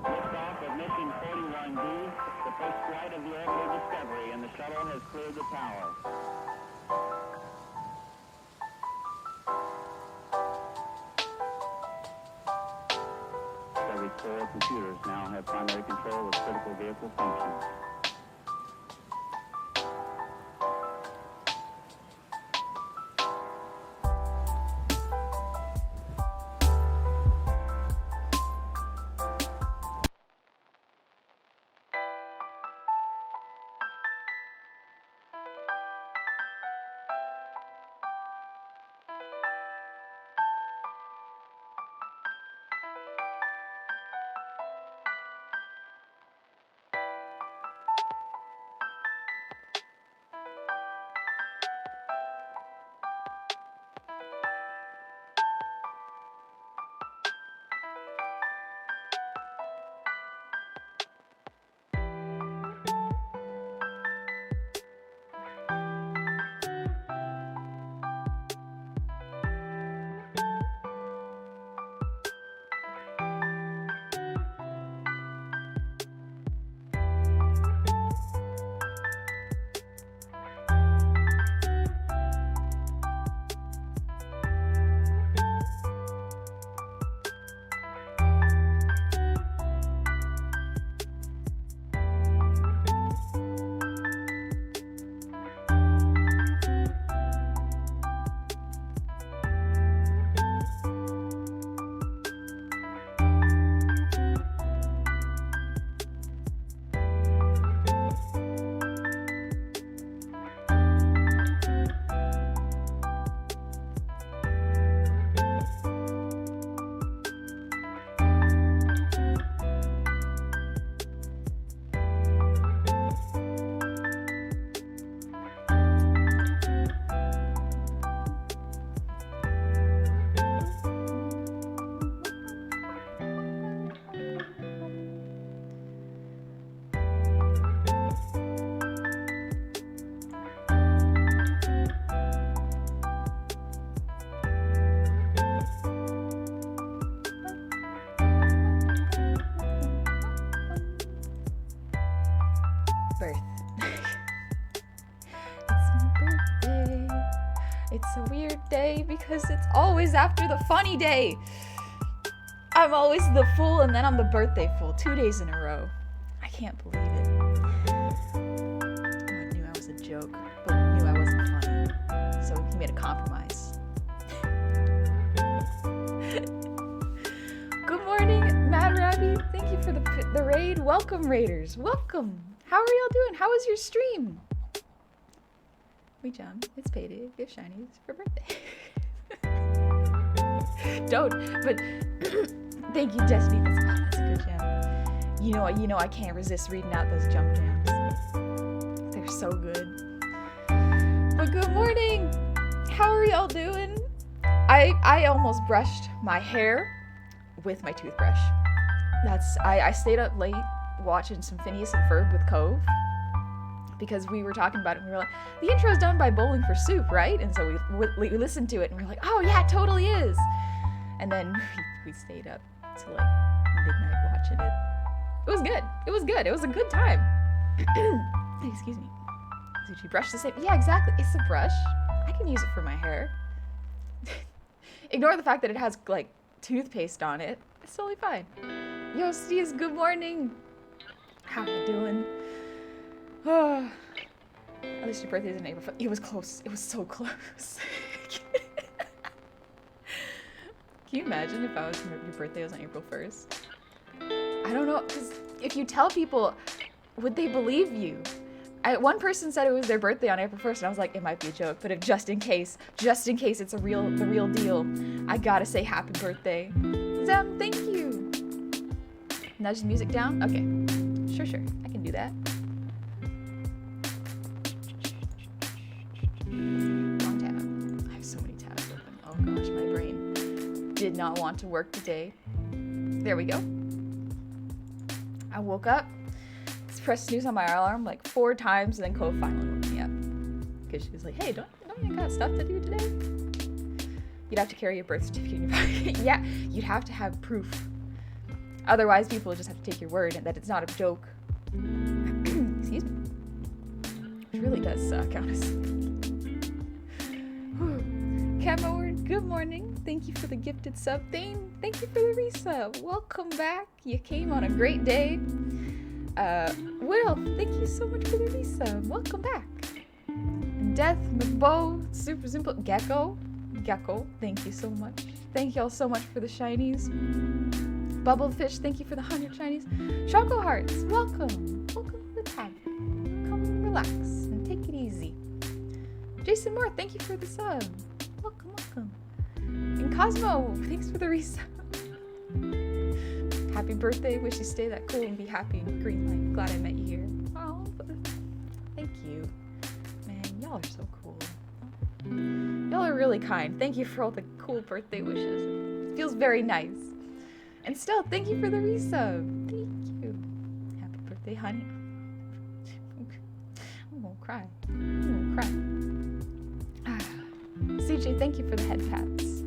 Liftoff of mission 41B, the first flight of the Orbital Discovery, and the shuttle has cleared the tower. Discovery's core computers now have primary control of critical vehicle functions. Because it's always after the funny day. I'm always the fool and then I'm the birthday fool. 2 days in a row. I can't believe it. I knew I was a joke, but knew I wasn't funny. So he made a compromise. Good morning, Mad Rabbit. Thank you for the raid. Welcome, Raiders. Welcome. How are y'all doing? How was your stream? We jump. It's payday. Give shinies for birthday. Don't, but thank you, Destiny. That's a good gem. You know I can't resist reading out those jump gems. They're so good. But good morning. How are y'all doing? I almost brushed my hair with my toothbrush. I stayed up late watching some Phineas and Ferb with Cove because we were talking about it and we were like, the intro's done by Bowling for Soup, right? And so we listened to it and we were like, oh yeah, it totally is. And then we stayed up till like midnight watching it. It was good. It was good. It was a good time. Excuse me. Did you brush the same? Yeah, exactly. It's a brush. I can use it for my hair. Ignore the fact that it has like toothpaste on it. It's totally fine. Yo, Steez, good morning. How you doing? Oh, at least your birthday's in April. It was close. It was so close. Can you imagine if your birthday was on April 1st? I don't know, because if you tell people, would they believe you? One person said it was their birthday on April 1st, and I was like, it might be a joke, but if just in case it's the real deal, I gotta say happy birthday. Zem, thank you. Nudge the music down? Okay. Sure. I can do that. Wrong tab. I have so many tabs open. Oh gosh, my brain did not want to work today. There we go. I woke up, pressed snooze on my alarm like 4 times, and then Cove finally woke me up. Because she was like, hey, don't you got stuff to do today? You'd have to carry your birth certificate in your pocket. Yeah, you'd have to have proof. Otherwise, people would just have to take your word and that it's not a joke. Excuse me. Which really does suck, honestly. Camoward, good morning. Thank you for the gifted sub. Thane, thank you for the resub. Welcome back. You came on a great day. Will, thank you so much for the resub. Welcome back. Death, McBow, Super Simple, Gecko, thank you so much. Thank y'all so much for the shinies. Bubblefish, thank you for the 100 shinies. Choco Hearts, welcome. Welcome to the tab. Come and relax and take it easy. Jason Moore, thank you for the sub. Welcome. And Cosmo, thanks for the resub. Happy birthday. Wish you stay that cool and be happy in green light. Glad I met you here. Oh, thank you. Man, y'all are so cool. Y'all are really kind. Thank you for all the cool birthday wishes. It feels very nice. And still, thank you for the resub. Thank you. Happy birthday, honey. I'm gonna cry. CJ, thank you for the head pats.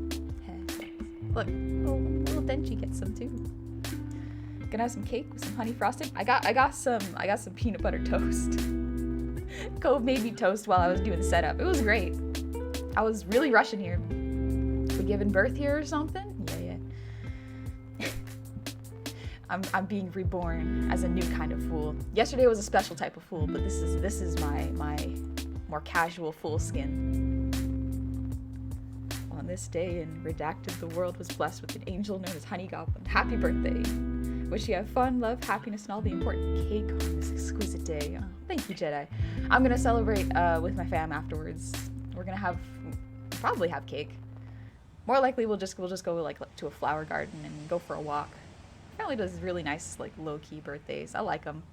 Look, little Denchi gets some too. Gonna have some cake with some honey frosting. I got some peanut butter toast. Cove made me toast while I was doing the setup. It was great. I was really rushing here. We giving birth here or something? Yeah. I'm being reborn as a new kind of fool. Yesterday was a special type of fool, but this is my more casual fool skin. On this day in Redacted, the world was blessed with an angel known as Honey Goblin. Happy birthday. Wish you have fun, love, happiness, and all the important cake on this exquisite day. Oh, thank you, Jedi. I'm gonna celebrate with my fam afterwards. We're gonna probably have cake. More likely, we'll just go like to a flower garden and go for a walk. Family does really nice, like low-key birthdays. I like them.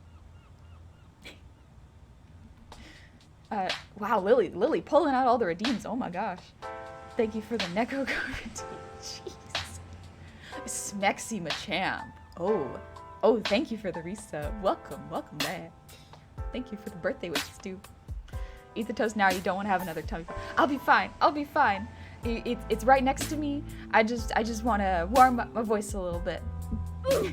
Wow, Lily pulling out all the redeems. Oh my gosh. Thank you for the Neko card. Jeez. Smexy Machamp. Oh, thank you for the resub. Welcome back. Thank you for the birthday wishes too. Eat the toast now. You don't want to have another tummy. I'll be fine. It's right next to me. I just want to warm up my voice a little bit. We'll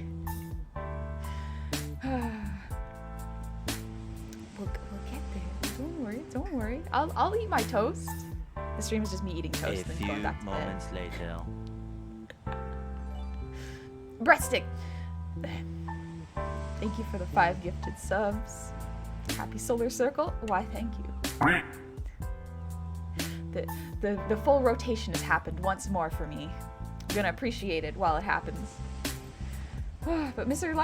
get there. Don't worry. I'll eat my toast. The stream is just me eating toast and then going back to bed. A few moments later. Breadstick. Thank you for the 5 gifted subs. Happy solar circle. Why, thank you. The full rotation has happened once more for me. I'm gonna appreciate it while it happens. But Mr.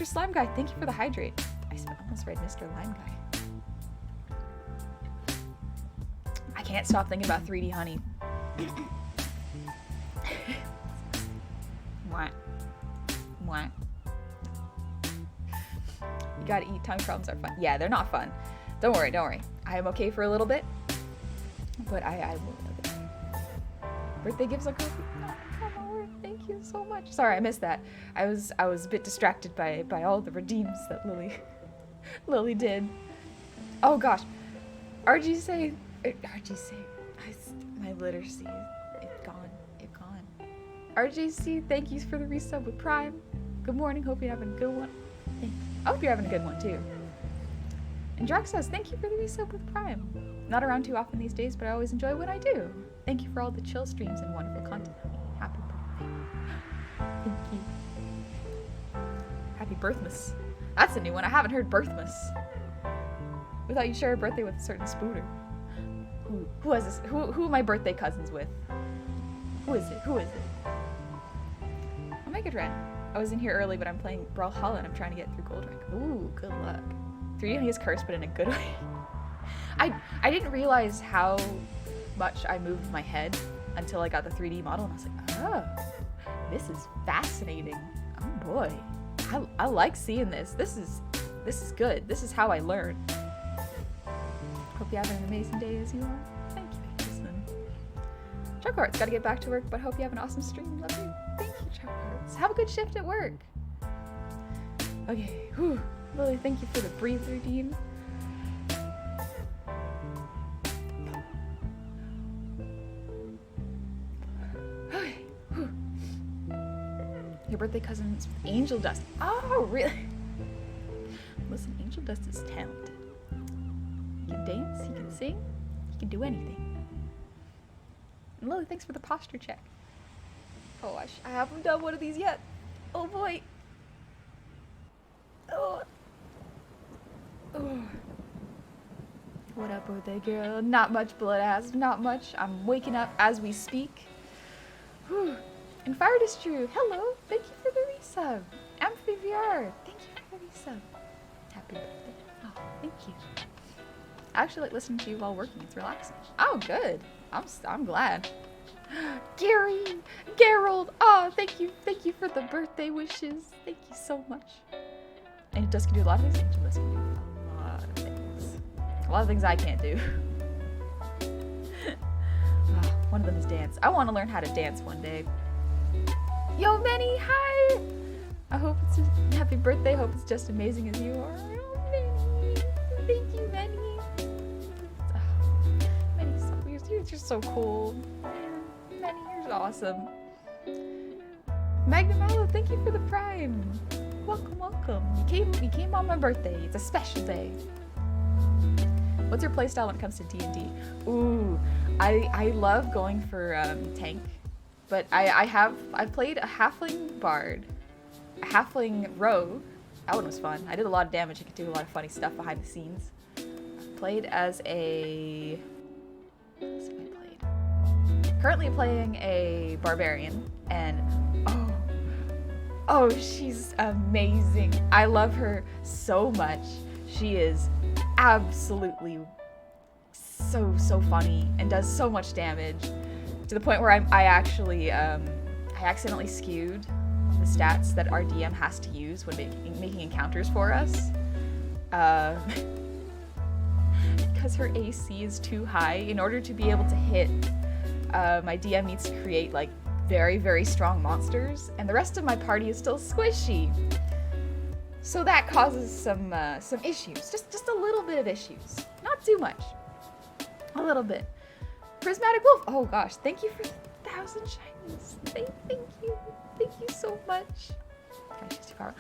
Slime Guy, thank you for the hydrate. I almost read Mr. Lime Guy. I can't stop thinking about 3D honey. What? You gotta eat. Tummy problems are fun. Yeah, they're not fun. Don't worry. I am okay for a little bit, but I will. Birthday gifts are cool. Thank you so much. Sorry, I missed that. I was a bit distracted by all the redeems that Lily did. Oh gosh, RG my literacy it's gone. RJC, thank you for the resub with Prime. Good morning. Hope you're having a good one. I hope you're having a good one too. And Drax says, thank you for the resub with Prime. Not around too often these days, but I always enjoy what I do. Thank you for all the chill streams and wonderful content. Happy birthday. Thank you. Happy Birthmas. That's a new one. I haven't heard Birthmas. We thought you'd share a birthday with a certain spooter. Who is this? Who are my birthday cousins with? Who is it? Oh, Megatron. I was in here early, but I'm playing Brawlhalla and I'm trying to get through Gold Rank. Ooh, good luck. 3D is cursed, but in a good way. I didn't realize how much I moved my head until I got the 3D model, and I was like, oh, this is fascinating. Oh boy, I like seeing this. This is good. This is how I learn. Hope you're having an amazing day as you are. Thank you, Jason. Chuckhearts, gotta get back to work, but hope you have an awesome stream. Love you. Thank you, Chuckhearts. Have a good shift at work. Okay, whew. Lily, thank you for the breather, Dean. Okay, whew. Your birthday cousin's with Angel Dust. Oh, really? Listen, Angel Dust is talented. He can dance, he can sing, he can do anything. And Lily, thanks for the posture check. Oh, I haven't done one of these yet. Oh boy. Oh. Oh. What up, birthday girl? Not much blood ass, not much. I'm waking up as we speak. Whew. And Fire Distru, hello. Thank you for the resub. Amphi VR, thank you for the resub. Happy birthday. Oh, thank you. I actually like listening to you while working. It's relaxing. Oh, good. I'm glad. Gary, Gerald, oh, thank you for the birthday wishes. Thank you so much. And it does can do a lot of things. Angel does can do a lot of things. A lot of things I can't do. One of them is dance. I want to learn how to dance one day. Yo, Manny, hi! I hope it's a happy birthday. Hope it's just amazing as you are. Oh, Manny. Thank you, Manny. Manny, you're just so cool. Manny, you're awesome. Magnum Mallow, thank you for the prime. Welcome, welcome. You came on my birthday. It's a special day. What's your playstyle when it comes to D&D? Ooh, I love going for tank, but I've played a halfling bard, a halfling rogue. That one was fun. I did a lot of damage. I could do a lot of funny stuff behind the scenes. I played as a... What else have I played? Currently playing a barbarian, and oh, she's amazing. I love her so much. She is absolutely so funny and does so much damage to the point where I accidentally skewed the stats that our DM has to use when making encounters for us. Because her AC is too high. In order to be able to hit, my DM needs to create like very strong monsters, and the rest of my party is still squishy. So that causes some issues, just a little bit of issues, not too much, a little bit. Prismatic Wolf, oh gosh, thank you for 1,000 shinies. Thank you so much. Gosh, she's too powerful.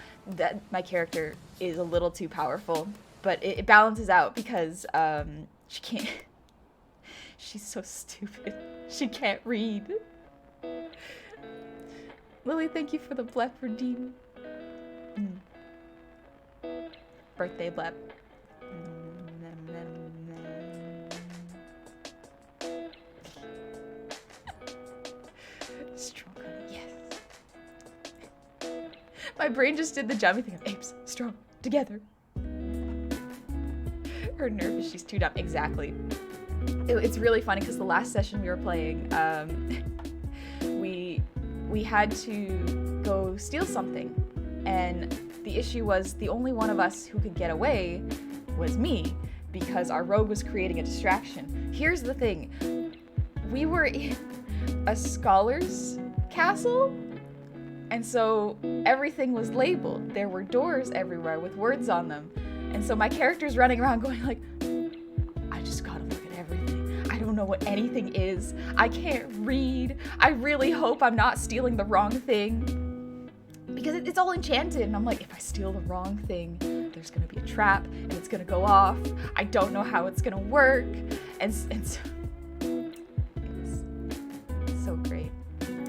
My character is a little too powerful, but it balances out because she can't. She's so stupid. She can't read. Lily, thank you for the blep redeem. Birthday blep. Strong, yes. My brain just did the jumpy thing of apes, strong, together. Her nervous, she's too dumb. Exactly. It's really funny because the last session we were playing, we had to go steal something, and the issue was the only one of us who could get away was me, because our rogue was creating a distraction. Here's the thing. We were in a scholar's castle, and so everything was labeled. There were doors everywhere with words on them. And so my character's running around going like, I just gotta look at everything. I don't know what anything is. I can't read. I really hope I'm not stealing the wrong thing. Because it's all enchanted, and I'm like, if I steal the wrong thing, there's gonna be a trap, and it's gonna go off. I don't know how it's gonna work, and so it's so great.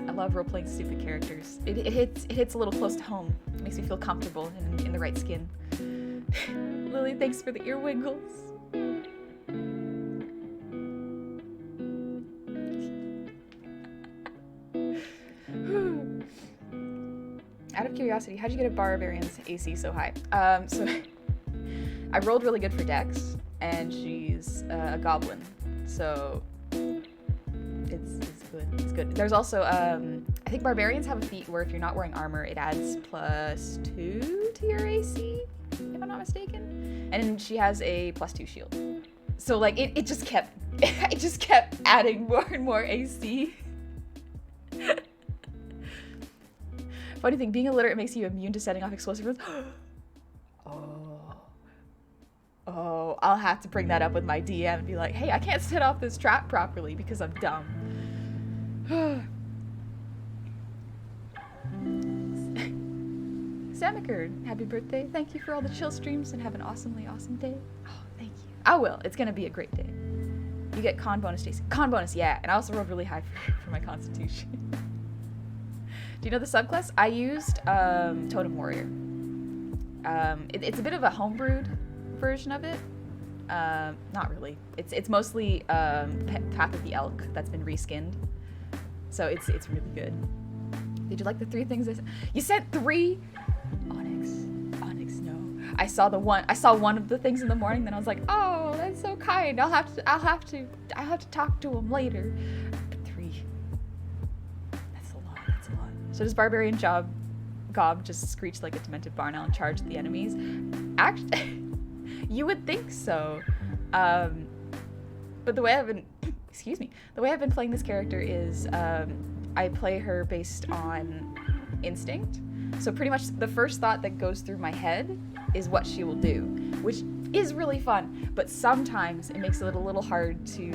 I love role-playing stupid characters. It hits a little close to home. It makes me feel comfortable in the right skin. Lily, thanks for the ear wiggles. Out of curiosity, how'd you get a barbarian's AC so high? So I rolled really good for Dex, and she's a goblin, so it's good. It's good. There's also I think barbarians have a feat where if you're not wearing armor, it adds +2 to your AC, if I'm not mistaken, and she has a +2 shield. So like it just kept adding more and more AC. Funny thing, being illiterate makes you immune to setting off explosive runes. I'll have to bring that up with my DM and be like, hey, I can't set off this trap properly because I'm dumb. Samikerd, happy birthday. Thank you for all the chill streams and have an awesomely awesome day. Oh, thank you. I will. It's going to be a great day. You get con bonus, Jason. Con bonus, yeah. And I also rolled really high for my constitution. Do you know the subclass? I used Totem Warrior. It's a bit of a homebrewed version of it. Not really. It's mostly Path of the Elk that's been reskinned. So it's really good. Did you like the 3 things I said? You said 3? Onyx, no. I saw one of the things in the morning, then I was like, oh, that's so kind. I'll have to talk to him later. But 3. That's a lot. So does Barbarian Gob just screech like a demented barn owl and charge the enemies? Actually, you would think so. But the way I've been playing this character is I play her based on instinct. So pretty much the first thought that goes through my head is what she will do, which is really fun. But sometimes it makes it a little hard to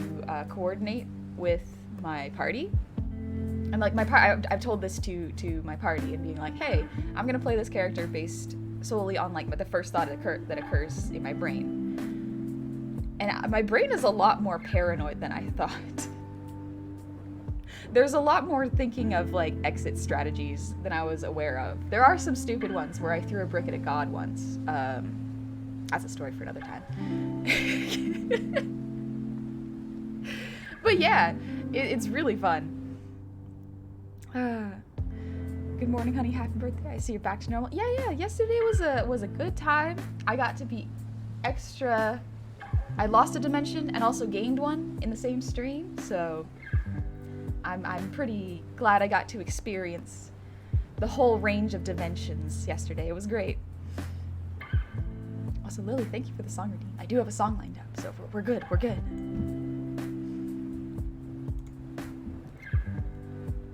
coordinate with my party. And like I've told this to my party and being like, hey, I'm gonna play this character based solely on like the first thought that occurs in my brain. And my brain is a lot more paranoid than I thought. There's a lot more thinking of like exit strategies than I was aware of. There are some stupid ones where I threw a brick at a god once. That's a story for another time. But yeah, it's really fun. Good morning, honey. Happy birthday. I see you're back to normal. Yeah. Yesterday was a good time. I got to be extra. I lost a dimension and also gained one in the same stream, so I'm pretty glad I got to experience the whole range of dimensions yesterday. It was great. Also, Lily, thank you for the song routine. I do have a song lined up, so we're good. We're good.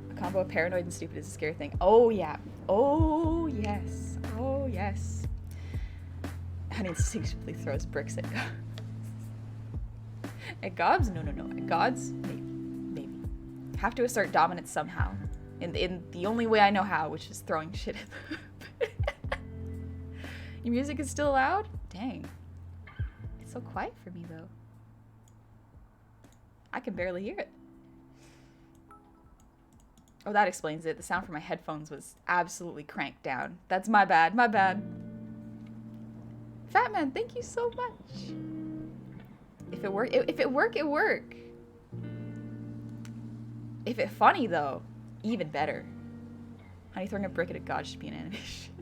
A combo of paranoid and stupid is a scary thing. Oh yeah. Oh yes. Oh yes. Honey instinctively throws bricks at Gobs. At Gobs? No. At Gods? Maybe. Have to assert dominance somehow. In the only way I know how, which is throwing shit at them. Your music is still loud? Dang. It's so quiet for me though. I can barely hear it. Oh, that explains it. The sound from my headphones was absolutely cranked down. That's my bad. Fat Man, thank you so much. If it work, it work. If it funny though, even better. Honey throwing a brick at a god should be an animation.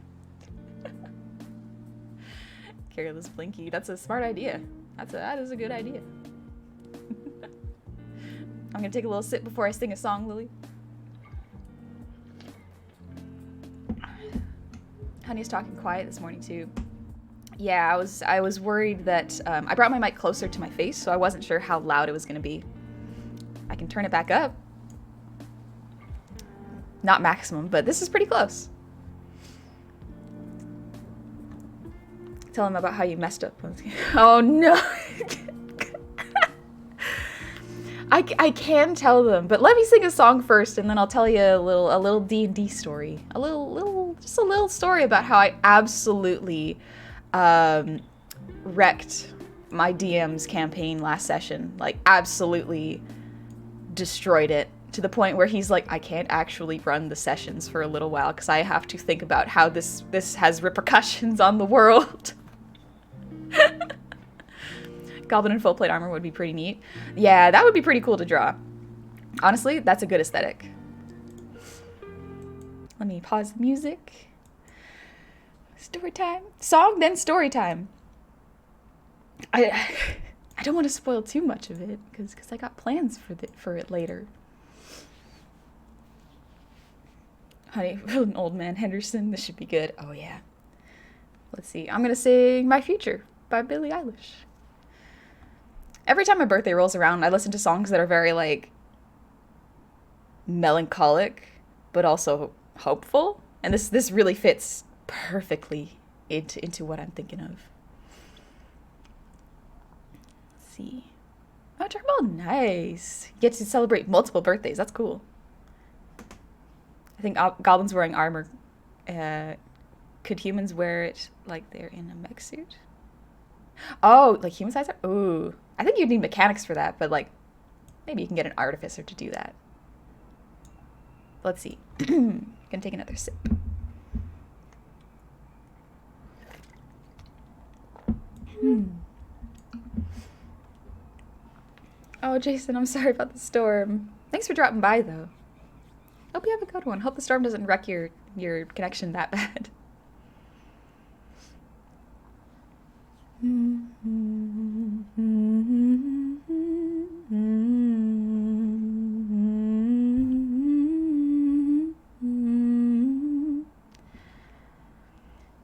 Careless Blinky. That's a smart idea. That is a good idea. I'm gonna take a little sip before I sing a song, Lily. Honey's talking quiet this morning too. Yeah, I was worried that I brought my mic closer to my face, so I wasn't sure how loud it was gonna be. I can turn it back up. Not maximum, but this is pretty close. Tell him about how you messed up. Oh no. I can tell them, but let me sing a song first, and then I'll tell you a little D&D story. Just a little story about how I absolutely wrecked my DM's campaign last session. Like, absolutely destroyed it. To the point where he's like, I can't actually run the sessions for a little while because I have to think about how this has repercussions on the world. Goblin in full plate armor would be pretty neat. Yeah, that would be pretty cool to draw. Honestly, that's a good aesthetic. Let me pause the music. Story time. Song, then story time. I don't want to spoil too much of it because I got plans for it later. Honey, an old man Henderson. This should be good. Oh yeah. Let's see. I'm gonna sing "My Future" by Billie Eilish. Every time my birthday rolls around, I listen to songs that are very like melancholic, but also hopeful. And this really fits perfectly into what I'm thinking of. see. Oh, Dragon Ball, nice. You get to celebrate multiple birthdays. That's cool. I think goblins wearing armor. Could humans wear it like they're in a mech suit? Oh, like human size? Ooh. I think you'd need mechanics for that, but like, maybe you can get an artificer to do that. Let's see. Gonna take another sip. Oh, Jason, I'm sorry about the storm. Thanks for dropping by, though. Hope you have a good one. Hope the storm doesn't wreck your connection that bad.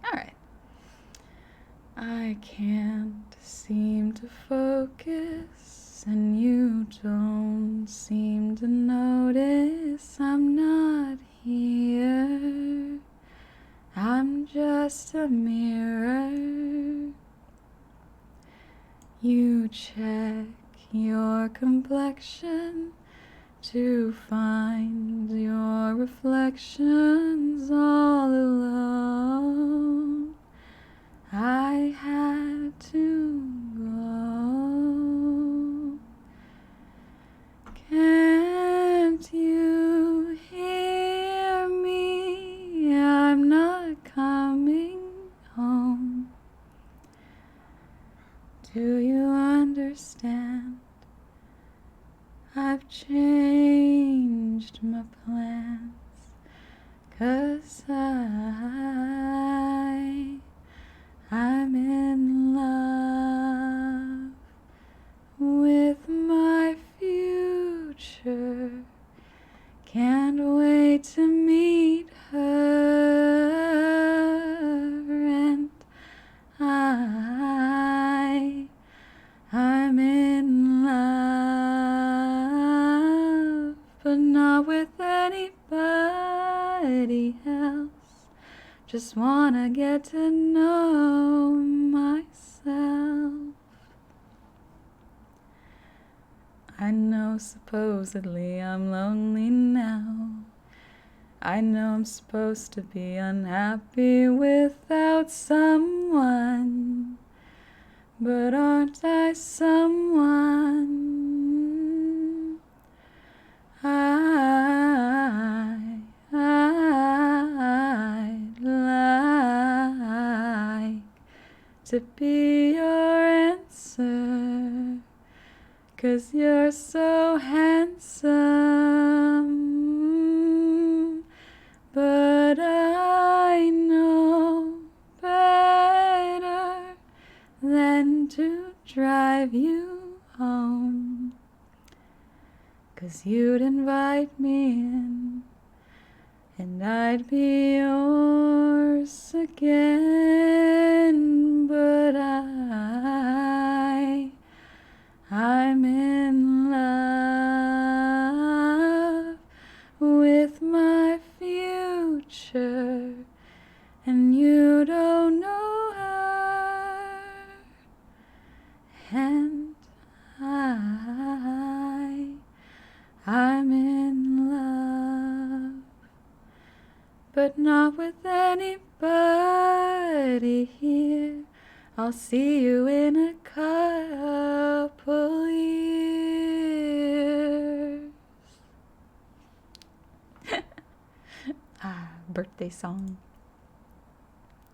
All right. I can't seem to focus, and you don't seem to notice I'm not here. I'm just a mirror. You check your complexion to find your reflections all alone. I had to go. Can't you hear me? I'm not coming home. Do you understand? I've changed my plans, 'cause I'm in love with my future. Can't wait to meet her, and I'm in love, but not with anybody else. Just wanna get to know myself. I know supposedly I'm lonely now. I know I'm supposed to be unhappy without someone. But aren't I someone? I'd like to be your answer, 'cause you're so handsome. But I know better than to drive you home, 'cause you'd invite me in, and I'd be yours again. But I'm in love with my future, and you don't know her, and I'm in love, but not with anybody here. I'll see you in a couple years. Birthday song.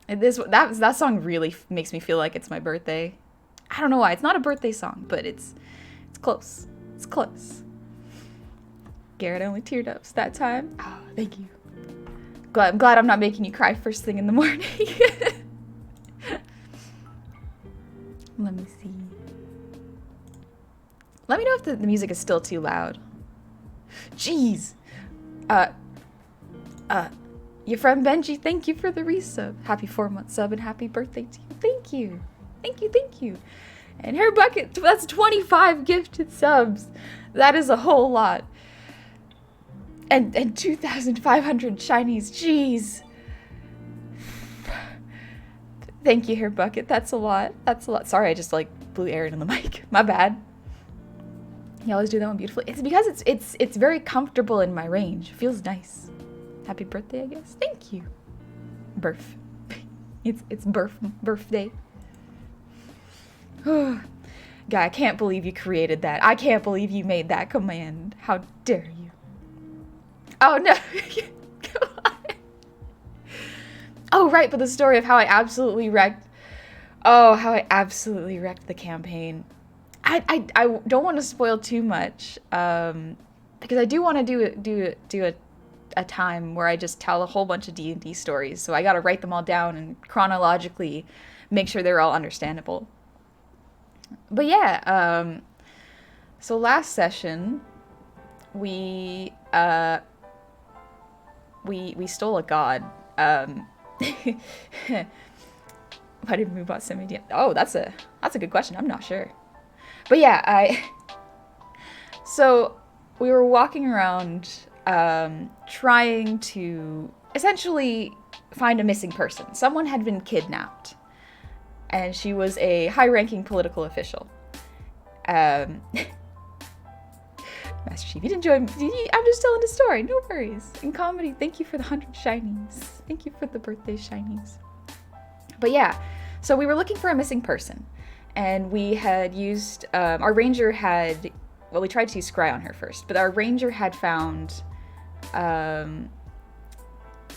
And that song really makes me feel like it's my birthday. I don't know why. It's not a birthday song, but it's close. It's close. Garrett only teared up that time. Oh, thank you. I'm glad I'm not making you cry first thing in the morning. Let me see. Let me know if the music is still too loud. Jeez. Your friend Benji, thank you for the resub. Happy 4-month sub and happy birthday to you. Thank you. Thank you, thank you. And Hair Bucket, that's 25 gifted subs. That is a whole lot. And 2,500 shinies. Jeez. Thank you, Hair Bucket. That's a lot. That's a lot. Sorry, I just like blew Aaron in the mic. My bad. You always do that one beautifully. It's because it's very comfortable in my range. It feels nice. Happy birthday, I guess. Thank you. Birth. It's birthday. Guy, I can't believe you created that. I can't believe you made that command. How dare you? Oh no. Come on. Oh right, but the story of how I absolutely wrecked. Oh, how I absolutely wrecked the campaign. I don't want to spoil too much, because I do want to do a time where I just tell a whole bunch of D&D stories. So I got to write them all down and chronologically make sure they're all understandable. But yeah, so last session we stole a god. Why didn't we bought semi-DM? Oh, that's a good question. I'm not sure. But yeah, so we were walking around trying to essentially find a missing person. Someone had been kidnapped, and she was a high-ranking political official. Master Chief, you didn't enjoy. I'm just telling the story. No worries. In comedy, thank you for the 100 shinies. Thank you for the birthday shinies. But yeah, so we were looking for a missing person. And we had used, our ranger had, well, we tried to use scry on her first, but our ranger had found,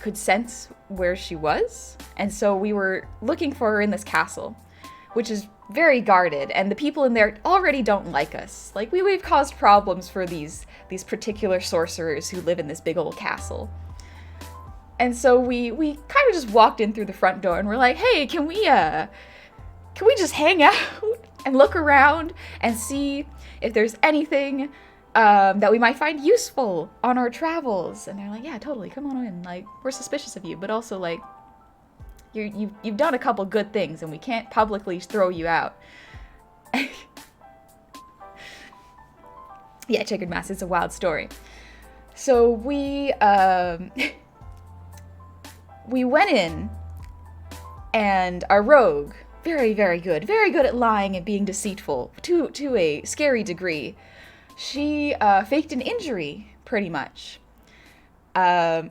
could sense where she was. And so we were looking for her in this castle, which is very guarded. And the people in there already don't like us. Like, we've caused problems for these particular sorcerers who live in this big old castle. And so we kind of just walked in through the front door and we're like, hey, can we just hang out and look around and see if there's anything that we might find useful on our travels? And they're like, yeah, totally, come on in. Like, we're suspicious of you, but also, like, you've done a couple good things and we can't publicly throw you out. Yeah, Checkered Mass, it's a wild story. So we went in, and our rogue, very, very good at lying and being deceitful to a scary degree. She faked an injury, pretty much, and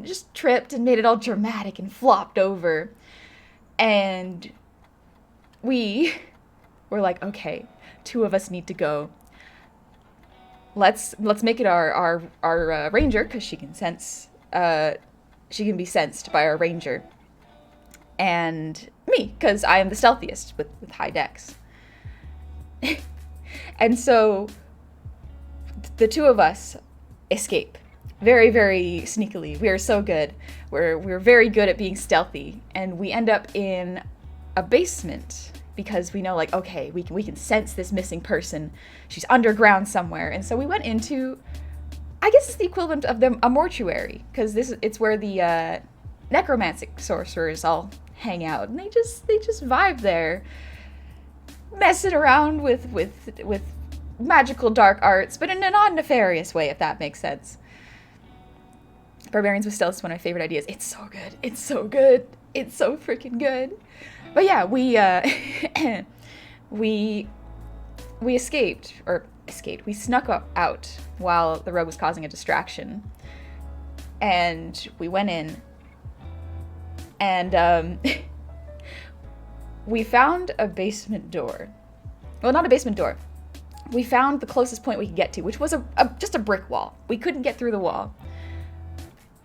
just tripped and made it all dramatic and flopped over. And we were like, okay, 2 of us need to go. Let's make it our ranger, because she can sense. She can be sensed by our ranger. And me, because I am the stealthiest with high dex. And so the 2 of us escape very, very sneakily. We are so good. We're very good at being stealthy, and we end up in a basement because we know, like, okay, we can sense this missing person. She's underground somewhere. And so we went into, I guess it's the equivalent of a mortuary, because it's where the necromantic sorcerers all hang out, and they just vibe there, messing around with magical dark arts, but in a non-nefarious way, if that makes sense. Barbarians with Stealth is one of my favorite ideas. It's so good. It's so good. It's so freaking good. But yeah, we escaped. We snuck out while the rogue was causing a distraction. And we went in. And we found a basement door. Well, not a basement door. We found the closest point we could get to, which was just a brick wall. We couldn't get through the wall.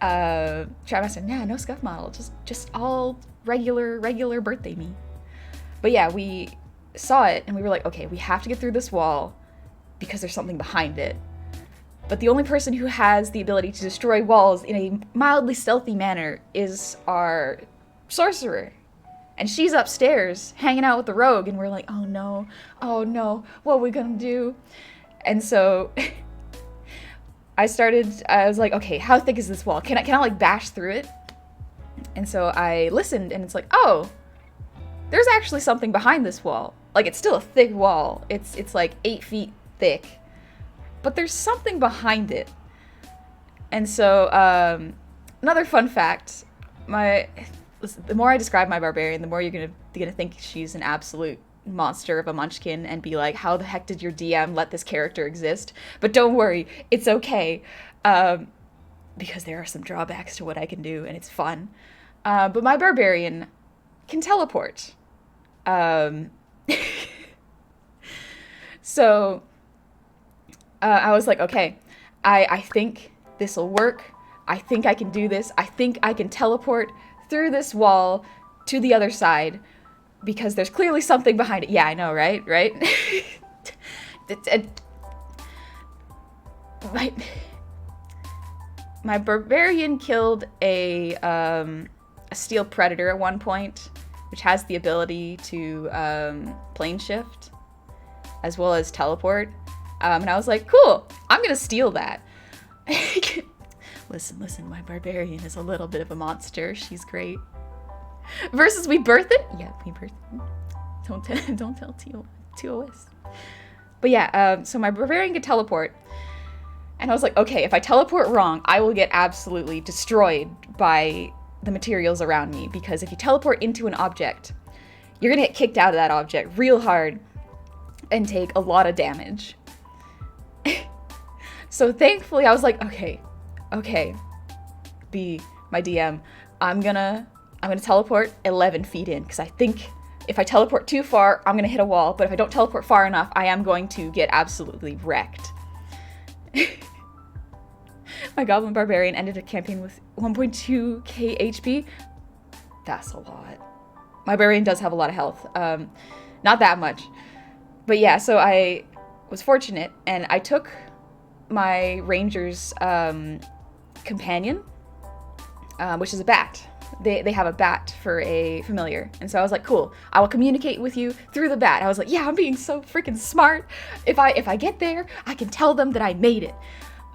Trymaster, nah, no scuff model, just all regular birthday me. But yeah, we saw it and we were like, okay, we have to get through this wall because there's something behind it. But the only person who has the ability to destroy walls in a mildly stealthy manner is our sorcerer. And she's upstairs hanging out with the rogue, and we're like, oh no, what are we gonna do? And so I was like, okay, how thick is this wall? Can I like bash through it? And so I listened, and it's like, oh, there's actually something behind this wall. Like, it's still a thick wall. It's like 8 feet thick, but there's something behind it. And so another fun fact, the more I describe my barbarian, the more you're gonna think she's an absolute monster of a munchkin and be like, how the heck did your DM let this character exist? But don't worry, it's okay. Because there are some drawbacks to what I can do, and it's fun. But my barbarian can teleport. So I was like, okay, I think this will work. I think I can do this. I think I can teleport through this wall to the other side because there's clearly something behind it. Yeah, I know, right? Right? My barbarian killed a steel predator at one point, which has the ability to plane shift as well as teleport. And I was like, cool, I'm gonna steal that. Listen, my barbarian is a little bit of a monster. She's great. Versus we birthed it? Yeah, we birthed it. Don't tell TOS. But yeah, so my barbarian could teleport. And I was like, okay, if I teleport wrong, I will get absolutely destroyed by the materials around me. Because if you teleport into an object, you're gonna get kicked out of that object real hard and take a lot of damage. So thankfully I was like, okay, my DM, I'm gonna teleport 11 feet in, because I think if I teleport too far, I'm gonna hit a wall, but if I don't teleport far enough, I am going to get absolutely wrecked. My Goblin Barbarian ended a campaign with 1.2k HP. That's a lot. My Barbarian does have a lot of health. Not that much. But yeah, so I was fortunate, and I took my Ranger's companion, which is a bat. They have a bat for a familiar. And so I was like, cool, I will communicate with you through the bat. I was like, yeah, I'm being so freaking smart. If I get there, I can tell them that I made it.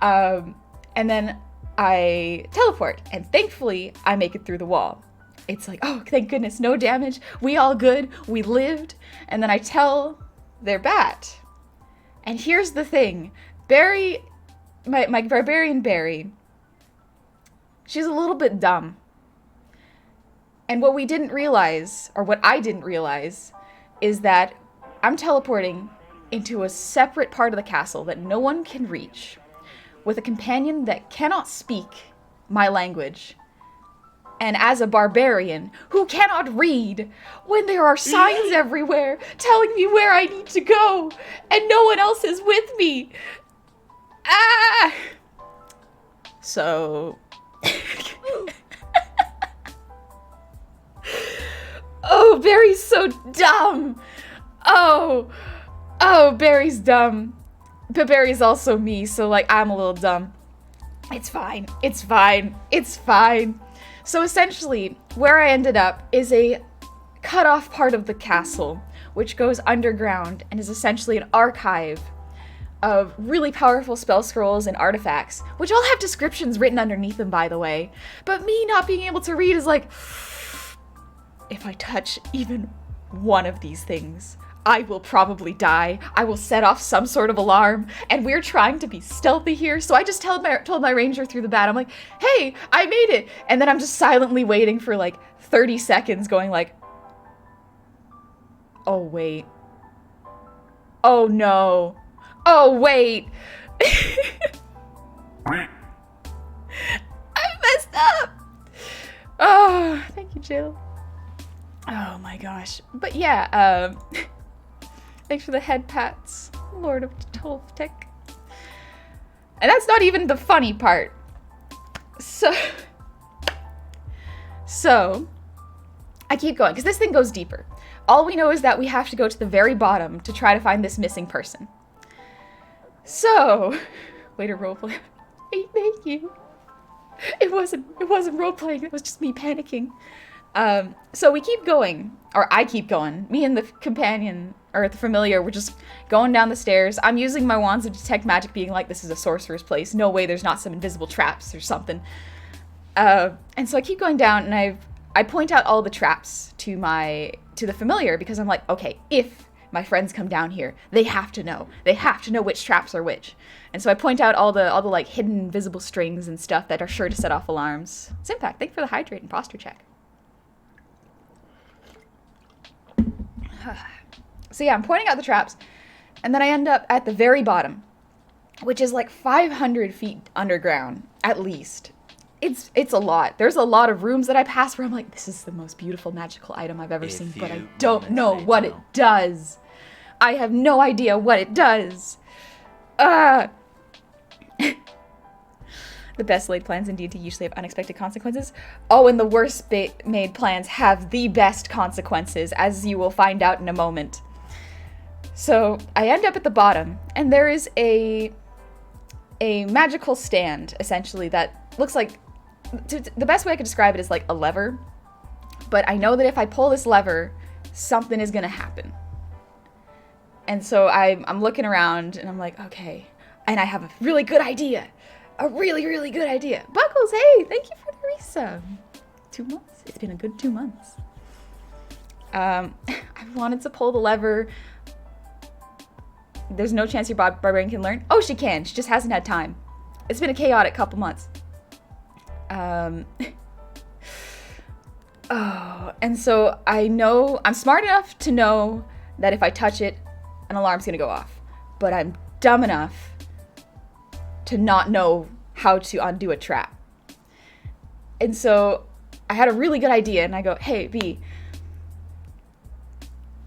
And then I teleport, and thankfully I make it through the wall. It's like, oh, thank goodness, no damage. We all good. We lived. And then I tell their bat. And here's the thing. Barry, my barbarian Barry, she's a little bit dumb. And what we didn't realize, or what I didn't realize, is that I'm teleporting into a separate part of the castle that no one can reach, with a companion that cannot speak my language. And as a barbarian who cannot read, when there are signs everywhere telling me where I need to go, and no one else is with me. Ah! So... Oh, Barry's so dumb. Oh, Barry's dumb. But Barry's also me, so like I'm a little dumb. It's fine. So essentially, where I ended up is a cut off part of the castle, which goes underground and is essentially an archive of really powerful spell scrolls and artifacts, which all have descriptions written underneath them, by the way. But me not being able to read is like, if I touch even one of these things, I will probably die. I will set off some sort of alarm, and we're trying to be stealthy here. So I just told my ranger through the bat, I'm like, hey, I made it. And then I'm just silently waiting for like 30 seconds going like, oh wait. Oh no. Oh wait. I messed up. Oh, thank you, Jill. Oh my gosh. But yeah, thanks for the head pats, Lord of Tolftec. And that's not even the funny part. So, I keep going, because this thing goes deeper. All we know is that we have to go to the very bottom to try to find this missing person. So, way to roleplay. Thank you. It wasn't roleplaying, it was just me panicking. So we keep going, or I keep going. Me and the companion, or the familiar, we're just going down the stairs. I'm using my wands to detect magic, being like, this is a sorcerer's place. No way there's not some invisible traps or something. And so I keep going down, and I point out all the traps to the familiar, because I'm like, okay, if my friends come down here, they have to know. They have to know which traps are which. And so I point out all the like hidden invisible strings and stuff that are sure to set off alarms. Simpac, thank you for the hydrate and posture check. So yeah, I'm pointing out the traps, and then I end up at the very bottom, which is like 500 feet underground, at least. It's a lot. There's a lot of rooms that I pass where I'm like, this is the most beautiful magical item I've ever seen, but I don't know what it does. I have no idea what it does. The best laid plans in D&D usually have unexpected consequences. Oh, and the worst made plans have the best consequences, as you will find out in a moment. So I end up at the bottom, and there is a magical stand, essentially, that looks like... the best way I could describe it is like a lever. But I know that if I pull this lever, something is going to happen. And so I'm looking around, and I'm like, okay. And I have a really good idea. A really, really good idea. Buckles, hey, thank you for the resub. 2 months. It's been a good 2 months. I wanted to pull the lever. There's no chance your barbarian can learn. Oh, she can. She just hasn't had time. It's been a chaotic couple months. And so I know, I'm smart enough to know that if I touch it, an alarm's gonna go off. But I'm dumb enough to not know how to undo a trap. And so I had a really good idea, and I go, hey, B,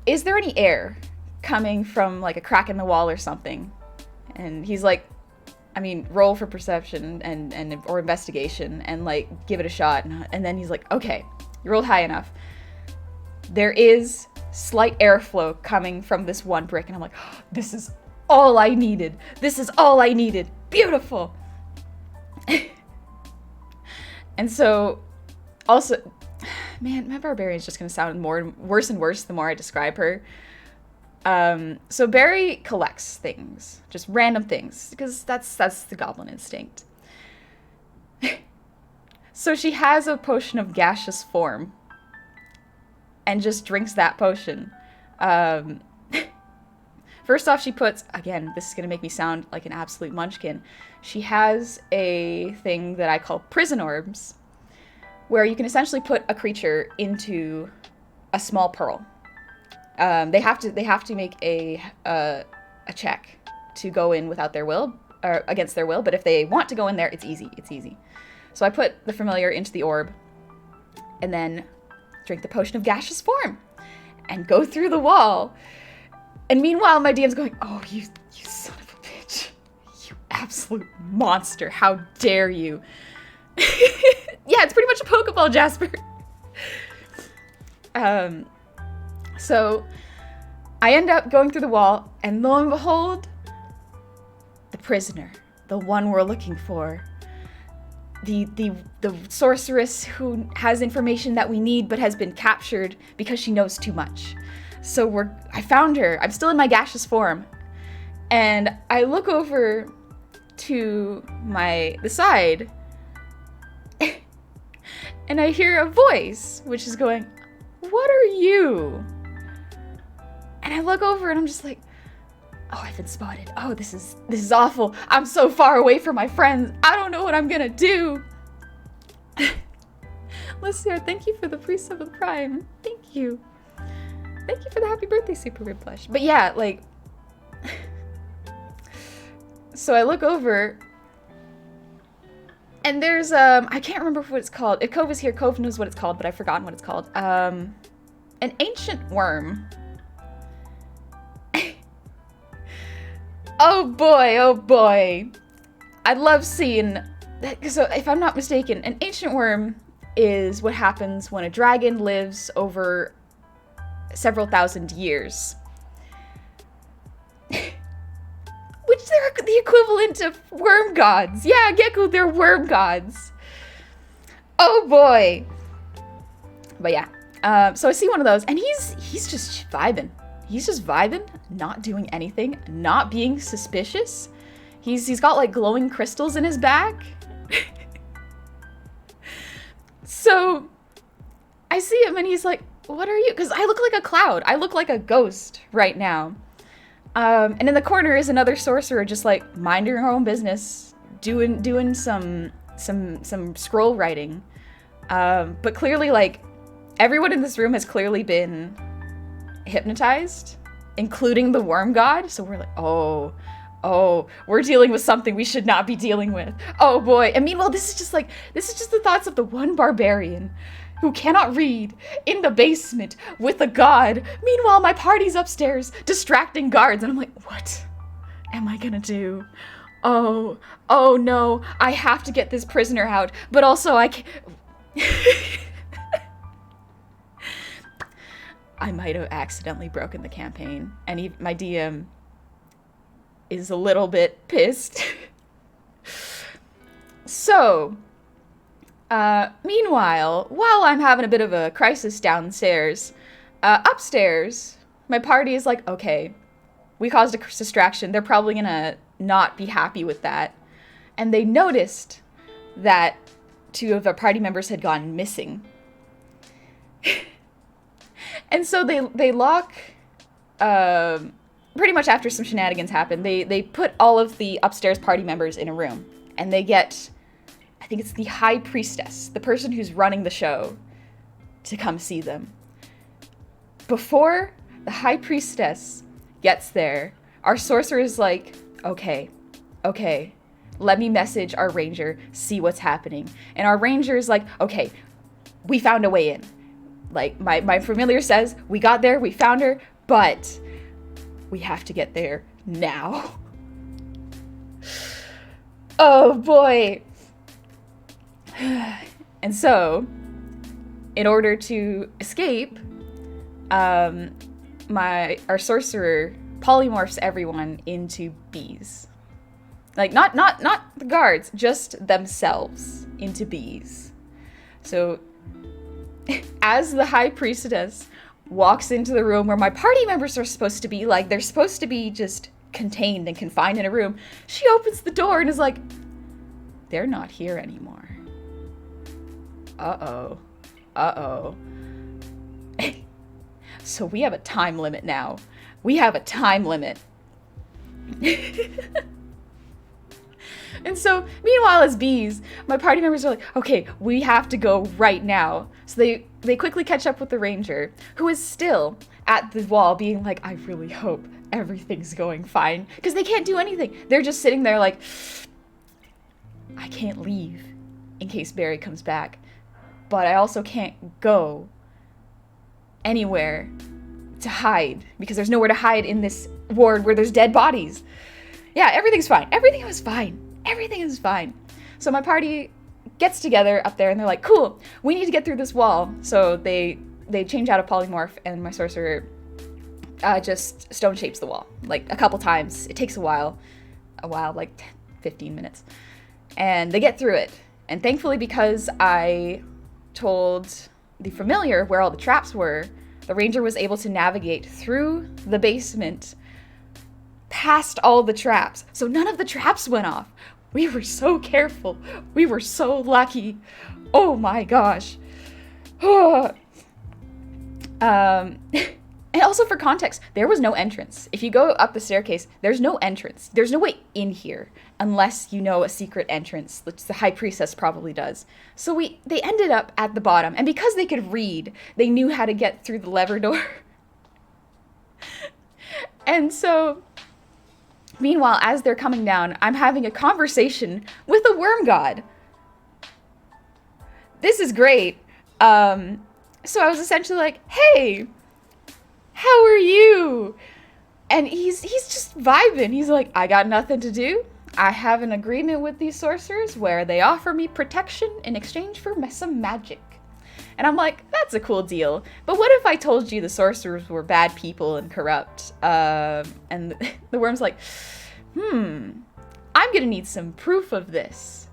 is there any air coming from like a crack in the wall or something? And he's like, I mean, roll for perception and or investigation and like give it a shot. And then he's like, okay, you rolled high enough. There is slight airflow coming from this one brick. And I'm like, oh, this is all I needed. This is all I needed. Beautiful. And so also, man, my barbarian's just going to sound worse and worse the more I describe her. So Barry collects things, just random things, because that's the goblin instinct. So she has a potion of gaseous form and just drinks that potion. First off, she puts, again, this is going to make me sound like an absolute munchkin. She has a thing that I call prison orbs, where you can essentially put a creature into a small pearl. They have to make a check to go in without their will, or against their will, but if they want to go in there, it's easy. So I put the familiar into the orb, and then drink the potion of gaseous form, and go through the wall. And meanwhile, my DM's going, oh, you son of a bitch. You absolute monster. How dare you? Yeah, it's pretty much a Pokeball, Jasper. So I end up going through the wall, and lo and behold, the prisoner, the one we're looking for, the sorceress who has information that we need but has been captured because she knows too much. So I found her. I'm still in my gaseous form, and I look over to the side, and I hear a voice which is going, "What are you?" And I look over and I'm just like, oh, I've been spotted. Oh, this is awful. I'm so far away from my friends. I don't know what I'm gonna do. Listener, thank you for the pre-sub of the Prime. Thank you. Thank you for the happy birthday, Super Weird Plush. But yeah, like, so I look over, and there's, I can't remember what it's called. If Cove is here, Cove knows what it's called, but I've forgotten what it's called. An ancient worm. Oh boy. I love seeing that. So if I'm not mistaken, an ancient worm is what happens when a dragon lives over several thousand years. Which they're the equivalent of worm gods. Yeah, Gecko, they're worm gods. Oh boy. But yeah, so I see one of those, and he's just vibing. He's just vibing, not doing anything, not being suspicious. He's got like glowing crystals in his back. So I see him and he's like, what are you? Because I look like a cloud. I look like a ghost right now. And in the corner is another sorcerer just like minding her own business, doing some scroll writing. But clearly like everyone in this room has clearly been hypnotized including the worm god. So we're like, oh, we're dealing with something we should not be dealing with. Oh boy. And meanwhile, this is just the thoughts of the one barbarian who cannot read in the basement with a god. Meanwhile, my party's upstairs distracting guards. And I'm like, what am I gonna do? Oh no, I have to get this prisoner out, but also I can't. I might have accidentally broken the campaign, and my DM is a little bit pissed. So, meanwhile, while I'm having a bit of a crisis downstairs, upstairs, my party is like, okay, we caused a distraction. They're probably gonna not be happy with that. And they noticed that 2 of our party members had gone missing. And so they lock, pretty much after some shenanigans happen, they put all of the upstairs party members in a room. And they get, I think it's the high priestess, the person who's running the show, to come see them. Before the high priestess gets there, our sorcerer is like, okay, let me message our ranger, see what's happening. And our ranger is like, okay, we found a way in. Like, my familiar says, we got there, we found her, but we have to get there now. Oh boy. And so, in order to escape, our sorcerer polymorphs everyone into bees. Like, not the guards, just themselves into bees. So, as the high priestess walks into the room where my party members are supposed to be, like, they're supposed to be just contained and confined in a room, she opens the door and is like, they're not here anymore. Uh-oh. So we have a time limit now. We have a time limit. And so, meanwhile, as bees, my party members are like, okay, we have to go right now. So they quickly catch up with the ranger, who is still at the wall being like, I really hope everything's going fine. Because they can't do anything. They're just sitting there like, I can't leave in case Barry comes back. But I also can't go anywhere to hide, because there's nowhere to hide in this ward where there's dead bodies. Yeah, everything's fine. Everything is fine. So my party gets together up there and they're like, cool, we need to get through this wall. So they change out a polymorph, and my sorcerer just stone shapes the wall like a couple times. It takes a while, like 15 minutes. And they get through it. And thankfully, because I told the familiar where all the traps were, the ranger was able to navigate through the basement past all the traps. So none of the traps went off. We were so careful. We were so lucky. Oh my gosh. And also for context, there was no entrance. If you go up the staircase, there's no entrance. There's no way in here unless you know a secret entrance, which the high priestess probably does. So they ended up at the bottom, and because they could read, they knew how to get through the lever door. And so, meanwhile, as they're coming down, I'm having a conversation with the worm god. This is great. So I was essentially like, hey, how are you? And he's just vibing. He's like, I got nothing to do. I have an agreement with these sorcerers where they offer me protection in exchange for some magic. And I'm like, that's a cool deal. But what if I told you the sorcerers were bad people and corrupt? And the worm's like, I'm gonna need some proof of this.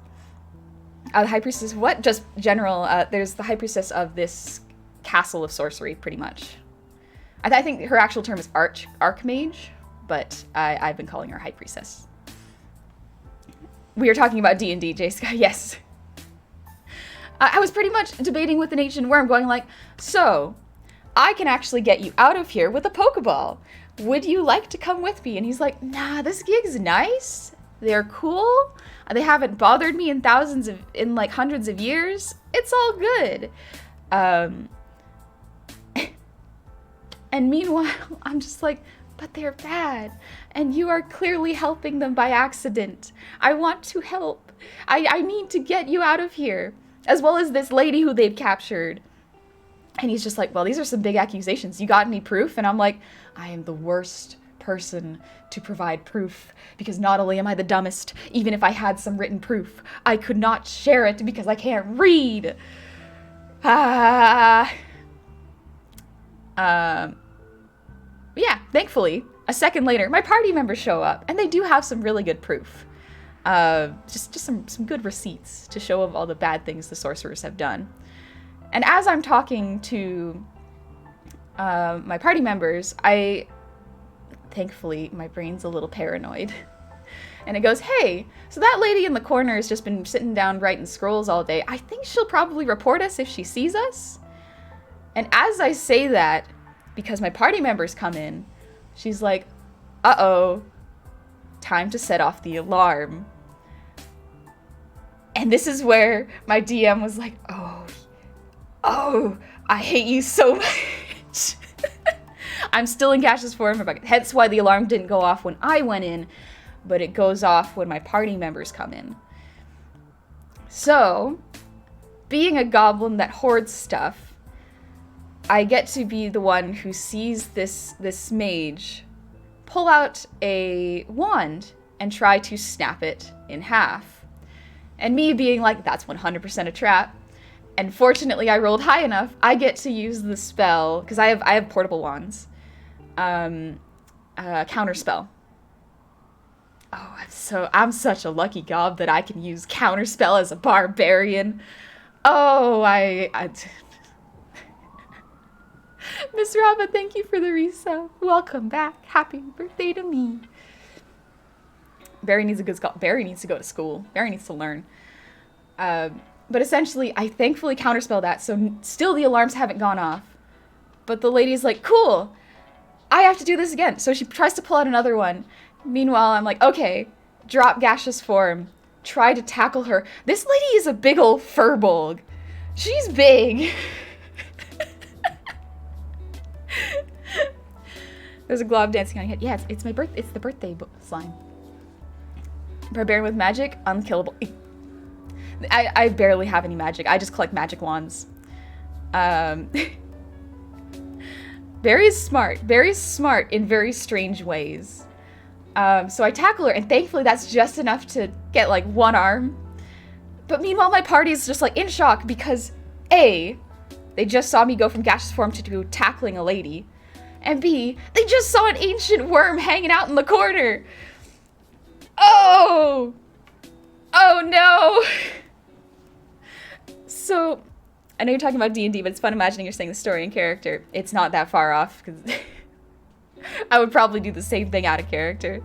The high priestess, what? Just general, there's the high priestess of this castle of sorcery, pretty much. I think her actual term is archmage, but I've been calling her high priestess. We are talking about D&D, J-Sky, yes. I was pretty much debating with an ancient worm, going like, so, I can actually get you out of here with a Pokeball. Would you like to come with me? And he's like, nah, this gig's nice. They're cool. They haven't bothered me in hundreds of years. It's all good. And meanwhile, I'm just like, but they're bad, and you are clearly helping them by accident. I want to help. I need to get you out of here, as well as this lady who they've captured. And he's just like, well, these are some big accusations. You got any proof? And I'm like, I am the worst person to provide proof, because not only am I the dumbest, even if I had some written proof, I could not share it because I can't read. Yeah, thankfully, a second later, my party members show up, and they do have some really good proof. Just some good receipts to show of all the bad things the sorcerers have done. And as I'm talking to my party members, thankfully, my brain's a little paranoid. And it goes, hey, so that lady in the corner has just been sitting down writing scrolls all day. I think she'll probably report us if she sees us. And as I say that, because my party members come in, she's like, uh-oh, time to set off the alarm. And this is where my DM was like, oh, I hate you so much. I'm still in gaseous form, hence why the alarm didn't go off when I went in, but it goes off when my party members come in. So, being a goblin that hoards stuff, I get to be the one who sees this mage pull out a wand and try to snap it in half. And me being like, that's 100% a trap. And fortunately, I rolled high enough, I get to use the spell, because I have portable wands. Counterspell. Oh, I'm such a lucky gob that I can use counterspell as a barbarian. Oh, Miss Rava, thank you for the resub. Welcome back. Happy birthday to me. Barry needs a good skull. Barry needs to go to school. Barry needs to learn. But essentially, I thankfully counterspell that, so still the alarms haven't gone off. But the lady's like, cool, I have to do this again. So she tries to pull out another one. Meanwhile, I'm like, okay, drop gaseous form. Try to tackle her. This lady is a big old furbolg. She's big. There's a glob dancing on your head. Yeah, it's my birthday. It's the birthday slime. Barbarian with magic, unkillable. I barely have any magic. I just collect magic wands. Barry's smart. Barry's smart in very strange ways. So I tackle her, and thankfully that's just enough to get, like, one arm. But meanwhile, my party's just, like, in shock because, A, they just saw me go from gaseous form to tackling a lady. And B, they just saw an ancient worm hanging out in the corner. Oh! Oh no! So, I know you're talking about D&D, but it's fun imagining you're saying the story in character. It's not that far off, because I would probably do the same thing out of character.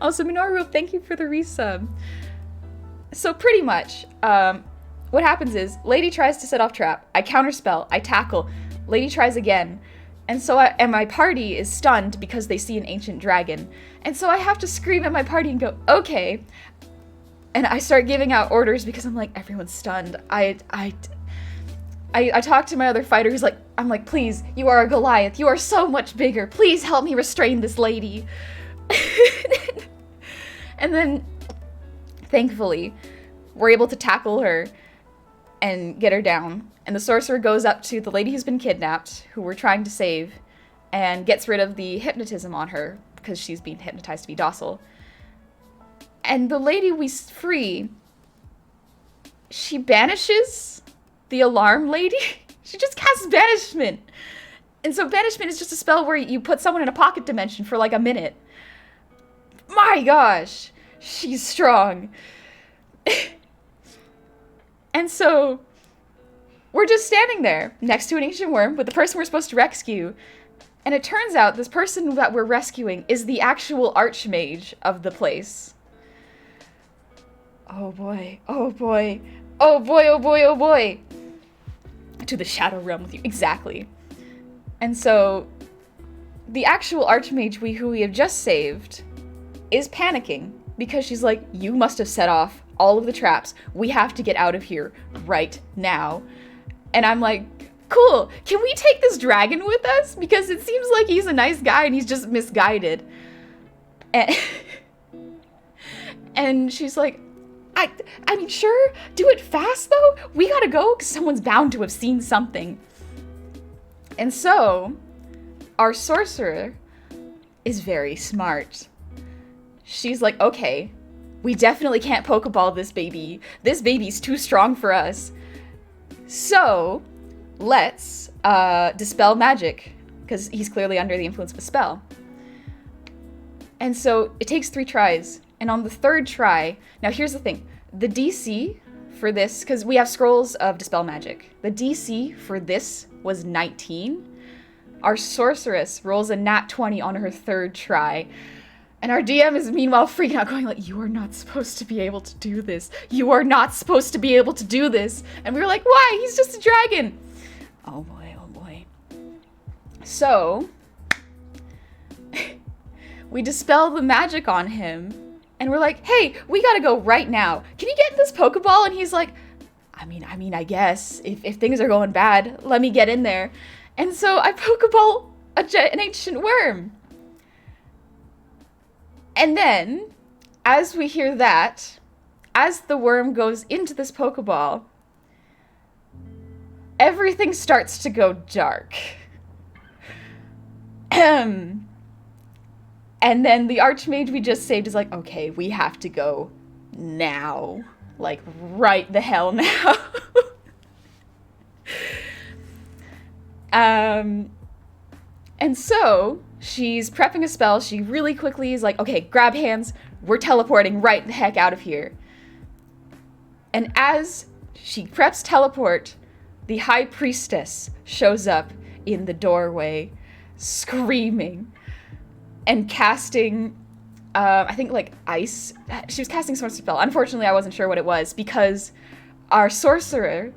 Also, Minoru, thank you for the resub. So pretty much, what happens is, lady tries to set off trap, I counterspell, I tackle, lady tries again, and my party is stunned because they see an ancient dragon, and so I have to scream at my party and go, okay, and I start giving out orders because I'm like, everyone's stunned. I talk to my other fighter who's like, I'm like, please, you are a Goliath, you are so much bigger, please help me restrain this lady. And then, thankfully, we're able to tackle her and get her down. And the sorcerer goes up to the lady who's been kidnapped, who we're trying to save, and gets rid of the hypnotism on her, because she's being hypnotized to be docile. And the lady we free, she banishes the alarm lady. She just casts banishment. And so banishment is just a spell where you put someone in a pocket dimension for like a minute. My gosh, she's strong. And so we're just standing there next to an ancient worm with the person we're supposed to rescue. And it turns out this person that we're rescuing is the actual archmage of the place. Oh boy, oh boy, oh boy, oh boy, oh boy. To the shadow realm with you, exactly. And so the actual archmage who we have just saved is panicking because she's like, you must have set off all of the traps. We have to get out of here right now. And I'm like, cool. Can we take this dragon with us? Because it seems like he's a nice guy and he's just misguided. And she's like, I mean, sure, do it fast though. We gotta go because someone's bound to have seen something. And so, our sorcerer is very smart. She's like, okay, we definitely can't Pokeball this baby. This baby's too strong for us. So, let's dispel magic, because he's clearly under the influence of a spell. And so, it takes 3 tries. And on the 3rd try, now here's the thing. The DC for this, because we have scrolls of dispel magic. The DC for this was 19. Our sorceress rolls a nat 20 on her 3rd try. And our DM is meanwhile freaking out, going like, you are not supposed to be able to do this. You are not supposed to be able to do this. And we were like, why? He's just a dragon. Oh boy, oh boy. So, we dispel the magic on him. And we're like, hey, we gotta go right now. Can you get in this Pokeball? And he's like, I mean, I guess. If things are going bad, let me get in there. And so I Pokeball an ancient worm. And then, as we hear that, as the worm goes into this Pokeball, everything starts to go dark. And then the Archmage we just saved is like, okay, we have to go now. Like, right the hell now. And so, she's prepping a spell. She really quickly is like, okay, grab hands. We're teleporting right the heck out of here. And as she preps teleport, the High Priestess shows up in the doorway, screaming and casting, I think, like, ice. She was casting some spell. Unfortunately, I wasn't sure what it was, because our sorcerer,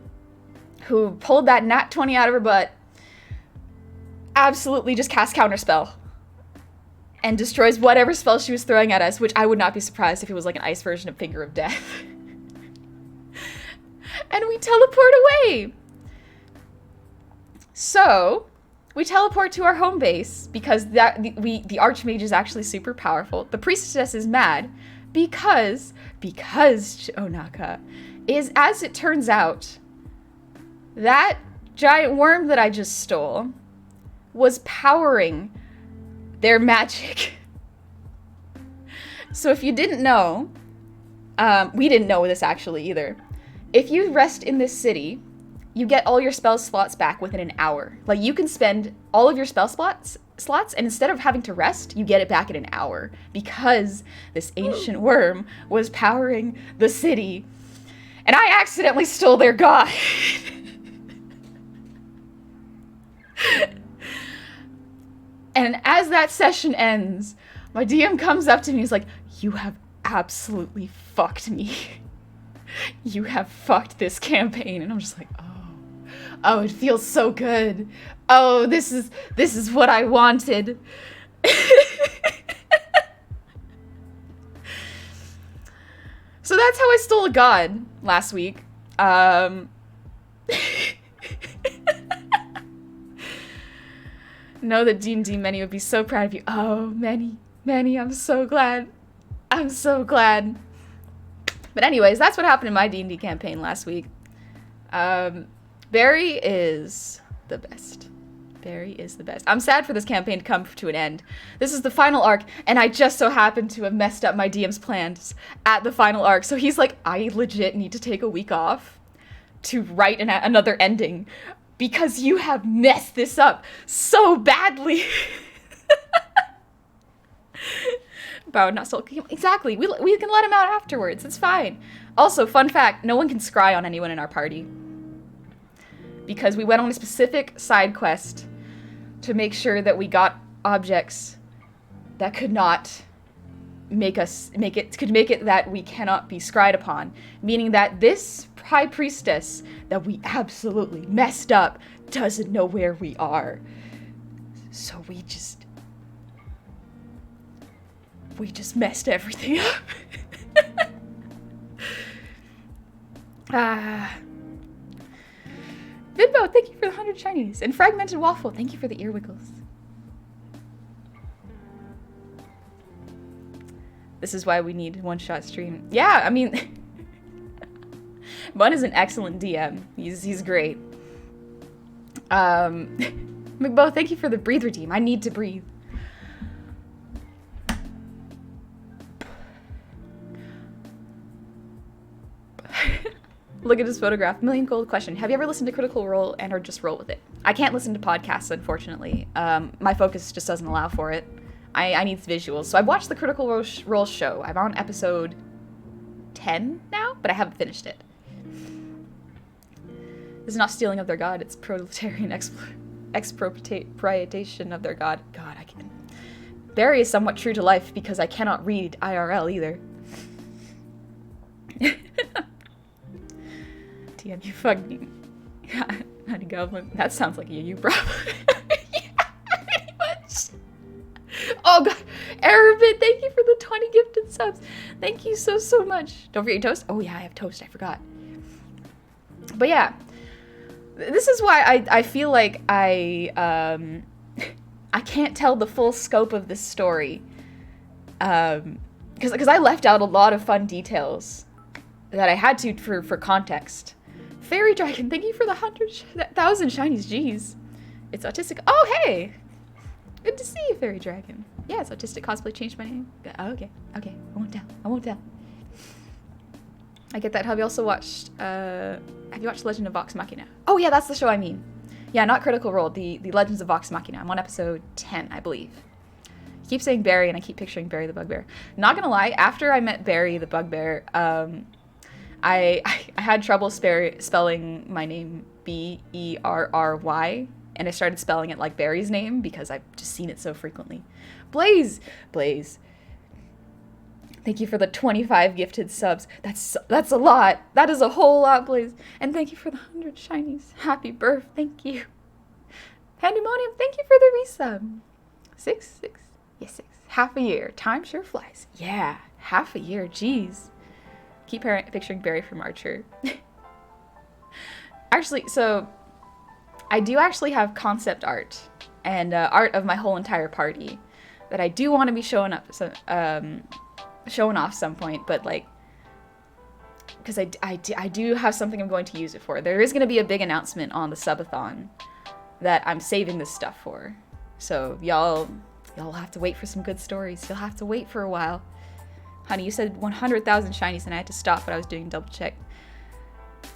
who pulled that nat 20 out of her butt, absolutely just cast Counterspell and destroys whatever spell she was throwing at us, which I would not be surprised if it was like an ice version of Finger of Death. And we teleport away. So, we teleport to our home base because the Archmage is actually super powerful. The Priestess is mad because Onaka is, as it turns out, that giant worm that I just stole was powering their magic. So if you didn't know, we didn't know this actually either. If you rest in this city, you get all your spell slots back within an hour. Like, you can spend all of your spell slots, and instead of having to rest, you get it back in an hour, because this ancient worm was powering the city. And I accidentally stole their god. And as that session ends, my DM comes up to me and he's like, you have absolutely fucked me. You have fucked this campaign. And I'm just like, oh, it feels so good. Oh, this is what I wanted. So that's how I stole a god last week. Know that D&D Many would be so proud of you. Oh, Many, I'm so glad. I'm so glad. But anyways, that's what happened in my D&D campaign last week. Barry is the best. Barry is the best. I'm sad for this campaign to come to an end. This is the final arc, and I just so happen to have messed up my DM's plans at the final arc. So he's like, I legit need to take a week off to write another ending because you have messed this up so badly. About not still exactly. We can let him out afterwards. It's fine. Also, fun fact: no one can scry on anyone in our party because we went on a specific side quest to make sure that we got objects that could not make it that we cannot be scryed upon, meaning that this High Priestess that we absolutely messed up doesn't know where we are. So we just messed everything up. Vidbo, thank you for the 100 shinies. And Fragmented Waffle, thank you for the ear wiggles. This is why we need one-shot stream. Yeah, I mean, Bun is an excellent DM. He's great. McBo, thank you for the breathe redeem. I need to breathe. Look at his photograph. Million gold question. Have you ever listened to Critical Role and or just roll with it? I can't listen to podcasts, unfortunately. My focus just doesn't allow for it. I need visuals. So I've watched the Critical Role show. I'm on episode 10 now, but I haven't finished it. This is not stealing of their god. It's proletarian expropriation of their god. God, I can't. Barry is somewhat true to life because I cannot read IRL either. TM, you fucking honey goblin. That sounds like you, bro. Yeah, pretty much. Oh god, Arabit, thank you for the 20 gifted subs. Thank you so much. Don't forget your toast. Oh yeah, I have toast. I forgot. But yeah, this is why I feel like I can't tell the full scope of this story. Because I left out a lot of fun details that I had to for context. Fairy Dragon, thank you for the 100,000 shinies. Jeez. It's autistic. Oh, hey! Good to see you, Fairy Dragon. Yeah, it's autistic cosplay. Changed my name. Oh, okay. I won't tell. I get that. Have you also watched, have you watched Legend of Vox Machina? Oh, yeah, that's the show I mean. Yeah, not Critical Role, the Legends of Vox Machina. I'm on episode 10, I believe. I keep saying Barry, and I keep picturing Barry the Bugbear. Not gonna lie, after I met Barry the Bugbear, I had trouble spelling my name Berry, and I started spelling it like Barry's name because I've just seen it so frequently. Blaze! Thank you for the 25 gifted subs. That's a lot. That is a whole lot, Blaze. And thank you for the 100 shinies. Happy birth. Thank you. Pandemonium, thank you for the resub. 6. Yes, 6. Half a year. Time sure flies. Yeah, half a year. Jeez. Keep picturing Barry from Archer. Actually, so I do actually have concept art and art of my whole entire party that I do want to be showing off some point, but like, because I do have something I'm going to use it for. There is going to be a big announcement on the subathon that I'm saving this stuff for. So y'all have to wait for some good stories. You'll have to wait for a while. Honey, you said 100,000 shinies and I had to stop what I was doing double check.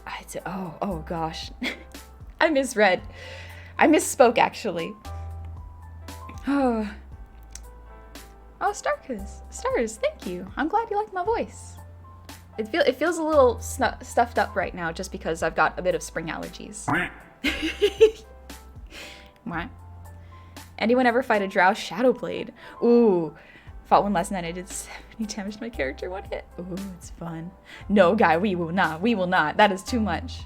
I had to, oh gosh. I misread. I misspoke actually. Oh, Stars, thank you. I'm glad you like my voice. It feels a little stuffed up right now just because I've got a bit of spring allergies. What? Anyone ever fight a Drow Shadowblade? Ooh, fought one last night. I did 70 damage to my character, one hit. Ooh, it's fun. No, guy, we will not. That is too much.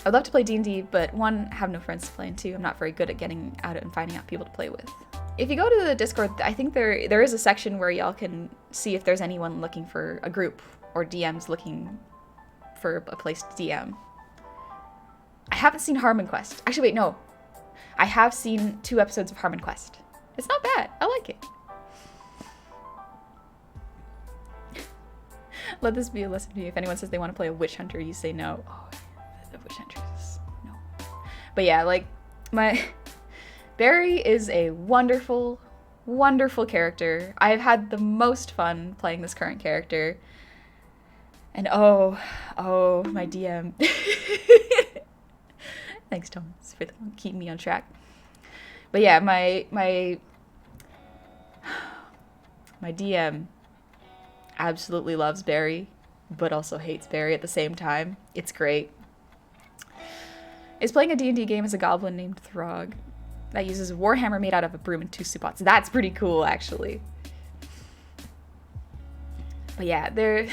I'd love to play D&D, but one, I have no friends to play, and two, I'm not very good at getting out and finding out people to play with. If you go to the Discord, I think there is a section where y'all can see if there's anyone looking for a group or DMs looking for a place to DM. I haven't seen Harmon Quest. Actually, wait, no. I have seen 2 episodes of Harmon Quest. It's not bad. I like it. Let this be a lesson to you. If anyone says they want to play a witch hunter, you say no. Oh, the witch hunters. No. But yeah, like, Barry is a wonderful, wonderful character. I've had the most fun playing this current character. And oh, my DM. Thanks, Thomas, for keeping me on track. But yeah, my DM absolutely loves Barry, but also hates Barry at the same time. It's great. Is playing a D&D game as a goblin named Throg that uses a warhammer made out of a broom and 2 soup pots. That's pretty cool, actually. But yeah, they're...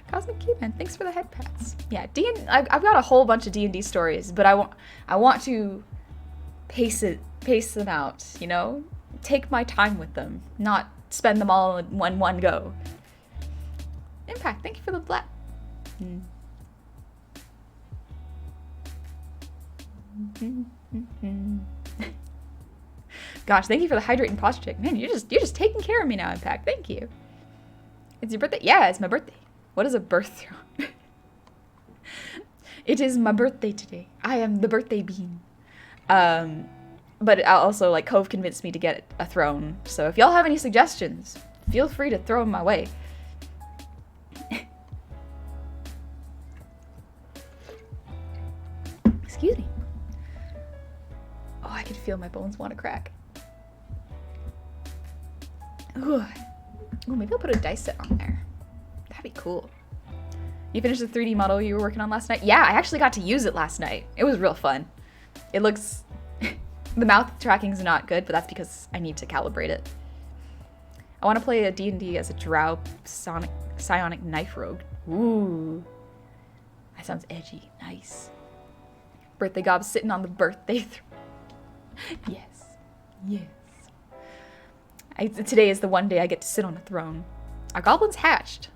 Cosmic Caveman, thanks for the head pats. Yeah, I've got a whole bunch of D&D stories, but I want to pace them out, you know? Take my time with them, not spend them all in one go. Impact, thank you for the black. Gosh, thank you for the hydrating posture check. Man, you're just taking care of me now, Impact. Thank you. It's your birthday? Yeah, it's my birthday. What is a birth throne? It is my birthday today. I am the birthday bean. But also, like, Cove convinced me to get a throne. So if y'all have any suggestions, feel free to throw them my way. Excuse me. Oh, I can feel my bones want to crack. Ooh. Ooh, maybe I'll put a dice set on there. That'd be cool. You finished the 3D model you were working on last night? Yeah, I actually got to use it last night. It was real fun. It looks... the mouth tracking's not good, but that's because I need to calibrate it. I want to play a D&D as a drow psionic knife rogue. Ooh. That sounds edgy. Nice. Birthday gob sitting on the birthday throne. Yes. Yes. Today is the one day I get to sit on a throne. Are goblins hatched?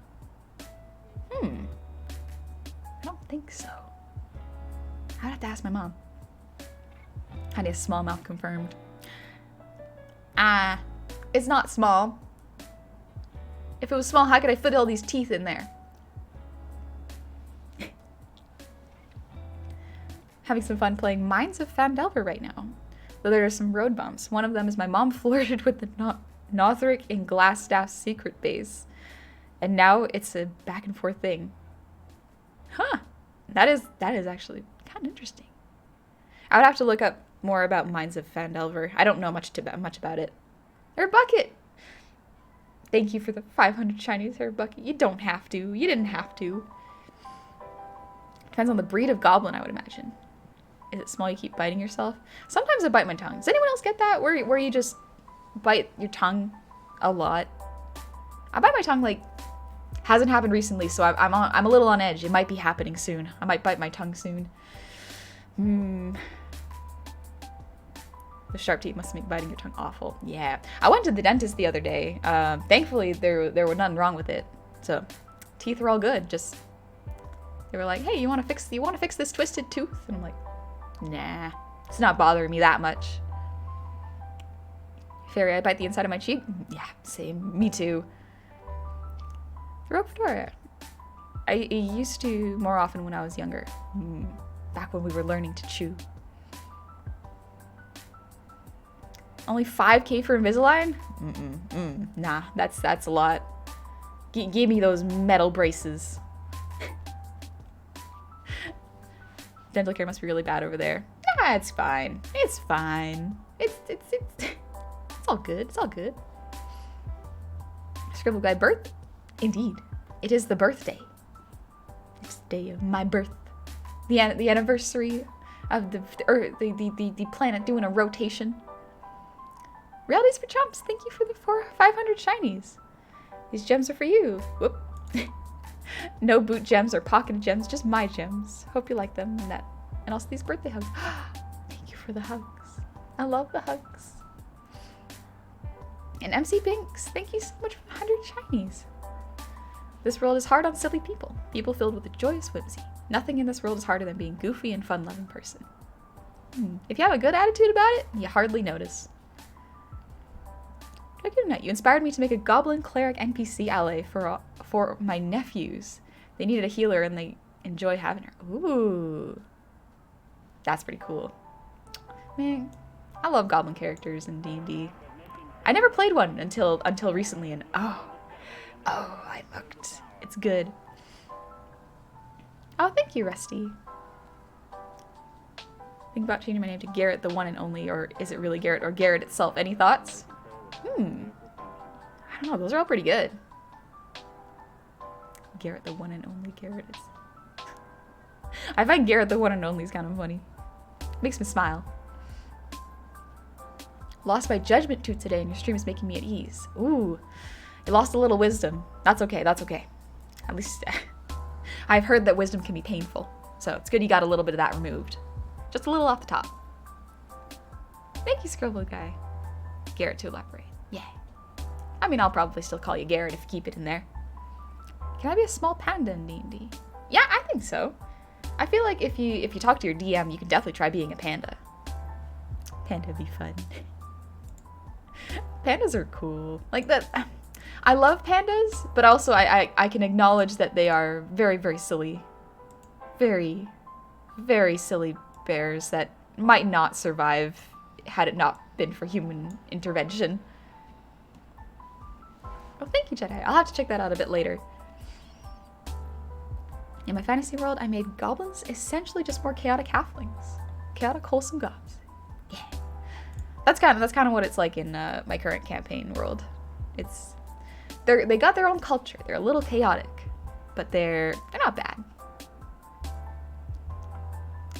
I don't think so. I'd have to ask my mom. Honey, a small mouth confirmed. It's not small. If it was small, how could I fit all these teeth in there? Having some fun playing Mines of Phandelver right now. Though there are some road bumps. One of them is my mom flirted with the Nothric in Glassstaff's secret base. And now it's a back and forth thing. Huh. That is actually kind of interesting. I would have to look up more about Mines of Phandelver. I don't know much about it. Herb Bucket! Thank you for the 500 Chinese Herb Bucket. You don't have to. You didn't have to. Depends on the breed of goblin, I would imagine. Is it small, you keep biting yourself? Sometimes I bite my tongue. Does anyone else get that? Where you just bite your tongue a lot? I bite my tongue, like, hasn't happened recently, so I'm a little on edge. It might be happening soon. I might bite my tongue soon. The sharp teeth must make biting your tongue awful. Yeah. I went to the dentist the other day. Thankfully, there was nothing wrong with it. So, teeth are all good. Just, they were like, hey, you want to fix this twisted tooth? And I'm like, nah. It's not bothering me that much. Fairy, I bite the inside of my cheek? Yeah, same. Me too. Throw fedora. I used to more often when I was younger. Back when we were learning to chew. Only 5k for Invisalign? Nah, that's a lot. Give me those metal braces. Dental care must be really bad over there. Nah, it's fine. It's fine. It's all good. It's all good. Scribble guy birth? Indeed. It is the birthday. It's the day of my birth. The anniversary of the planet doing a rotation. Realities for chumps. Thank you for the 500 shinies. These gems are for you. Whoop. No boot gems or pocket gems, just my gems. Hope you like them and also these birthday hugs. Thank you for the hugs. I love the hugs. And MC Binks, thank you so much for 100 shinies. This world is hard on silly people. People filled with a joyous whimsy. Nothing in this world is harder than being goofy and fun-loving person. If you have a good attitude about it, you hardly notice. You inspired me to make a goblin cleric NPC ally for my nephews. They needed a healer and they enjoy having her. Ooh. That's pretty cool. Man, I love goblin characters in D&D. I never played one until recently, and oh, I looked. It's good. Oh, thank you, Rusty. Think about changing my name to Garrett the one and only, or is it really Garrett or Garrett itself? Any thoughts? I don't know, those are all pretty good. Garrett the one and only. Garrett is... I find Garrett the one and only is kind of funny. Makes me smile. Lost my judgment tooth today and your stream is making me at ease. Ooh, you lost a little wisdom. That's okay, that's okay. At least I've heard that wisdom can be painful. So it's good you got a little bit of that removed. Just a little off the top. Thank you, Scribble Guy. Garrett to elaborate. Yeah. I mean, I'll probably still call you Garrett if you keep it in there. Can I be a small panda in D&D? Yeah, I think so. I feel like if you talk to your DM, you can definitely try being a panda. Panda would be fun. Pandas are cool. Like that. I love pandas, but also I can acknowledge that they are very, very silly. Very, very silly bears that might not survive had it not been for human intervention. Oh, thank you, Jedi. I'll have to check that out a bit later. In my fantasy world, I made goblins essentially just more chaotic halflings. Chaotic, wholesome gods. Yeah. That's kind of what it's like in my current campaign world. They got their own culture. They're a little chaotic, but they're not bad.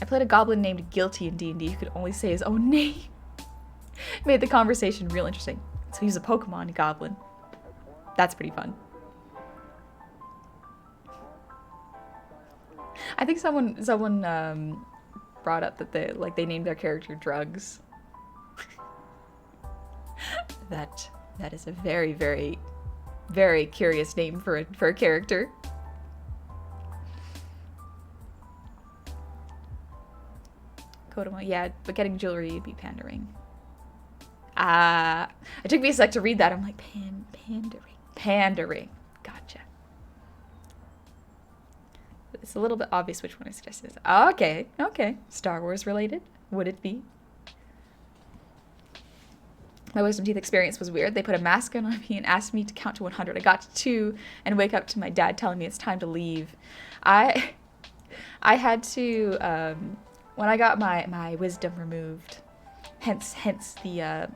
I played a goblin named Guilty in D&D who could only say his own name. Made the conversation real interesting. So he's a Pokemon goblin. That's pretty fun. I think someone brought up that they named their character Drugs. That is a very, very, very curious name for a character. Kodama, yeah, but getting jewelry would be pandering. It took me a sec to read that. I'm like, pandering. Gotcha. It's a little bit obvious which one I suggested. Okay. Star Wars related? Would it be? My wisdom teeth experience was weird. They put a mask on me and asked me to count to 100. I got to 2 and wake up to my dad telling me it's time to leave. I had to, when I got my wisdom removed, hence the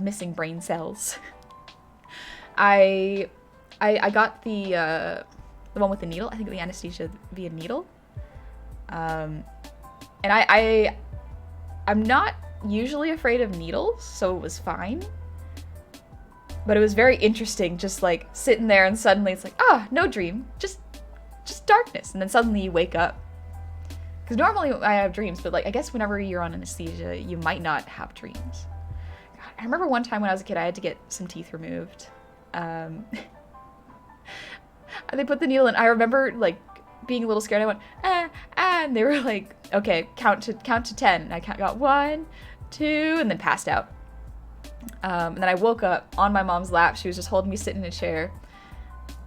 missing brain cells, I got the one with the needle. I think the anesthesia via needle. And I'm not usually afraid of needles, so it was fine. But it was very interesting, just like sitting there and suddenly it's like, no dream, just darkness, and then suddenly you wake up. Because normally I have dreams, but like I guess whenever you're on anesthesia, you might not have dreams. God, I remember one time when I was a kid, I had to get some teeth removed. They put the needle in. I remember like being a little scared. I went and they were like, okay, count to 10. And I got 1, 2, and then passed out. And then I woke up on my mom's lap. She was just holding me sitting in a chair.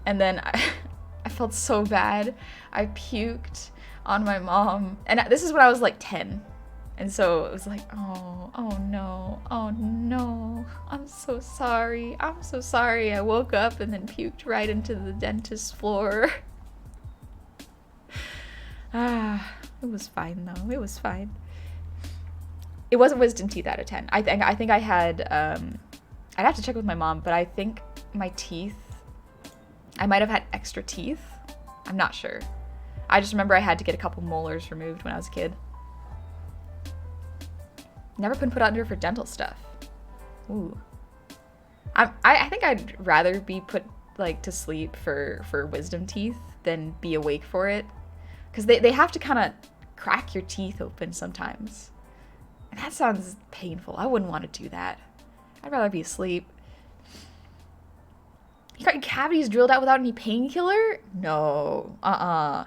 And then I felt so bad. I puked on my mom. And this is when I was like 10. And so it was like, oh no. I'm so sorry. I woke up and then puked right into the dentist's floor. It was fine though. It was fine. It wasn't wisdom teeth out of 10. I think I had, I'd have to check with my mom, but I think my teeth, I might have had extra teeth. I'm not sure. I just remember I had to get a couple molars removed when I was a kid. Never been put under for dental stuff. Ooh. I think I'd rather be put like to sleep for wisdom teeth than be awake for it. Because they have to kind of crack your teeth open sometimes. And that sounds painful. I wouldn't want to do that. I'd rather be asleep. You got your cavities drilled out without any painkiller? No. I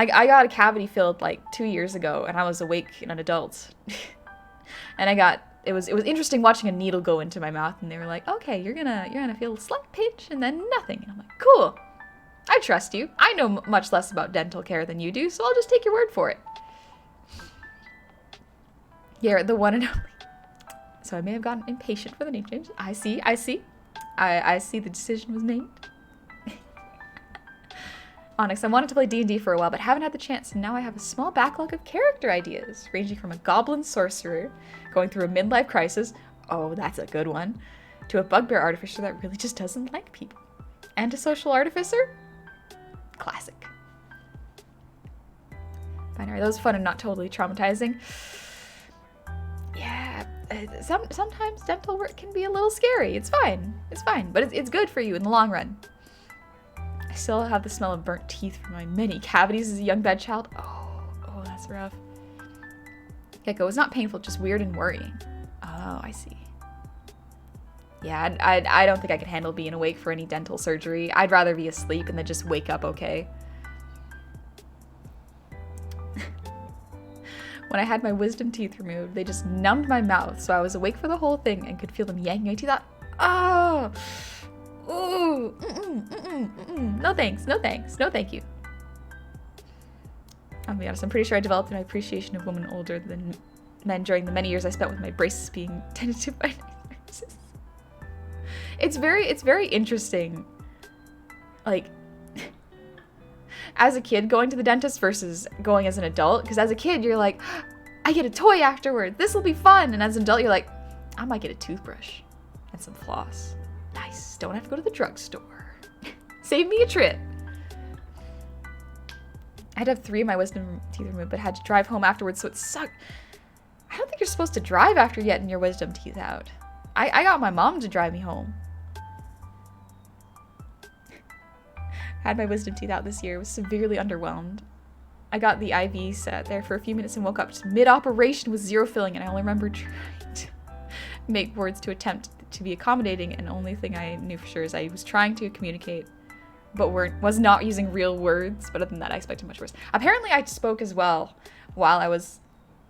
got a cavity filled like 2 years ago and I was awake and an adult. And it was interesting watching a needle go into my mouth and they were like, okay, you're gonna feel a slight pinch and then nothing. And I'm like, cool. I trust you. I know much less about dental care than you do, so I'll just take your word for it. You're the one and only. So I may have gotten impatient for the name change. I see. I see the decision was made. Onyx, I wanted to play D&D for a while, but haven't had the chance, and now I have a small backlog of character ideas, ranging from a goblin sorcerer, going through a midlife crisis, oh, that's a good one, to a bugbear artificer that really just doesn't like people, and a social artificer. Classic. Binary, that was fun and not totally traumatizing. Yeah, sometimes dental work can be a little scary. It's fine, but it's good for you in the long run. I still have the smell of burnt teeth from my many cavities as a young bad child. Oh, that's rough. Gecko, it's not painful, just weird and worrying. Oh, I see. Yeah, I don't think I could handle being awake for any dental surgery. I'd rather be asleep and then just wake up okay. when I had my wisdom teeth removed, they just numbed my mouth, so I was awake for the whole thing and could feel them yanking my teeth out. Oh! Ooh! No thanks, no thanks, no thank you. I'll be honest, I'm pretty sure I developed my appreciation of women older than men during the many years I spent with my braces being tended to by nurses. It's very interesting, like, as a kid going to the dentist versus going as an adult, because as a kid you're like, I get a toy afterward, this will be fun, and as an adult you're like, I might get a toothbrush and some floss. Nice, don't have to go to the drugstore. Save me a trip. I had to have 3 of my wisdom teeth removed, but had to drive home afterwards, so it sucked. I don't think you're supposed to drive after getting your wisdom teeth out. I got my mom to drive me home. Had my wisdom teeth out this year, was severely underwhelmed. I got the IV set there for a few minutes and woke up just mid-operation with 0 filling, and I only remember trying to make words to attempt to be accommodating, and the only thing I knew for sure is I was trying to communicate, but was not using real words. But other than that, I expected much worse. Apparently I spoke as well while I was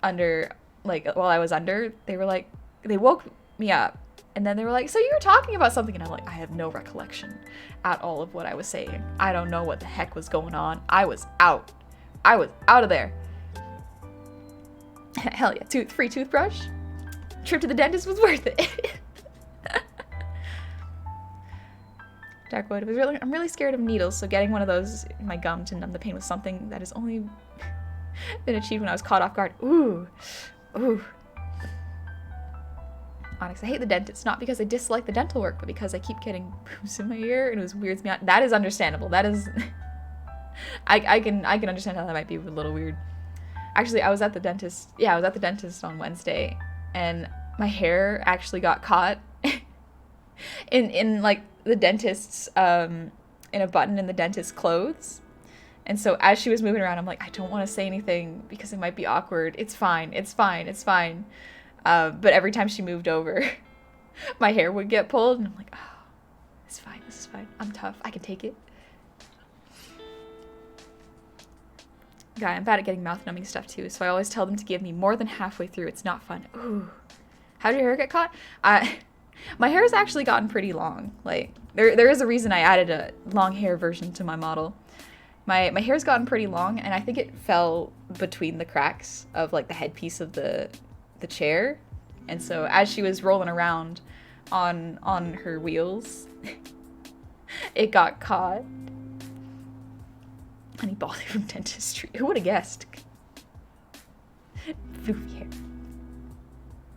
under, they were like, they woke me up, and then they were like, so you were talking about something, and I'm like, I have no recollection at all of what I was saying. I don't know what the heck was going on. I was out of there. Hell yeah, free toothbrush. Trip to the dentist was worth it. Darkwood, I'm really scared of needles, so getting one of those in my gum to numb the pain was something that has only been achieved when I was caught off guard. Ooh. Onyx, I hate the dentist, not because I dislike the dental work, but because I keep getting boos in my ear and it weirds me out. That is understandable. That is, I can understand how that might be a little weird. Actually, I was at the dentist on Wednesday, and my hair actually got caught in like the dentist's in a button in the dentist's clothes. And so as she was moving around, I'm like, I don't want to say anything because it might be awkward. It's fine. But every time she moved over, my hair would get pulled, and I'm like, oh, it's fine. This is fine. I'm tough. I can take it. Guy, I'm bad at getting mouth numbing stuff too, so I always tell them to give me more than halfway through. It's not fun. Ooh. How did your hair get caught? My hair has actually gotten pretty long. Like, there is a reason I added a long hair version to my model. My hair's gotten pretty long, and I think it fell between the cracks of like the headpiece of the chair. And so as she was rolling around on her wheels, it got caught. Honey Baldy from dentistry. Who would have guessed? Floofy hair.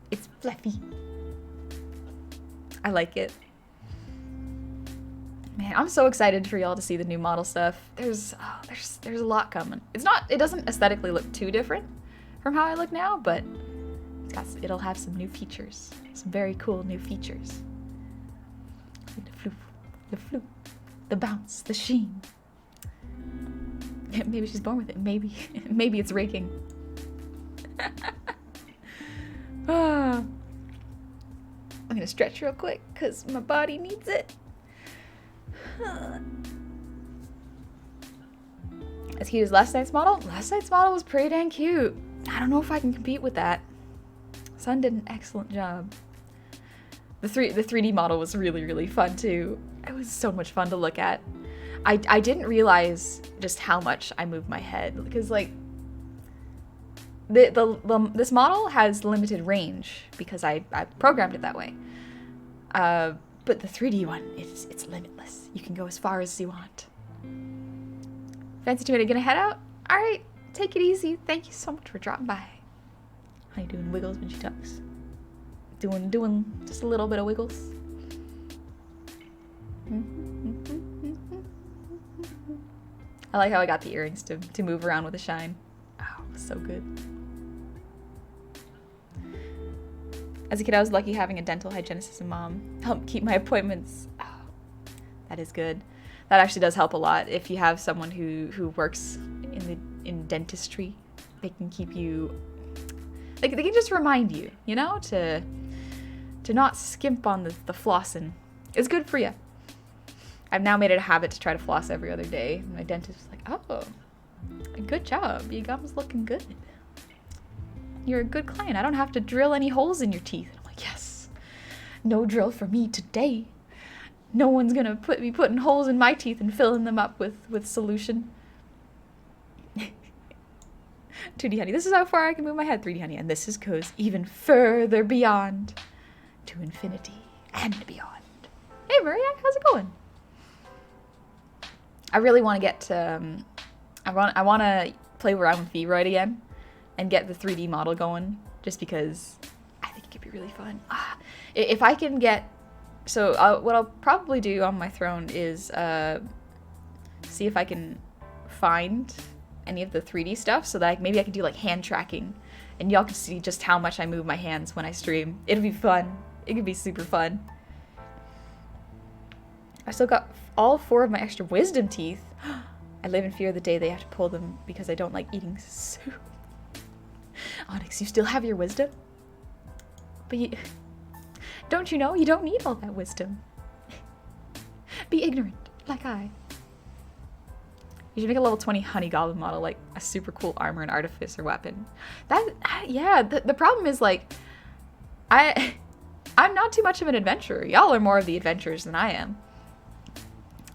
It's fluffy. I like it. Man, I'm so excited for y'all to see the new model stuff. There's a lot coming. It doesn't aesthetically look too different from how I look now, but it'll have some new features. Some very cool new features. The floof, the bounce, the sheen. Maybe she's born with it. Maybe it's raking. I'm gonna stretch real quick because my body needs it. As cute as last night's model? Last night's model was pretty dang cute. I don't know if I can compete with that. Sun did an excellent job. The 3D model was really, really fun too. It was so much fun to look at. I didn't realize just how much I moved my head, because like this model has limited range because I programmed it that way. But the 3D one, it's limitless. You can go as far as you want. Fancy Tomato, gonna head out? All right, take it easy. Thank you so much for dropping by. How you doing? Wiggles when she talks. Doing just a little bit of wiggles. I like how I got the earrings to move around with a shine. Oh, so good. As a kid, I was lucky having a dental hygienist and mom help keep my appointments. Oh, that is good. That actually does help a lot. If you have someone who works in dentistry, they can keep you. They can just remind you, you know, to not skimp on the flossing. It's good for you. I've now made it a habit to try to floss every other day. My dentist was like, "Oh, good job. Your gum's looking good." You're a good client. I don't have to drill any holes in your teeth. And I'm like, yes. No drill for me today. No one's gonna be putting holes in my teeth and filling them up with solution. 2D honey. This is how far I can move my head. 3D honey. And this goes even further beyond. To infinity and beyond. Hey, Mariac, how's it going? I really want to get to... I want to play around with Vroid again. And get the 3D model going. Just because I think it could be really fun. If I can get... So what I'll probably do on my throne is see if I can find any of the 3D stuff so that maybe I can do like hand tracking and y'all can see just how much I move my hands when I stream. It'll be fun. It could be super fun. I still got all 4 of my extra wisdom teeth. I live in fear of the day they have to pull them because I don't like eating soup. Onyx, you still have your wisdom? But you... Don't you know? You don't need all that wisdom. Be ignorant, like I. You should make a level 20 honey goblin model, like a super cool armor and artificer weapon. Yeah, the problem is, like, I'm not too much of an adventurer. Y'all are more of the adventurers than I am.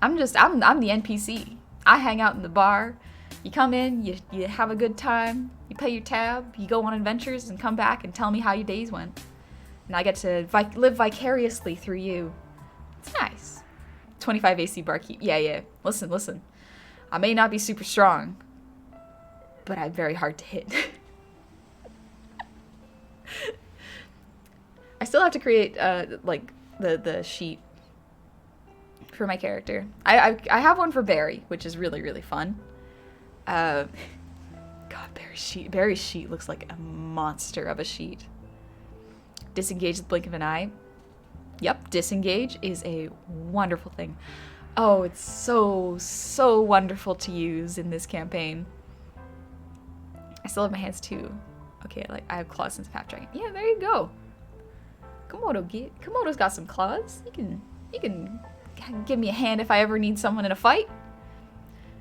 I'm the NPC. I hang out in the bar. You come in, you have a good time, you pay your tab, you go on adventures and come back and tell me how your days went. And I get to live vicariously through you. It's nice. 25 AC barkeep. Yeah. Listen. I may not be super strong, but I'm very hard to hit. I still have to create like the sheet for my character. I have one for Barry, which is really, really fun. God, Barry's sheet looks like a monster of a sheet. Disengage the blink of an eye. Yep, disengage is a wonderful thing. Oh, it's so wonderful to use in this campaign. I still have my hands too. Okay, like I have claws since Half Dragon. Yeah, there you go. Komodo's got some claws. You can give me a hand if I ever need someone in a fight.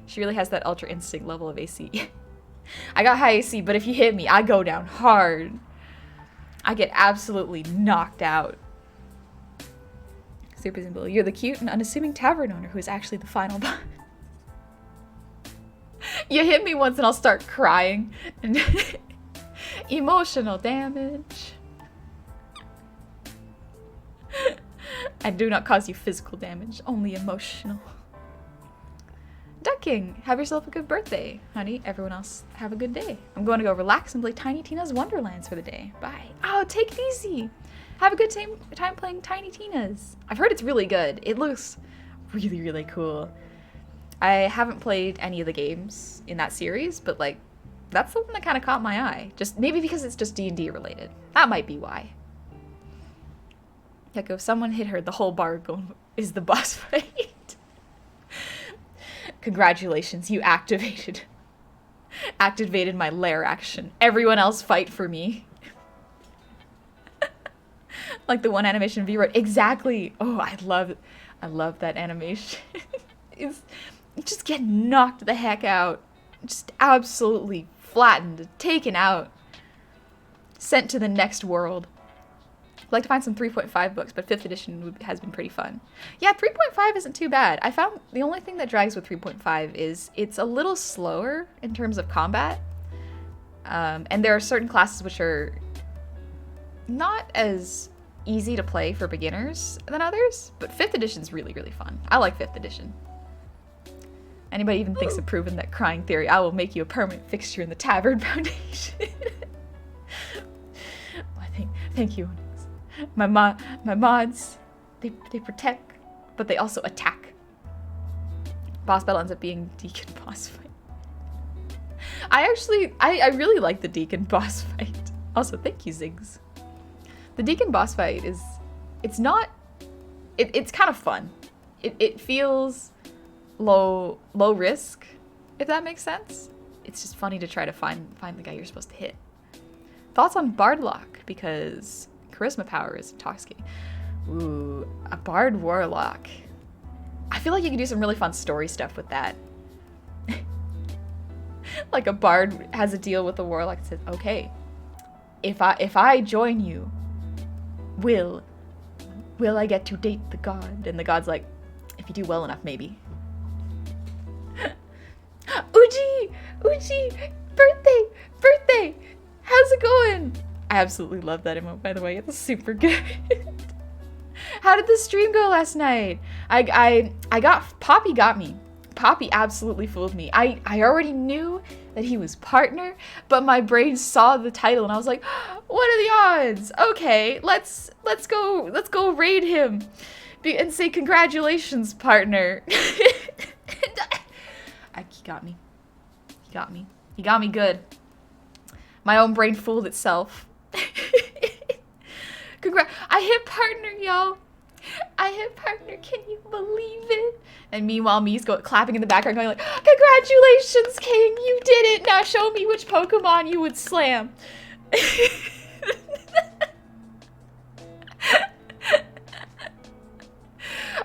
She really has that Ultra Instinct level of AC. I got high AC, but if you hit me, I go down hard. I get absolutely knocked out. Super Simple, you're the cute and unassuming tavern owner who is actually the final boss. You hit me once and I'll start crying. Emotional damage. I do not cause you physical damage, only emotional. Duck King, have yourself a good birthday, honey. Everyone else, have a good day. I'm going to go relax and play Tiny Tina's Wonderlands for the day. Bye. Oh, take it easy. Have a good time playing Tiny Tina's. I've heard it's really good. It looks really, really cool. I haven't played any of the games in that series, but like, that's something that kind of caught my eye. Just maybe because it's just D&D related. That might be why. Like if someone hit her, the whole bar going is the boss fight. Congratulations, you activated my lair action. Everyone else fight for me. Like the one animation V wrote. Exactly. Oh, I love that animation. It's just get knocked the heck out. Just absolutely flattened, taken out. Sent to the next world. I'd like to find some 3.5 books, but 5th edition has been pretty fun. Yeah, 3.5 isn't too bad. I found the only thing that drags with 3.5 is it's a little slower in terms of combat. And there are certain classes which are not as easy to play for beginners than others, but 5th edition's really, really fun. I like 5th edition. Anybody even thinks of proving that crying theory, I will make you a permanent fixture in the Tavern Foundation. Well, thank you. My mods, they protect, but they also attack. Boss battle ends up being Deacon boss fight. I really like the Deacon boss fight. Also, thank you, Ziggs. The Deacon boss fight it's kind of fun. It feels low risk, if that makes sense. It's just funny to try to find the guy you're supposed to hit. Thoughts on Bardlock, because charisma power is intoxicating. Ooh, a Bard Warlock. I feel like you can do some really fun story stuff with that. Like a Bard has a deal with the Warlock and says, okay, if I join you, will I get to date the god? And the god's like, if you do well enough, maybe. Uji, birthday, how's it going? I absolutely love that emote, by the way. It's super good. How did the stream go last night? Poppy got me. Poppy absolutely fooled me. I already knew that he was partner, but my brain saw the title and I was like, what are the odds? Okay, let's go raid him and say congratulations, partner. He got me. He got me good. My own brain fooled itself. I hit partner, y'all. I hit partner. Can you believe it? And meanwhile, me's clapping in the background, going like, congratulations, King. You did it. Now show me which Pokemon you would slam.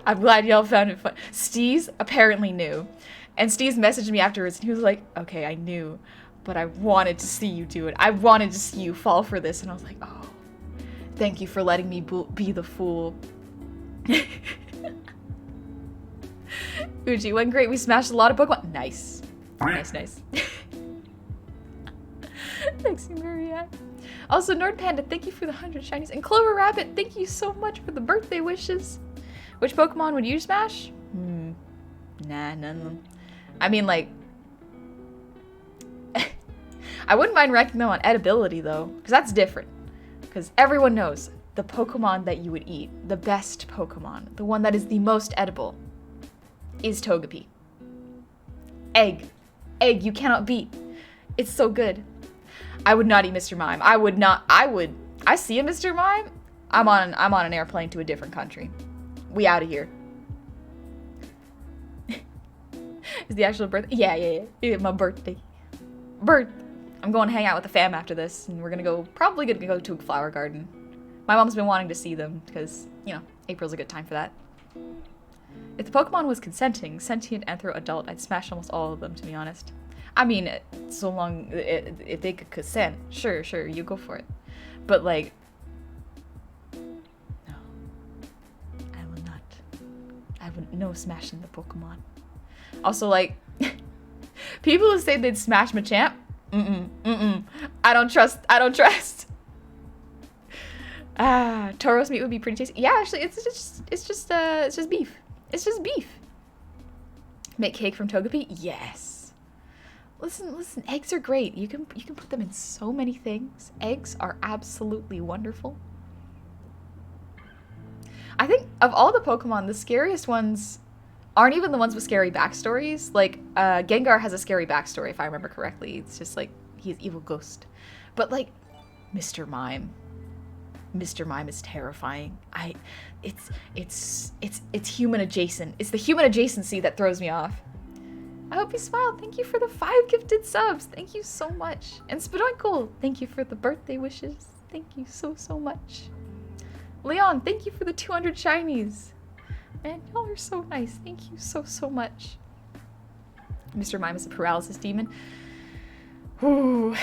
I'm glad y'all found it fun. Steez apparently knew. And Steez messaged me afterwards, and he was like, okay, I knew, but I wanted to see you do it. I wanted to see you fall for this. And I was like, oh, thank you for letting me be the fool. Uji, went great. We smashed a lot of Pokemon. Nice. Nice. Thanks, Maria. Also, Nord Panda, thank you for the 100 shinies. And Clover Rabbit, thank you so much for the birthday wishes. Which Pokemon would you smash? Nah, none of them. I mean, like, I wouldn't mind ranking them on edibility, though, because that's different. Because everyone knows the Pokemon that you would eat, the best Pokemon, the one that is the most edible, is Togepi. Egg, you cannot beat. It's so good. I would not eat Mr. Mime. I see a Mr. Mime, I'm on an airplane to a different country. We out of here. Is the actual birthday? Yeah. My birthday. I'm going to hang out with the fam after this, and we're probably gonna go to a flower garden. My mom's been wanting to see them because, April's a good time for that. If the Pokemon was consenting, sentient, anthro, adult, I'd smash almost all of them, to be honest. I mean, so long, if they could consent, sure, you go for it. But, like, no. I will not. I would no smashing the Pokemon. Also, like, people who say they'd smash Machamp, I don't trust. Tauros meat would be pretty tasty. Yeah, actually, it's just beef. It's just beef. Make cake from Togepi? Yes. Listen, eggs are great. You can put them in so many things. Eggs are absolutely wonderful. I think of all the Pokemon, the scariest ones aren't even the ones with scary backstories. Like, Gengar has a scary backstory, if I remember correctly. It's just like, he's evil ghost. But like, Mr. Mime is terrifying. It's human adjacent. It's the human adjacency that throws me off. I hope you smiled. Thank you for the 5 gifted subs. Thank you so much. And Spadoinkle, thank you for the birthday wishes. Thank you so much. Leon, thank you for the 200 shinies. Man, y'all are so nice. Thank you so much. Mr. Mime is a paralysis demon. Ooh.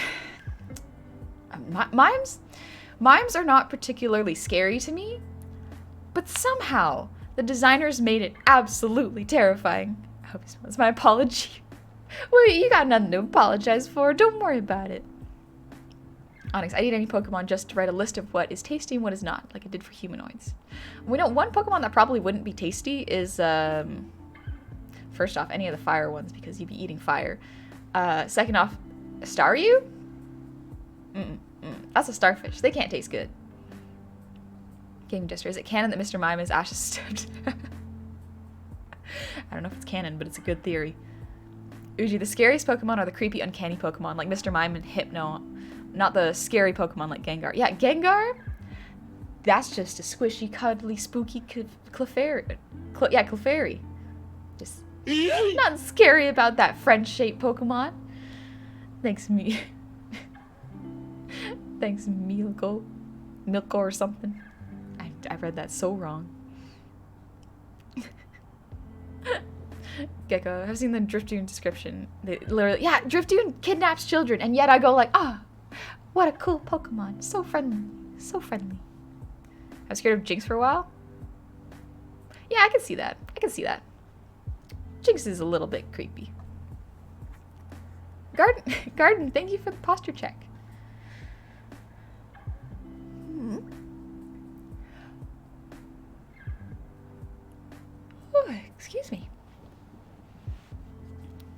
Mimes are not particularly scary to me, but somehow the designers made it absolutely terrifying. I hope he smells my apology. Well, you got nothing to apologize for. Don't worry about it. Onyx, I'd eat any Pokemon just to write a list of what is tasty and what is not, like I did for humanoids. We know one Pokemon that probably wouldn't be tasty is, first off, any of the fire ones, because you'd be eating fire. Second off, Staryu? That's a starfish. They can't taste good. Gaming Gesture, is it canon that Mr. Mime is Ash's stepdad? I don't know if it's canon, but it's a good theory. Uji, the scariest Pokemon are the creepy, uncanny Pokemon, like Mr. Mime and Hypno. Not the scary Pokemon like Gengar. Yeah, Gengar, that's just a squishy, cuddly, spooky Clefairy. Clefairy. Just nothing scary about that French-shaped Pokemon. Thanks, Thanks, Milko or something. I read that so wrong. Gecko, I've seen the Driftoon description. They literally, yeah, Driftoon kidnaps children, and yet I go like, What a cool Pokemon. So friendly. So friendly. I was scared of Jinx for a while. Yeah, I can see that. I can see that. Jinx is a little bit creepy. Garden, thank you for the posture check. Oh, excuse me.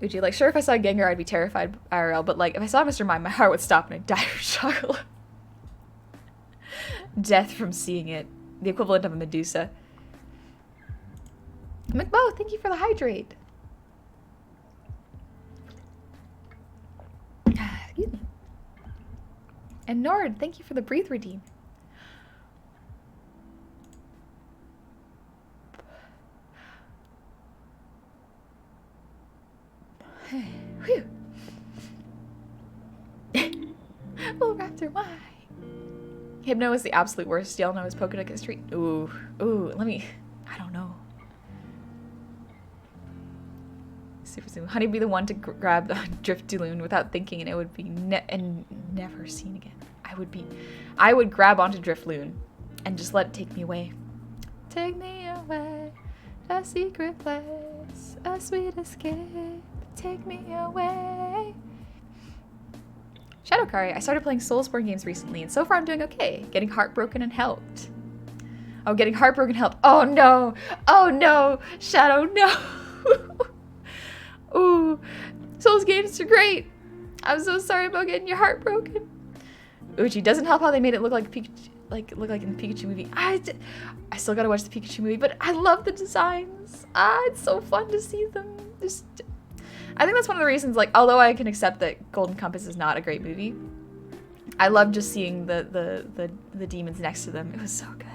Uji, like, sure, if I saw Gengar, I'd be terrified IRL, but, like, if I saw Mr. Mime, my heart would stop and I'd die of shock. Death from seeing it. The equivalent of a Medusa. McBo, thank you for the hydrate. Excuse me. And Nord, thank you for the breathe redeem. Whew. Oh, Raptor, why? Hypno is the absolute worst. Y'all know his Pokedex history. Ooh, I don't know. Super Zoom. Honey be the one to grab the Drifloon without thinking, and it would be never seen again. I would grab onto Drifloon and just let it take me away. Take me away, a secret place, a sweet escape. Take me away. Shadowkari, I started playing Soulsborne games recently, and so far I'm doing okay. Getting heartbroken and helped. Oh, getting heartbroken helped. Oh no! Oh no! Shadow, no! Ooh, Souls games are great. I'm so sorry about getting your heart broken. Uchi, doesn't help how they made it look like Pikachu, look like in the Pikachu movie. I still gotta watch the Pikachu movie, but I love the designs. It's so fun to see them. I think that's one of the reasons, like, although I can accept that Golden Compass is not a great movie, I love just seeing the demons next to them. It was so good.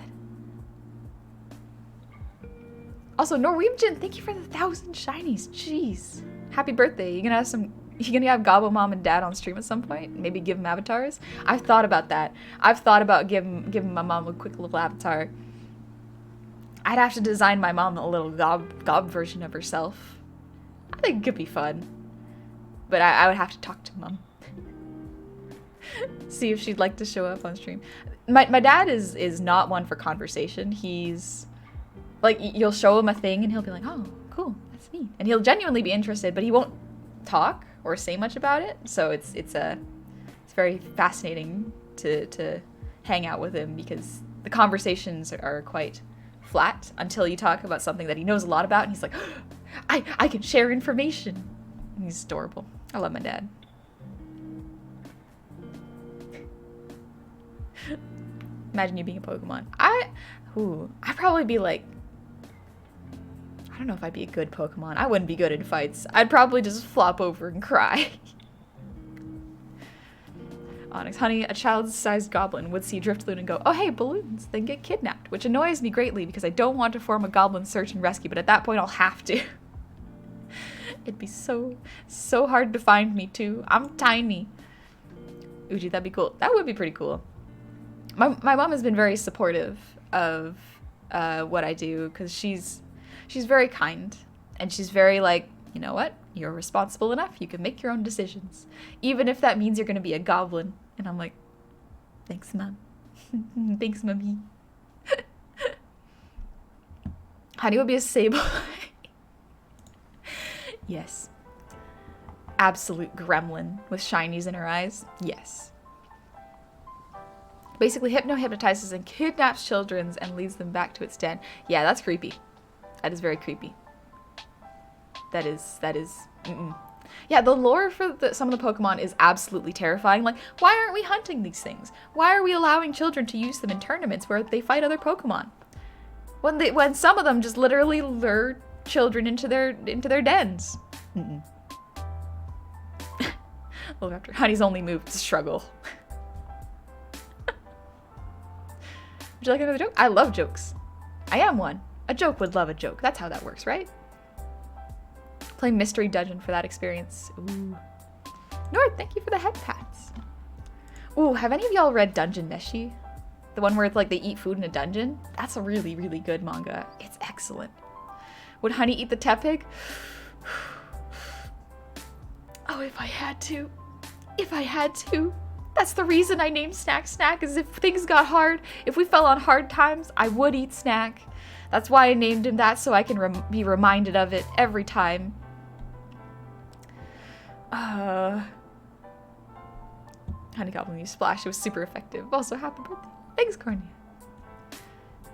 Also, Norwegian, thank you for the 1,000 shinies. Jeez. Happy birthday. You gonna have Gobble Mom and Dad on stream at some point? Maybe give them avatars? I've thought about that. I've thought about giving my mom a quick little avatar. I'd have to design my mom a little gob version of herself. I think it could be fun. But I would have to talk to Mom. See if she'd like to show up on stream. My dad is not one for conversation. He's like, you'll show him a thing and he'll be like, oh, cool, that's neat. And he'll genuinely be interested, but he won't talk or say much about it. So it's very fascinating to hang out with him because the conversations are quite flat until you talk about something that he knows a lot about and he's like, I can share information. And he's adorable. I love my dad. Imagine you being a Pokemon. I'd probably be like, I don't know if I'd be a good Pokemon. I wouldn't be good in fights. I'd probably just flop over and cry. Onyx, honey, a child-sized goblin would see Drifloon and go, oh hey, balloons, then get kidnapped, which annoys me greatly because I don't want to form a goblin search and rescue, but at that point I'll have to. It'd be so hard to find me too. I'm tiny. Uji, that'd be cool. That would be pretty cool. My mom has been very supportive of what I do because she's very kind and she's very like, you know what? You're responsible enough. You can make your own decisions. Even if that means you're going to be a goblin. And I'm like, thanks, Mom. Thanks, Mommy. Honey would be a Sable. Yes. Absolute gremlin with shinies in her eyes. Yes. Basically, Hypno hypnotizes and kidnaps children and leads them back to its den. Yeah, that's creepy. That is very creepy. That is, Yeah, the lore for some of the Pokemon is absolutely terrifying. Like, why aren't we hunting these things? Why are we allowing children to use them in tournaments where they fight other Pokemon? When some of them just literally lure children into their dens. Well, after Honey's only move to struggle. Would you like another joke? I love jokes. I am one. A joke would love a joke. That's how that works, right? Play Mystery Dungeon for that experience. Ooh. Nord, thank you for the head pats. Ooh, have any of y'all read Dungeon Meshi? The one where it's like they eat food in a dungeon? That's a really, really good manga. It's excellent. Would Honey eat the Tepig? Oh, if I had to. If I had to. That's the reason I named Snack Snack, is if things got hard, if we fell on hard times, I would eat Snack. That's why I named him that, so I can be reminded of it every time. Honey Goblin used Splash. It was super effective. Also, happy birthday. Thanks, Corny.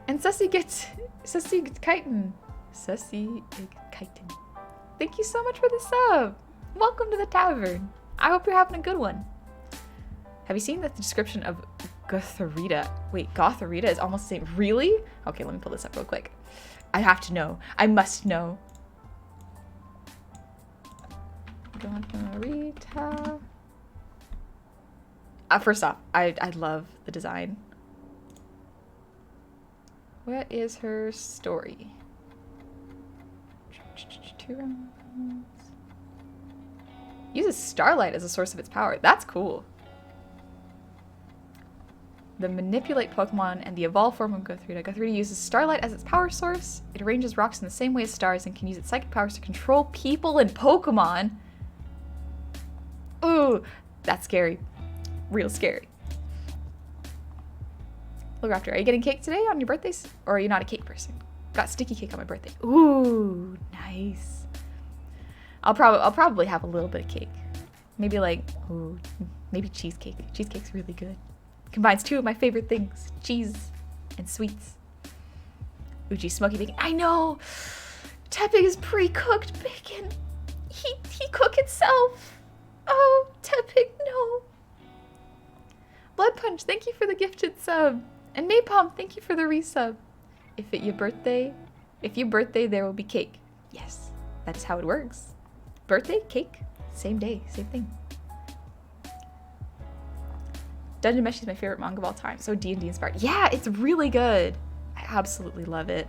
And Sussy Kiten. Thank you so much for the sub. Welcome to the tavern. I hope you're having a good one. Have you seen the description of Gothorita? Wait, Gothorita is almost the same. Really? Okay, let me pull this up real quick. I have to know. I must know. Gothorita. First off, I love the design. What is her story? 2 rounds. Uses starlight as a source of its power. That's cool. The manipulate Pokemon and the evolved form of Gothorita. Gothorita uses starlight as its power source. It arranges rocks in the same way as stars and can use its psychic powers to control people and Pokemon. Ooh, that's scary. Real scary. Look, Raptor, are you getting cake today on your birthdays? Or are you not a cake person? Got sticky cake on my birthday. Ooh, nice. I'll probably have a little bit of cake. Maybe like, ooh, maybe cheesecake. Cheesecake's really good. Combines 2 of my favorite things, cheese and sweets. Uji smoky bacon. I know! Tepig is pre-cooked bacon. He cook itself. Oh, Tepig, no. Blood Punch, thank you for the gifted sub. And Napalm, thank you for the resub. If you birthday, there will be cake. Yes, that's how it works. Birthday, cake, same day, same thing. Dungeon Meshi is my favorite manga of all time. So D&D inspired. Yeah, it's really good. I absolutely love it.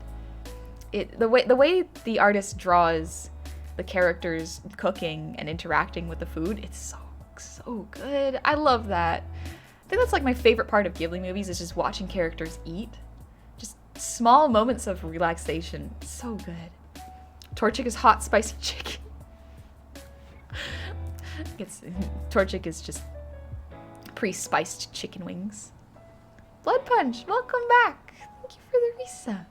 The way the artist draws the characters cooking and interacting with the food, it's so good. I love that. I think that's like my favorite part of Ghibli movies, is just watching characters eat. Just small moments of relaxation. So good. Torchic is hot, spicy chicken. Torchic is just pre-spiced chicken wings. Blood Punch, welcome back. Thank you for the resub.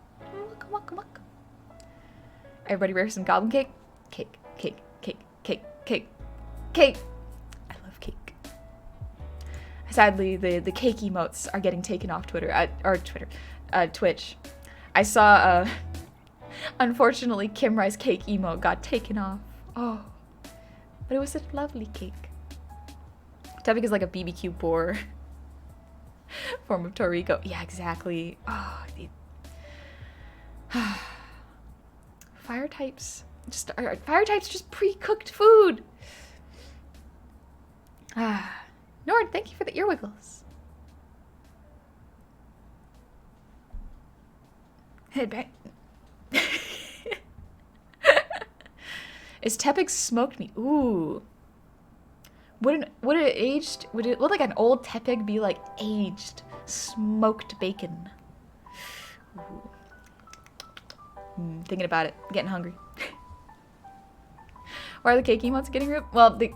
Welcome. Everybody ready for some goblin cake? Cake. I love cake. Sadly, the cake emotes are getting taken off Twitch. I saw, unfortunately, Kimrai's cake emote got taken off. Oh, but it was a lovely cake. Tepig is like a BBQ boar form of Toriko. Yeah, exactly. Oh, fire types just pre-cooked food. Nord, thank you for the earwiggles. Headbang. Is Tepig smoked meat? Ooh. Would like an old Tepig be like aged smoked bacon? Ooh. Thinking about it, getting hungry. Why are the cake emotes getting ripped? Well, the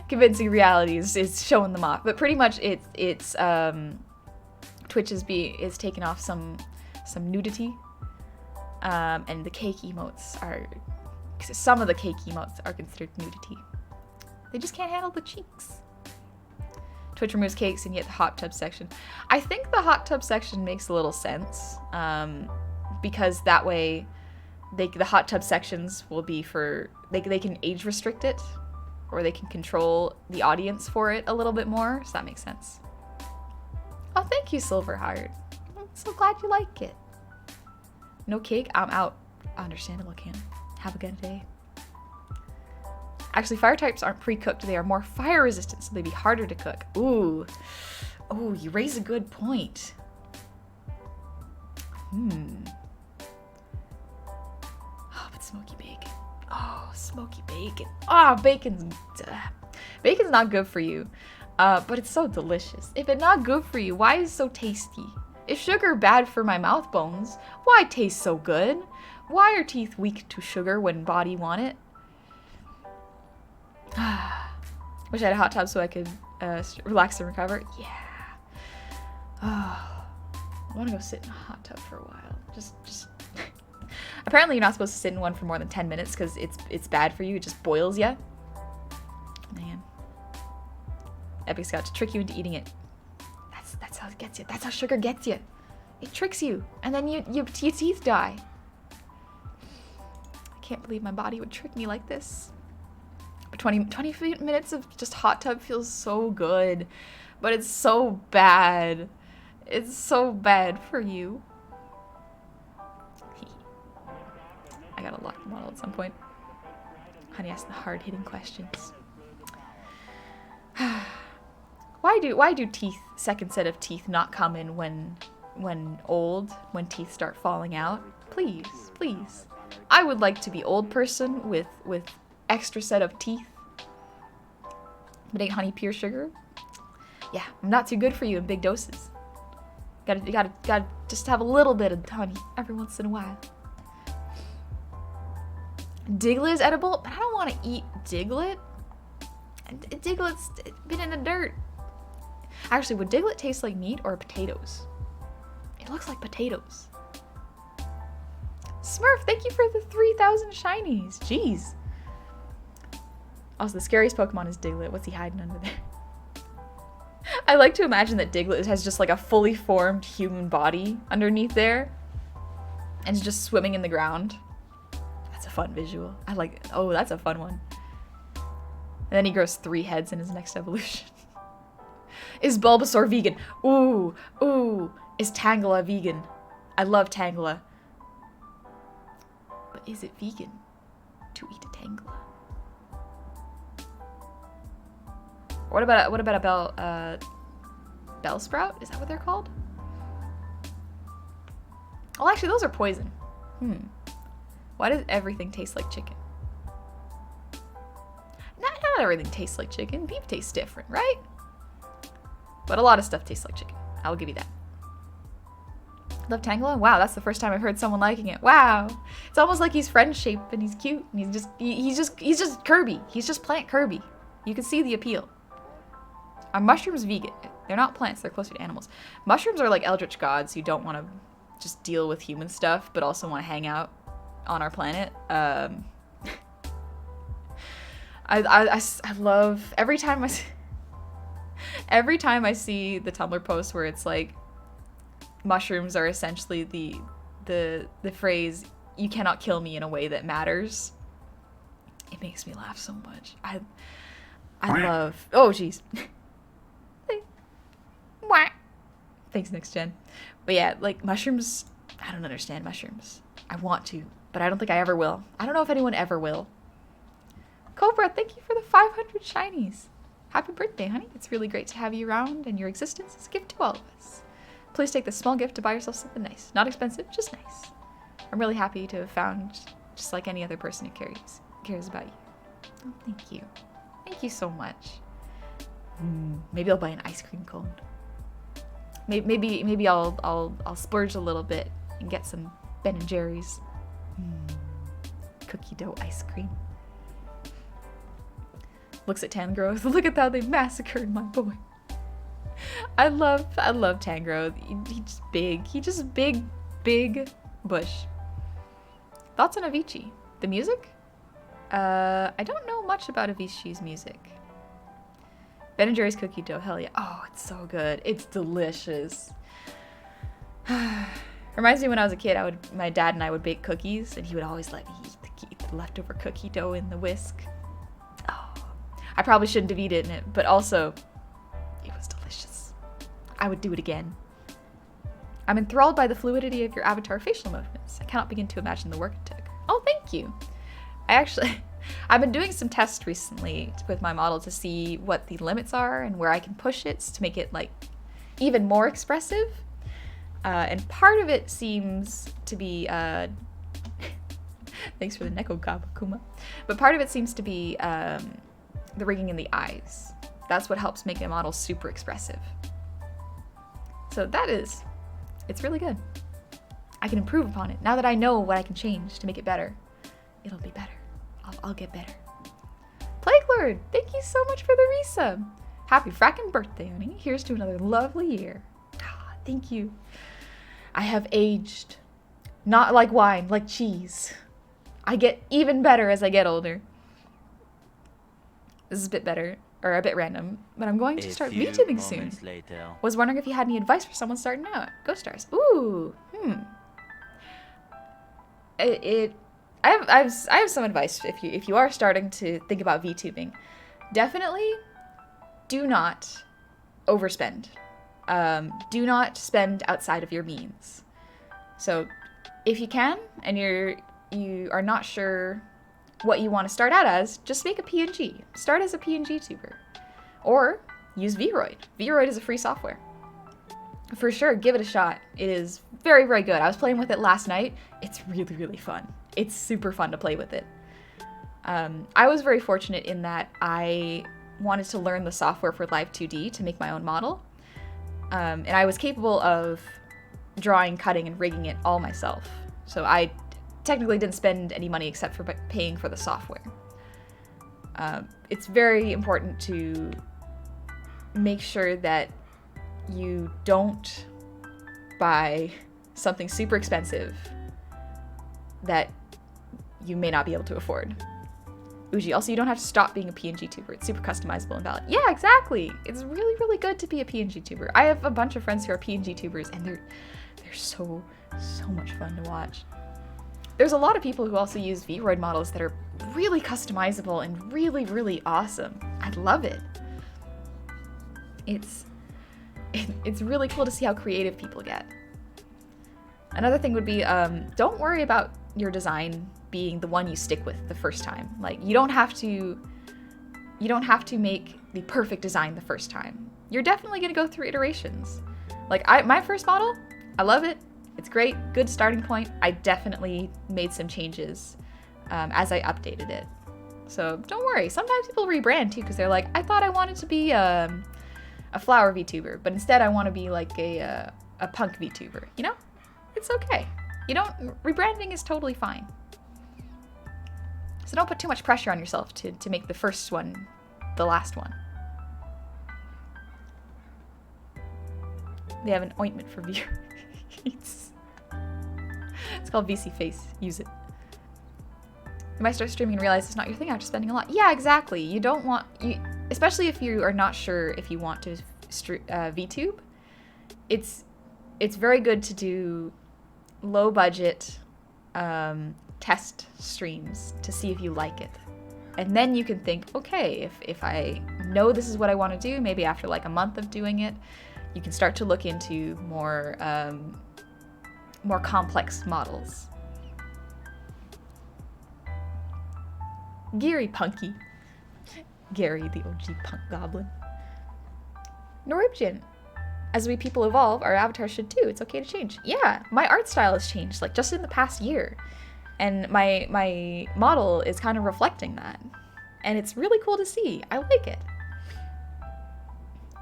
convincing reality is showing them off, but pretty much it's Twitch is taking off some nudity, and the cake emotes are, some of the cake emotes are considered nudity. They just can't handle the cheeks. Twitch removes cakes and yet the hot tub section. I think the hot tub section makes a little sense, because that way the hot tub sections will be for, they can age restrict it, or they can control the audience for it a little bit more, so that makes sense. Oh, thank you, Silverheart. I'm so glad you like it. No cake? I'm out. Understandable, Kim. Have a good day. Actually, fire types aren't pre-cooked. They are more fire resistant, so they'd be harder to cook. Ooh. Oh, you raise a good point. Oh, but smoky bacon. Oh, smoky bacon. Oh, bacon's not good for you. But it's so delicious. If it's not good for you, why is it so tasty? If sugar bad for my mouth bones, why taste so good? Why are teeth weak to sugar when body want it? Wish I had a hot tub so I could relax and recover. Yeah. Oh, I want to go sit in a hot tub for a while. Just. Apparently, you're not supposed to sit in one for more than 10 minutes because it's bad for you. It just boils you. Man, Epic Scotch to trick you into eating it. That's how it gets you. That's how sugar gets you. It tricks you, and then your teeth die. I can't believe my body would trick me like this. But 20 minutes of just hot tub feels so good, but it's so bad. It's so bad for you. I gotta lock the model at some point. Honey asks the hard-hitting questions. Why do teeth, second set of teeth, not come in when old, when teeth start falling out? Please, please. I would like to be old person with extra set of teeth. But ain't honey pure sugar? Yeah, I'm not too good for you in big doses. Gotta just have a little bit of honey every once in a while. Diglett is edible, but I don't want to eat Diglett. Diglett's been in the dirt. Actually, would Diglett taste like meat or potatoes? It looks like potatoes. Smurf, thank you for the 3,000 shinies. Jeez. Also, the scariest Pokemon is Diglett. What's he hiding under there? I like to imagine that Diglett has just like a fully formed human body underneath there and is just swimming in the ground. That's a fun visual. I like it. Oh, that's a fun one. And then he grows 3 heads in his next evolution. Is Bulbasaur vegan? Ooh, ooh. Is Tangela vegan? I love Tangela. But is it vegan to eat a Tangela? What about a Bellsprout? Is that what they're called? Well, actually, those are poison. Why does everything taste like chicken? Not everything tastes like chicken. Beef tastes different, right? But a lot of stuff tastes like chicken. I'll give you that. Love Tangela? Wow, that's the first time I've heard someone liking it. Wow. It's almost like he's friend-shaped and he's cute and he's just Kirby. He's just plant Kirby. You can see the appeal. Are mushrooms vegan? They're not plants, they're closer to animals. Mushrooms are like eldritch gods who don't want to just deal with human stuff, but also want to hang out on our planet. I love, every time I see the Tumblr post where it's like, mushrooms are essentially the phrase, you cannot kill me in a way that matters. It makes me laugh so much. I love, oh jeez. Thanks, Next Gen. But yeah, like mushrooms, I don't understand mushrooms. I want to, but I don't think I ever will. I don't know if anyone ever will. Cobra, thank you for the 500 shinies. Happy birthday, honey. It's really great to have you around, and your existence is a gift to all of us. Please take this small gift to buy yourself something nice. Not expensive, just nice. I'm really happy to have found just like any other person who cares about you. Oh, thank you. Thank you so much. Maybe I'll buy an ice cream cone. Maybe I'll splurge a little bit and get some Ben & Jerry's cookie dough ice cream. Looks at Tangrowth. Look at how they massacred my boy. I love Tangrowth. He's just big bush. Thoughts on Avicii? The music? I don't know much about Avicii's music. Ben & Jerry's cookie dough, hell yeah. Oh, it's so good. It's delicious. Reminds me when I was a kid, my dad and I would bake cookies, and he would always let me eat the leftover cookie dough in the whisk. Oh, I probably shouldn't have eaten it, but also, it was delicious. I would do it again. I'm enthralled by the fluidity of your avatar facial movements. I cannot begin to imagine the work it took. Oh, thank you. I've been doing some tests recently with my model to see what the limits are and where I can push it to make it like even more expressive. And part of it seems to be, thanks for the Neko Kabakuma, but part of it seems to be the rigging in the eyes. That's what helps make a model super expressive. So it's really good. I can improve upon it. Now that I know what I can change to make it better, it'll be better. I'll get better. Plague Lord, thank you so much for the resub. Happy frackin' birthday, honey. Here's to another lovely year. Ah, thank you. I have aged. Not like wine, like cheese. I get even better as I get older. This is a bit better, or a bit random, but I'm going to start VTubing soon. Was wondering if you had any advice for someone starting out. Ghost Stars. Ooh, I have some advice if you are starting to think about VTubing. Definitely do not overspend. Do not spend outside of your means. So if you can and you are not sure what you want to start out as, just make a PNG. Start as a PNG tuber. Or use Vroid. Vroid is a free software. For sure, give it a shot. It is very, very good. I was playing with it last night. It's really, really fun. It's super fun to play with it. I was very fortunate in that I wanted to learn the software for Live 2D to make my own model. And I was capable of drawing, cutting, and rigging it all myself. So I technically didn't spend any money except for paying for the software. It's very important to make sure that you don't buy something super expensive that you may not be able to afford. Uji, also you don't have to stop being a PNG tuber. It's super customizable and valid. Yeah, exactly. It's really, really good to be a PNG tuber. I have a bunch of friends who are PNG tubers and they're so much fun to watch. There's a lot of people who also use Vroid models that are really customizable and really, really awesome. I love it. It's really cool to see how creative people get. Another thing would be, don't worry about your design being the one you stick with the first time. Like, you don't have to make the perfect design the first time. You're definitely gonna go through iterations. Like, my first model, I love it. It's great, good starting point. I definitely made some changes as I updated it. So don't worry. Sometimes people rebrand too because they're like, I thought I wanted to be a flower VTuber, but instead I want to be like a punk VTuber. You know, it's okay. Rebranding is totally fine. So don't put too much pressure on yourself to make the first one the last one. They have an ointment for VR. It's called VC Face. Use it. You might start streaming and realize it's not your thing after spending a lot. Yeah, exactly. You don't want especially if you are not sure if you want to VTube. It's very good to do low budget test streams to see if you like it, and then you can think, okay, if I know this is what I want to do, maybe after like a month of doing it, you can start to look into more complex models. Gary Punky. Gary, the OG punk goblin. Noribjin. As we people evolve, our avatars should too. It's okay to change. Yeah, my art style has changed, like just in the past year. And my model is kind of reflecting that. And it's really cool to see. I like it.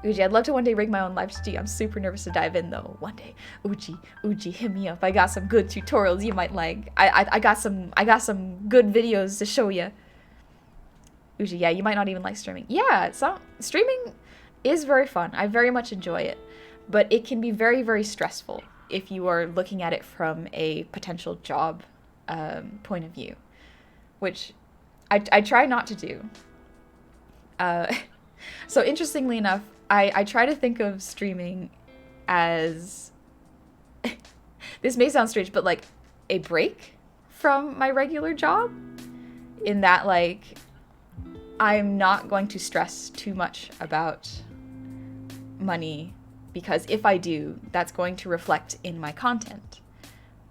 Uji, I'd love to one day rig my own live stream. I'm super nervous to dive in though. One day. Uji, hit me up. I got some good tutorials you might like. I got some good videos to show you. Uji, yeah, you might not even like streaming. Yeah, streaming is very fun. I very much enjoy it. But it can be very, very stressful if you are looking at it from a potential job point of view, which I try not to do. So interestingly enough, I try to think of streaming as, this may sound strange, but like a break from my regular job, in that like I'm not going to stress too much about money, because if I do, that's going to reflect in my content.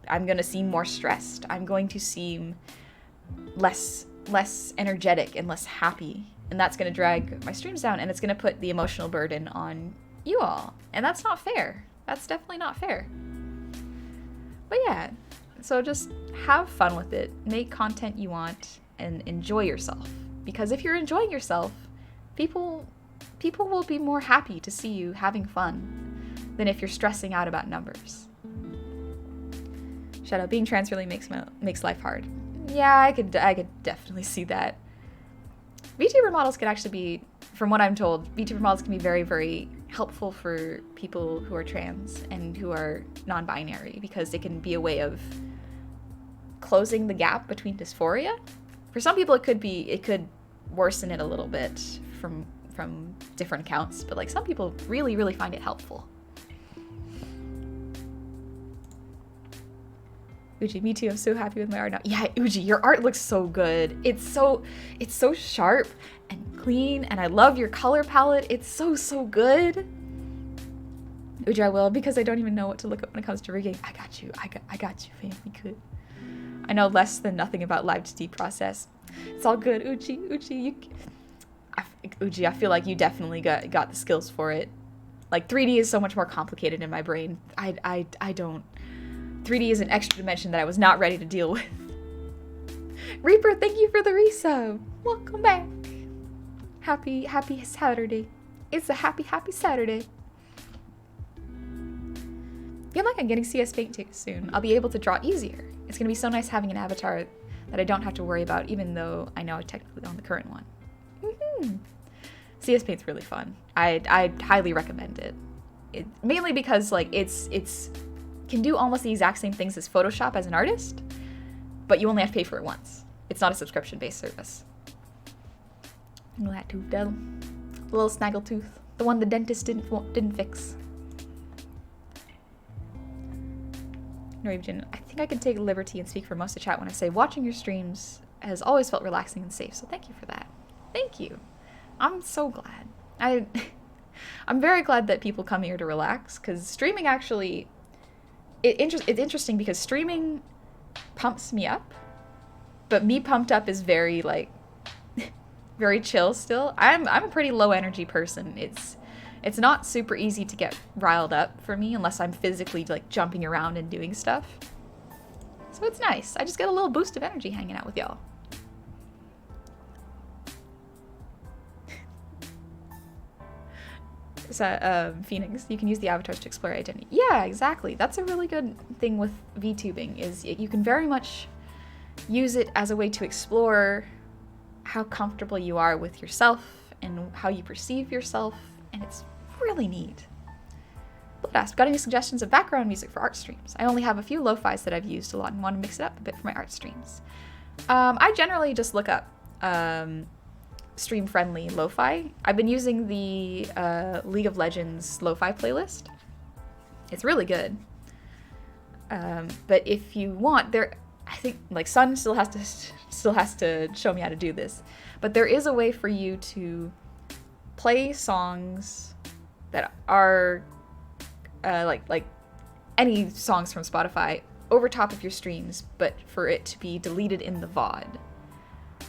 I'm going to seem more stressed. I'm going to seem less energetic and less happy. And that's going to drag my streams down, and it's going to put the emotional burden on you all. And that's not fair. That's definitely not fair. But yeah, so just have fun with it. Make content you want and enjoy yourself. Because if you're enjoying yourself, people will be more happy to see you having fun than if you're stressing out about numbers. Shut up, being trans really makes life hard. Yeah, I could definitely see that. VTuber models can actually be from what I'm told, VTuber models can be very, very helpful for people who are trans and who are non-binary, because it can be a way of closing the gap between dysphoria. For some people, it could worsen it a little bit from different accounts, but like some people really, really find it helpful. Uji, me too. I'm so happy with my art now. Yeah, Uji, your art looks so good. It's so sharp and clean, and I love your color palette. It's so good. Uji, I will, because I don't even know what to look up when it comes to rigging. I got you. I got you, fam. We could. I know less than nothing about Live2D process. It's all good, Uji. Uji, I feel like you definitely got the skills for it. Like 3D is so much more complicated in my brain. I don't. 3D is an extra dimension that I was not ready to deal with. Reaper, thank you for the resub. Welcome back. Happy Saturday. It's a happy Saturday. I feel like I'm getting CS Paint soon. I'll be able to draw easier. It's gonna be so nice having an avatar that I don't have to worry about, even though I know I technically own the current one. CS Paint's really fun. I highly recommend it. Mainly because like it's can do almost the exact same things as Photoshop as an artist, but you only have to pay for it once. It's not a subscription-based service. Look at that tooth, Del. The little snaggle tooth. The one the dentist didn't fix. Norwegian, I think I can take liberty and speak for most of chat when I say watching your streams has always felt relaxing and safe, so thank you for that. Thank you. I'm so glad. I'm very glad that people come here to relax, because streaming actually... It's interesting because streaming pumps me up, but me pumped up is very, like, very chill still. I'm a pretty low energy person. It's not super easy to get riled up for me unless I'm physically, like, jumping around and doing stuff. So it's nice. I just get a little boost of energy hanging out with y'all. So, Phoenix, you can use the avatars to explore identity. Yeah, exactly. That's a really good thing with VTubing, is you can very much use it as a way to explore how comfortable you are with yourself and how you perceive yourself, and it's really neat. Bloodass, got any suggestions of background music for art streams? I only have a few lo-fis that I've used a lot and want to mix it up a bit for my art streams. I generally just look up stream-friendly lo-fi. I've been using the League of Legends lo-fi playlist. It's really good. But if you want, I think like Sun still has to show me how to do this. But there is a way for you to play songs that are like any songs from Spotify over top of your streams, but for it to be deleted in the VOD.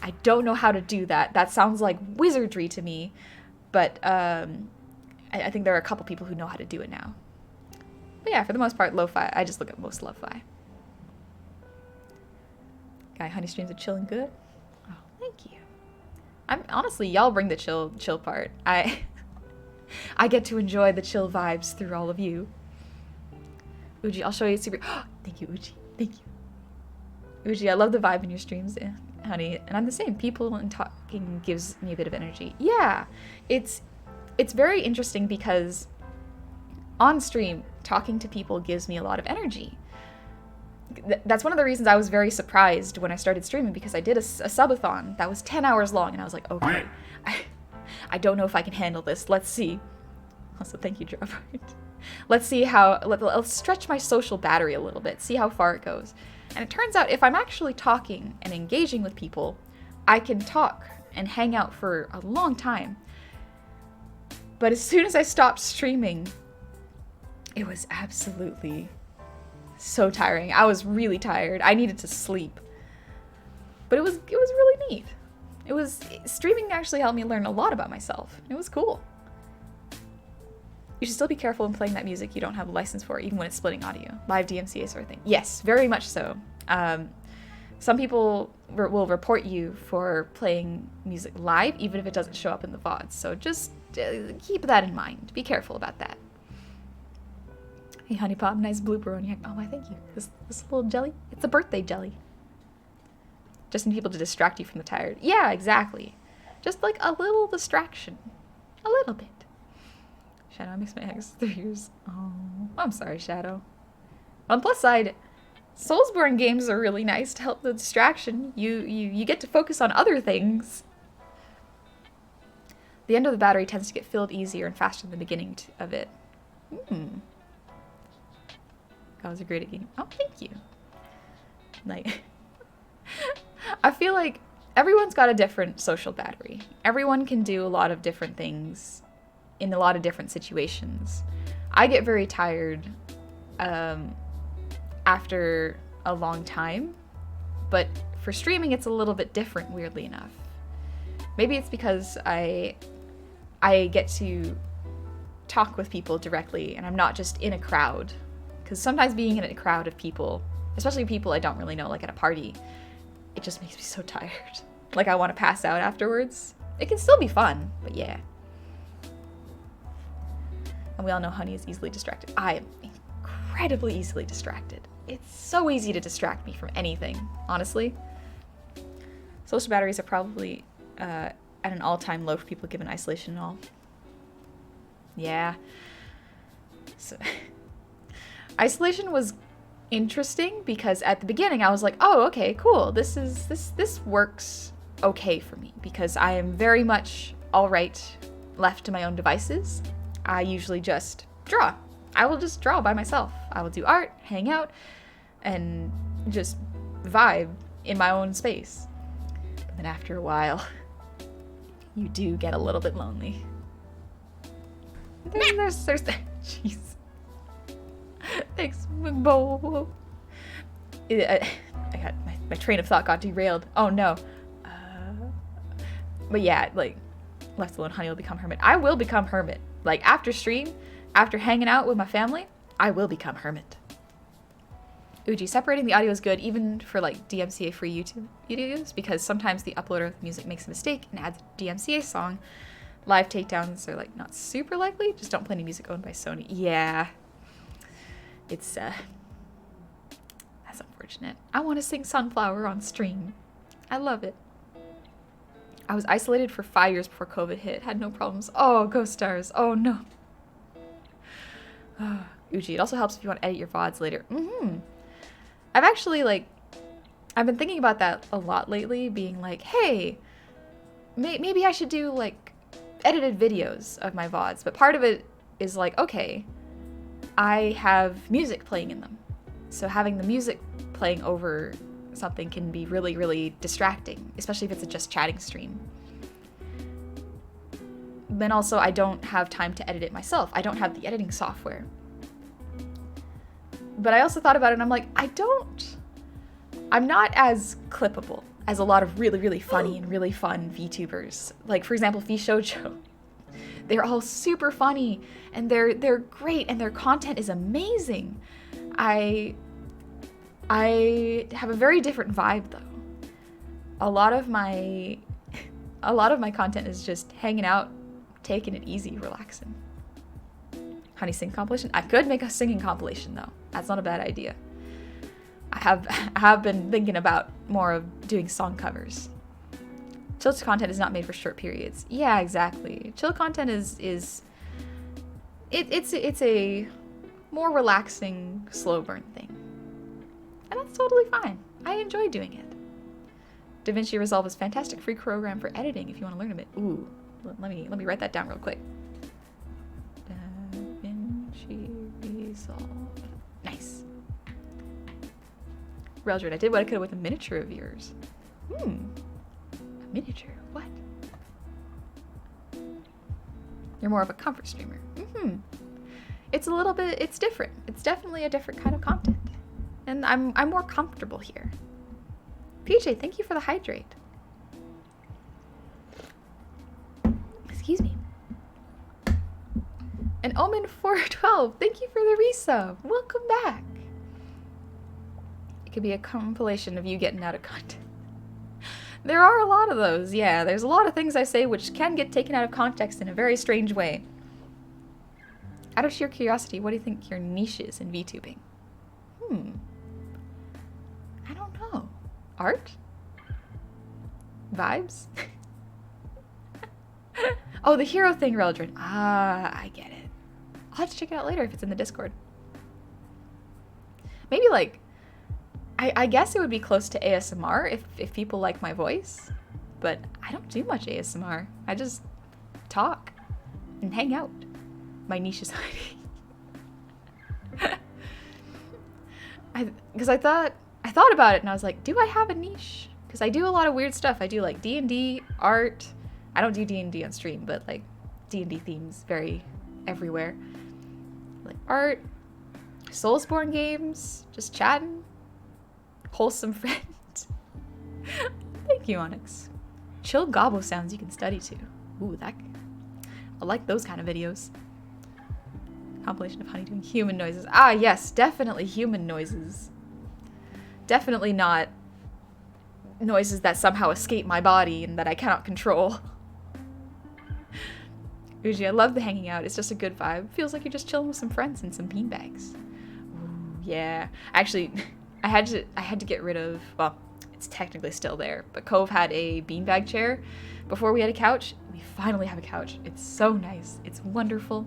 I don't know how to do that. That sounds like wizardry to me, but I think there are a couple people who know how to do it now. But yeah, for the most part, lo-fi. I just look at most lo-fi. Guy, honey streams are chilling good. Oh, thank you. Honestly, y'all bring the chill part. I get to enjoy the chill vibes through all of you. Uji, I'll show you super. Thank you, Uji. Thank you. Uji, I love the vibe in your streams. Yeah. Honey, and I'm the same. People and talking gives me a bit of energy. Yeah, it's very interesting because on stream, talking to people gives me a lot of energy. That's one of the reasons I was very surprised when I started streaming, because I did a subathon that was 10 hours long, and I was like, okay, I don't know if I can handle this. Let's see. Also, thank you, Dropart. Let's see how, let's stretch my social battery a little bit, see how far it goes. And it turns out if I'm actually talking and engaging with people, I can talk and hang out for a long time. But as soon as I stopped streaming, it was absolutely so tiring. I was really tired. I needed to sleep. But it was really neat. Streaming actually helped me learn a lot about myself. It was cool. You should still be careful when playing that music you don't have a license for, even when it's splitting audio. Live DMCA sort of thing. Yes, very much so. Some people will report you for playing music live, even if it doesn't show up in the VODs. So just keep that in mind. Be careful about that. Hey, Honey Pop, nice blooper on your... Oh, why, thank you. This little jelly? It's a birthday jelly. Just need people to distract you from the tired. Yeah, exactly. Just like a little distraction. A little bit. Shadow, I miss my ex 3 years. Oh, I'm sorry, Shadow. On the plus side, Soulsborne games are really nice to help the distraction. You get to focus on other things. The end of the battery tends to get filled easier and faster than the beginning of it. That was a great game. Oh, thank you. Like, I feel like everyone's got a different social battery. Everyone can do a lot of different things in a lot of different situations. I get very tired after a long time, but for streaming it's a little bit different, weirdly enough. Maybe it's because I get to talk with people directly and I'm not just in a crowd. Because sometimes being in a crowd of people, especially people I don't really know, like at a party, it just makes me so tired. Like I want to pass out afterwards. It can still be fun, but yeah. And we all know Honey is easily distracted. I am incredibly easily distracted. It's so easy to distract me from anything, honestly. Social batteries are probably at an all-time low for people given isolation and all. Yeah. So, isolation was interesting because at the beginning I was like, oh, okay, cool. This works okay for me because I am very much all right left to my own devices. I usually just draw. I will just draw by myself. I will do art, hang out, and just vibe in my own space. But then after a while, you do get a little bit lonely. There's jeez. Thanks, Bo. I got my train of thought got derailed. Oh no. But yeah, like, left alone, Honey will become hermit. I will become hermit. Like after stream, after hanging out with my family, I will become hermit. Uji, separating the audio is good even for like DMCA free YouTube videos because sometimes the uploader of the music makes a mistake and adds a DMCA song. Live takedowns are like not super likely. Just don't play any music owned by Sony. Yeah. It's that's unfortunate. I want to sing Sunflower on stream. I love it. I was isolated for 5 years before COVID hit. Had no problems. Oh, Ghost Stars. Oh no. Uji, it also helps if you want to edit your VODs later. I've actually I've been thinking about that a lot lately, being like, hey, maybe I should do like edited videos of my VODs. But part of it is like, okay, I have music playing in them. So having the music playing over something can be really, really distracting, especially if it's a just chatting stream. Then also, I don't have time to edit it myself. I don't have the editing software. But I also thought about it and I'm like, I'm not as clippable as a lot of really, really funny and really fun VTubers. Like, for example, VShojo. They're all super funny and they're great and their content is amazing. I have a very different vibe though. A lot of my content is just hanging out, taking it easy, relaxing. Honey sing compilation? I could make a singing compilation though. That's not a bad idea. I have been thinking about more of doing song covers. Chill content is not made for short periods. Yeah, exactly. Chill content it's a more relaxing, slow burn thing. And that's totally fine. I enjoy doing it. DaVinci Resolve is a fantastic free program for editing if you want to learn a bit. Ooh, let me write that down real quick. DaVinci Resolve. Nice. Reldred, I did what I could with a miniature of yours. A miniature? What? You're more of a comfort streamer. It's a little bit, it's different. It's definitely a different kind of content. And I'm more comfortable here. PJ, thank you for the hydrate. Excuse me. And Omen 412, thank you for the resub. Welcome back. It could be a compilation of you getting out of content. There are a lot of those, yeah. There's a lot of things I say which can get taken out of context in a very strange way. Out of sheer curiosity, what do you think your niche is in VTubing? I don't know. Art? Vibes? Oh, the hero thing, Reldrin. Ah, I get it. I'll have to check it out later if it's in the Discord. Maybe like, I guess it would be close to ASMR if people like my voice, but I don't do much ASMR. I just talk and hang out. My niche is hiding. Because I thought about it and I was like, do I have a niche? Because I do a lot of weird stuff. I do like D&D, art. I don't do D&D on stream, but like D&D themes very everywhere. Like art, Soulsborne games, just chatting, wholesome friend. Thank you, Onyx. Chill gobble sounds you can study to. Ooh, I like those kind of videos. Compilation of Honey doing human noises. Ah, yes, definitely human noises. Definitely not noises that somehow escape my body and that I cannot control. Uji, I love the hanging out. It's just a good vibe. Feels like you're just chilling with some friends and some beanbags. Ooh, yeah. Actually, I had to get rid of, well, it's technically still there, but Cove had a beanbag chair before we had a couch. We finally have a couch. It's so nice. It's wonderful.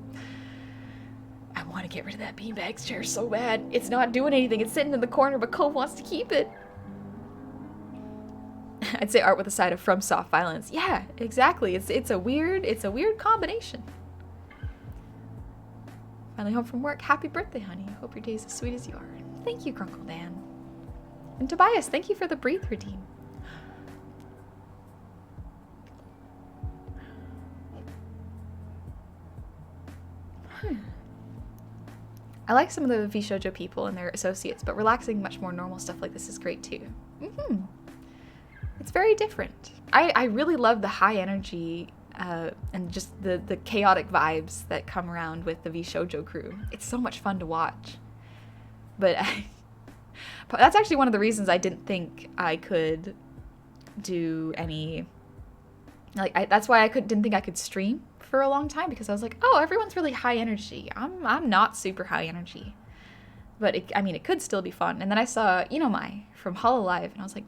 I want to get rid of that beanbag chair so bad. It's not doing anything. It's sitting in the corner, but Cove wants to keep it. I'd say art with a side of FromSoft violence. Yeah, exactly. It's a weird combination. Finally home from work. Happy birthday, honey. I hope your day's as sweet as you are. Thank you, Grunkle Dan. And Tobias, thank you for the breathe redeem. I like some of the VShojo people and their associates, but relaxing much more normal stuff like this is great too. It's very different. I really love the high energy and just the chaotic vibes that come around with the VShojo crew. It's so much fun to watch. But that's actually one of the reasons I didn't think I could do any, like, that's why I didn't think I could stream for a long time, because I was like, oh, everyone's really high energy. I'm not super high energy. But I mean, it could still be fun. And then I saw Inomai from Hololive, and I was like,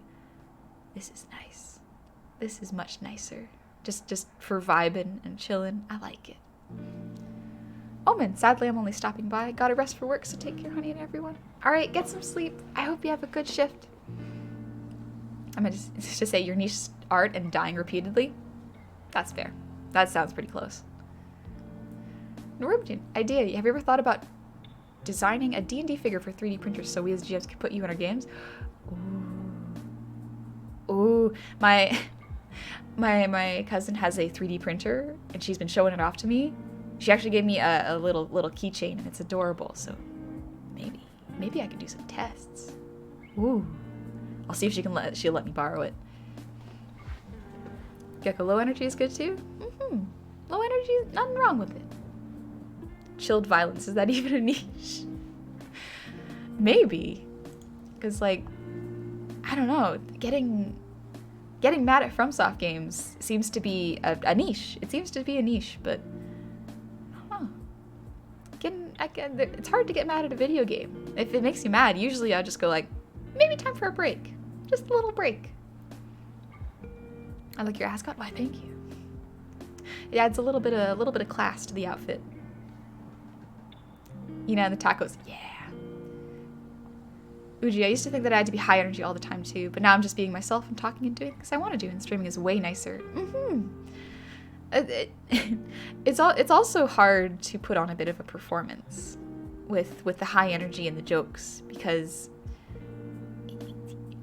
this is nice. This is much nicer. Just for vibing and chilling. I like it. Omen, sadly I'm only stopping by. Gotta rest for work, so take care, honey, and everyone. Alright, get some sleep. I hope you have a good shift. I'm gonna just say your niche art and dying repeatedly. That's fair. That sounds pretty close. Norwegian, idea. Have you ever thought about designing a D&D figure for 3D printers so we as GMs could put you in our games? Ooh, my cousin has a 3D printer and she's been showing it off to me. She actually gave me a little keychain and it's adorable. So maybe I could do some tests. Ooh, I'll see if she'll let me borrow it. Gecko, low energy is good too. Low energy, nothing wrong with it. Chilled violence, is that even a niche? Maybe, because like, I don't know, getting mad at FromSoft games seems to be a niche. It seems to be a niche, but I don't know. It's hard to get mad at a video game. If it makes you mad, usually I'll just go like, maybe time for a break. Just a little break. I like your ascot. Why, thank you. It adds a little bit of class to the outfit. You know, and the tacos. Yeah. Uji, I used to think that I had to be high energy all the time too, but now I'm just being myself and talking and doing because I want to do, and streaming is way nicer. It's also hard to put on a bit of a performance with the high energy and the jokes, because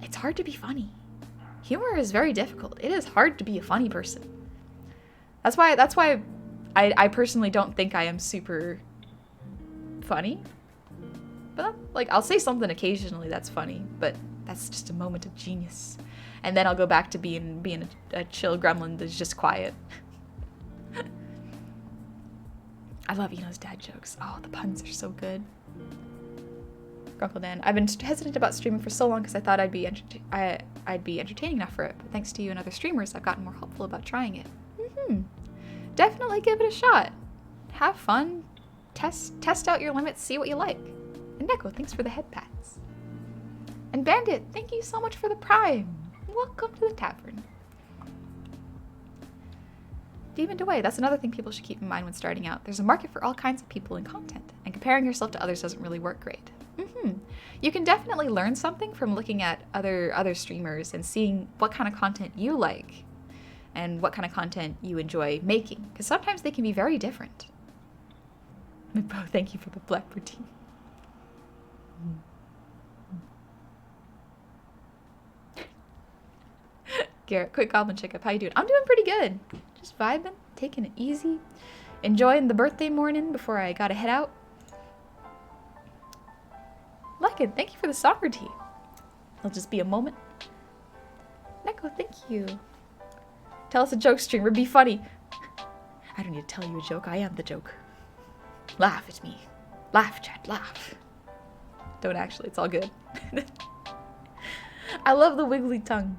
it's hard to be funny. Humor is very difficult. It is hard to be a funny person. That's why I personally don't think I am super funny. But like, I'll say something occasionally that's funny, but that's just a moment of genius. And then I'll go back to being a chill gremlin that's just quiet. I love Eno's dad jokes. Oh, the puns are so good. Grunkle Dan, I've been hesitant about streaming for so long because I thought I'd be entertaining enough for it, but thanks to you and other streamers, I've gotten more hopeful about trying it. Definitely give it a shot. Have fun. Test out your limits, see what you like. And Neko, thanks for the head pats. And Bandit, thank you so much for the Prime. Welcome to the tavern. deepened away. That's another thing people should keep in mind when starting out. There's a market for all kinds of people and content, and comparing yourself to others doesn't really work great. You can definitely learn something from looking at other streamers and seeing what kind of content you like and what kind of content you enjoy making, because sometimes they can be very different. Thank you for the black protein. Garrett, quick goblin checkup. How you doing? I'm doing pretty good. Just vibing, taking it easy, enjoying the birthday morning before I gotta head out. Like it. Thank you for the soccer tea. It'll just be a moment. Neko, thank you. Tell us a joke, streamer. Be funny. I don't need to tell you a joke. I am the joke. Laugh at me. Laugh, chat. Laugh. Don't actually. It's all good. I love the wiggly tongue.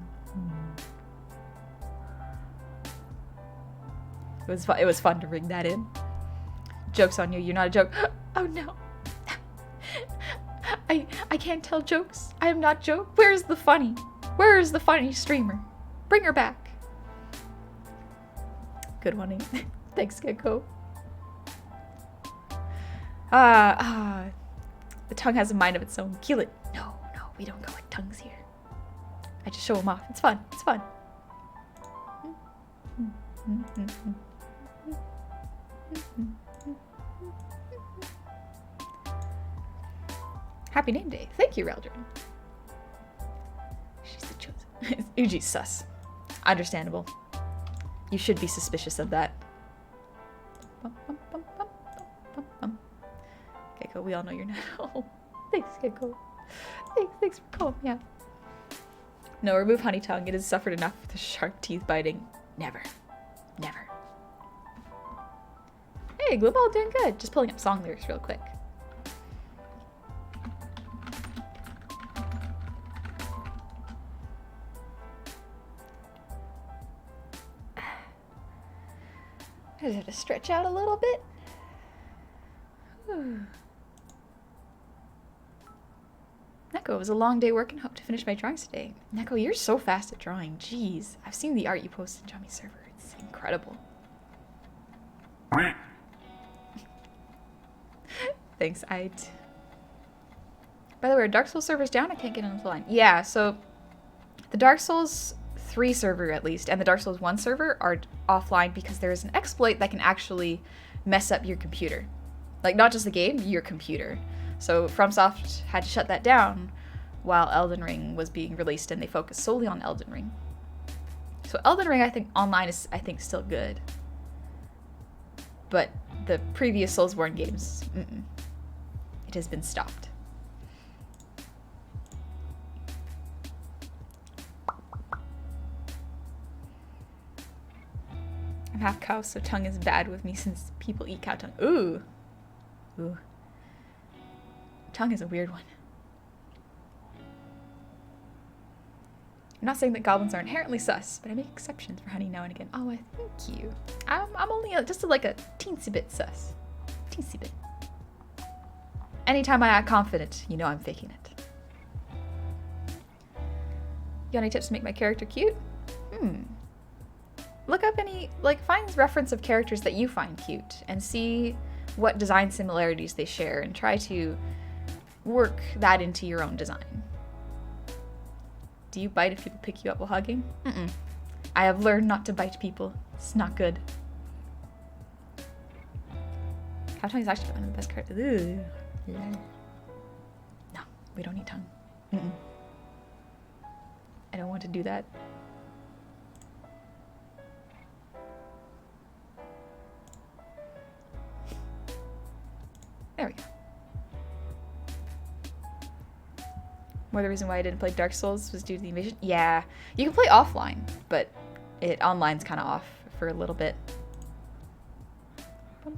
It was fun to ring that in. Joke's on you. You're not a joke. Oh no. I can't tell jokes. I am not joke. Where's the funny? Where is the funny streamer? Bring her back. Good one. Thanks, Gecko. The tongue has a mind of its own. Kill it. No, we don't go with tongues here. I just show them off. It's fun. It's fun. Happy name day. Thank you, Reldrin. She's the chosen. Uji's sus. Understandable. You should be suspicious of that. Gecko, we all know you're not. Oh, thanks, Gecko. Thanks for calling me out. No, remove honey tongue. It has suffered enough with the sharp teeth biting. Never. Never. Hey, Gliball doing good. Just pulling up song lyrics real quick. I just have to stretch out a little bit. Neko, it was a long day working. Hope to finish my drawings today. Neko, you're so fast at drawing. Jeez. I've seen the art you posted on Jummy's server. It's incredible. Thanks, By the way, are Dark Souls servers down? I can't get on the line. Yeah, so the Dark Souls 3 server, at least, and the Dark Souls 1 server are offline because there is an exploit that can actually mess up your computer. Like, not just the game, your computer. So FromSoft had to shut that down while Elden Ring was being released, and they focused solely on Elden Ring. So Elden Ring, I think, online is, still good. But the previous Soulsborne games, it has been stopped. I'm half cow, so tongue is bad with me since people eat cow tongue. Ooh. Tongue is a weird one. I'm not saying that goblins are inherently sus, but I make exceptions for honey now and again. Oh, I thank you. I'm only just like a teensy bit sus. Teensy bit. Anytime I act confident, you know I'm faking it. You got any tips to make my character cute? Look up find reference of characters that you find cute and see what design similarities they share and try to work that into your own design. Do you bite if people pick you up while hugging? I have learned not to bite people. It's not good. Cow tongue is actually one of the best characters. No, we don't need tongue. I don't want to do that. There we go. More the reason why I didn't play Dark Souls was due to the invasion. Yeah, you can play offline, but online's kind of off for a little bit. Let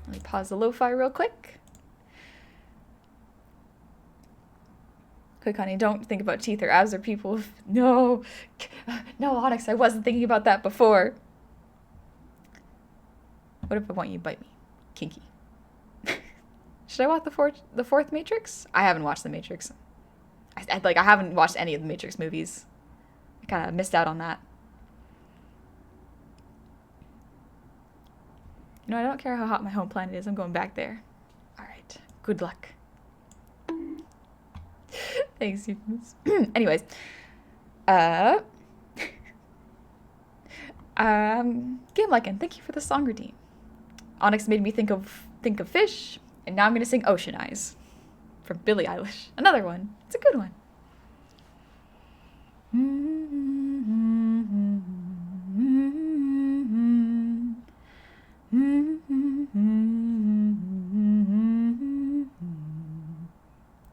me pause the lo-fi real quick. Quick, honey, don't think about teeth or abs or people. No, Onyx, I wasn't thinking about that before. What if I want you to bite me? Kinky. Should I watch the fourth Matrix? I haven't watched the Matrix. I haven't watched any of the Matrix movies. I kind of missed out on that. You know, I don't care how hot my home planet is. I'm going back there. All right. Good luck. Thanks, Eunice. Anyways, Game Lycan, thank you for the song redeem. Onyx made me think of fish, and now I'm gonna sing Ocean Eyes from Billie Eilish. Another one. It's a good one.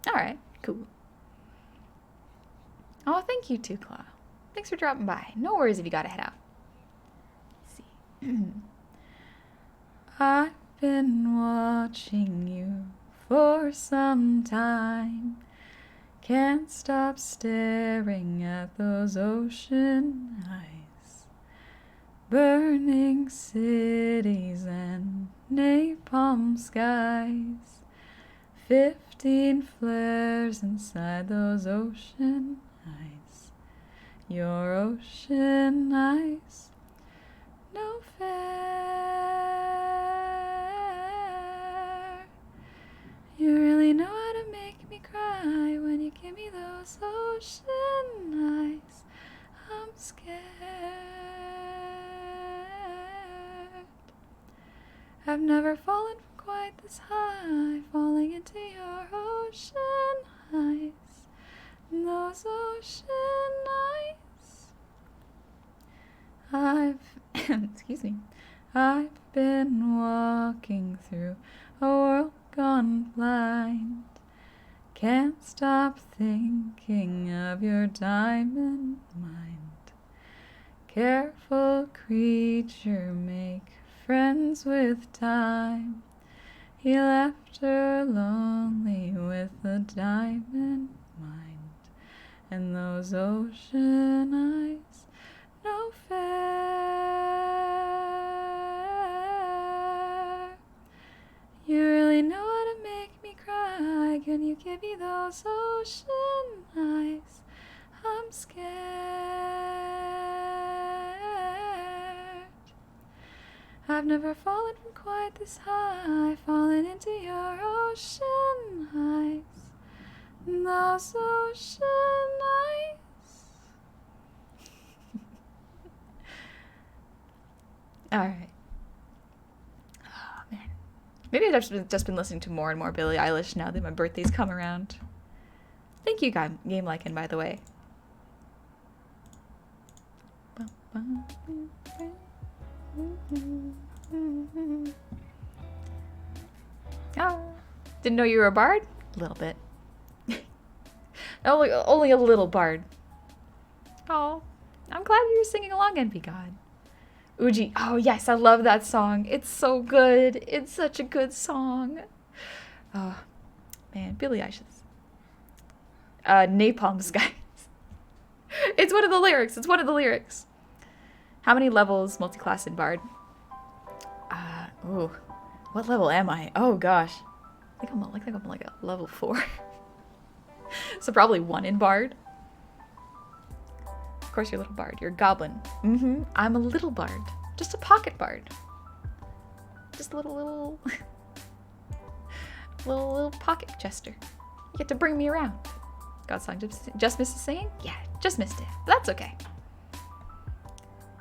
All right, cool. Oh, thank you too, Claw. Thanks for dropping by. No worries if you gotta head out. Let's see. I've been watching you for some time. Can't stop staring at those ocean eyes. Burning cities and napalm skies. 15 flares inside those ocean eyes. Your ocean eyes, no fair. You really know how to make me cry when you give me those ocean eyes. I'm scared. I've never fallen from quite this high, falling into your ocean eyes. Those ocean eyes. Excuse me. I've been walking through a world gone blind. Can't stop thinking of your diamond mind. Careful creature, make friends with time. He left her lonely with a diamond mind. And those ocean eyes, no fair. You really know how to make me cry. Can you give me those ocean eyes? I'm scared. I've never fallen from quite this high, fallen into your ocean eyes. Those ocean eyes. Alright. Oh, man. Maybe I've just been listening to more and more Billie Eilish now that my birthday's come around. Thank you, Game Lycan, by the way. Oh, didn't know you were a bard? A little bit. Only a little bard. Oh, I'm glad you were singing along, NP God. Uji. Oh, yes, I love that song. It's so good. It's such a good song. Oh, man, Billie Eilish. Napalm Skies. It's one of the lyrics. It's one of the lyrics. How many levels multi-class in bard? Ooh. What level am I? Oh, gosh. I think I'm like a level 4. So probably 1 in bard. Of course you're a little bard. You're a goblin. Mm-hmm. I'm a little bard. Just a pocket bard. Just a little little pocket jester. You get to bring me around. God's song just missed the singing? Yeah, just missed it. But that's okay.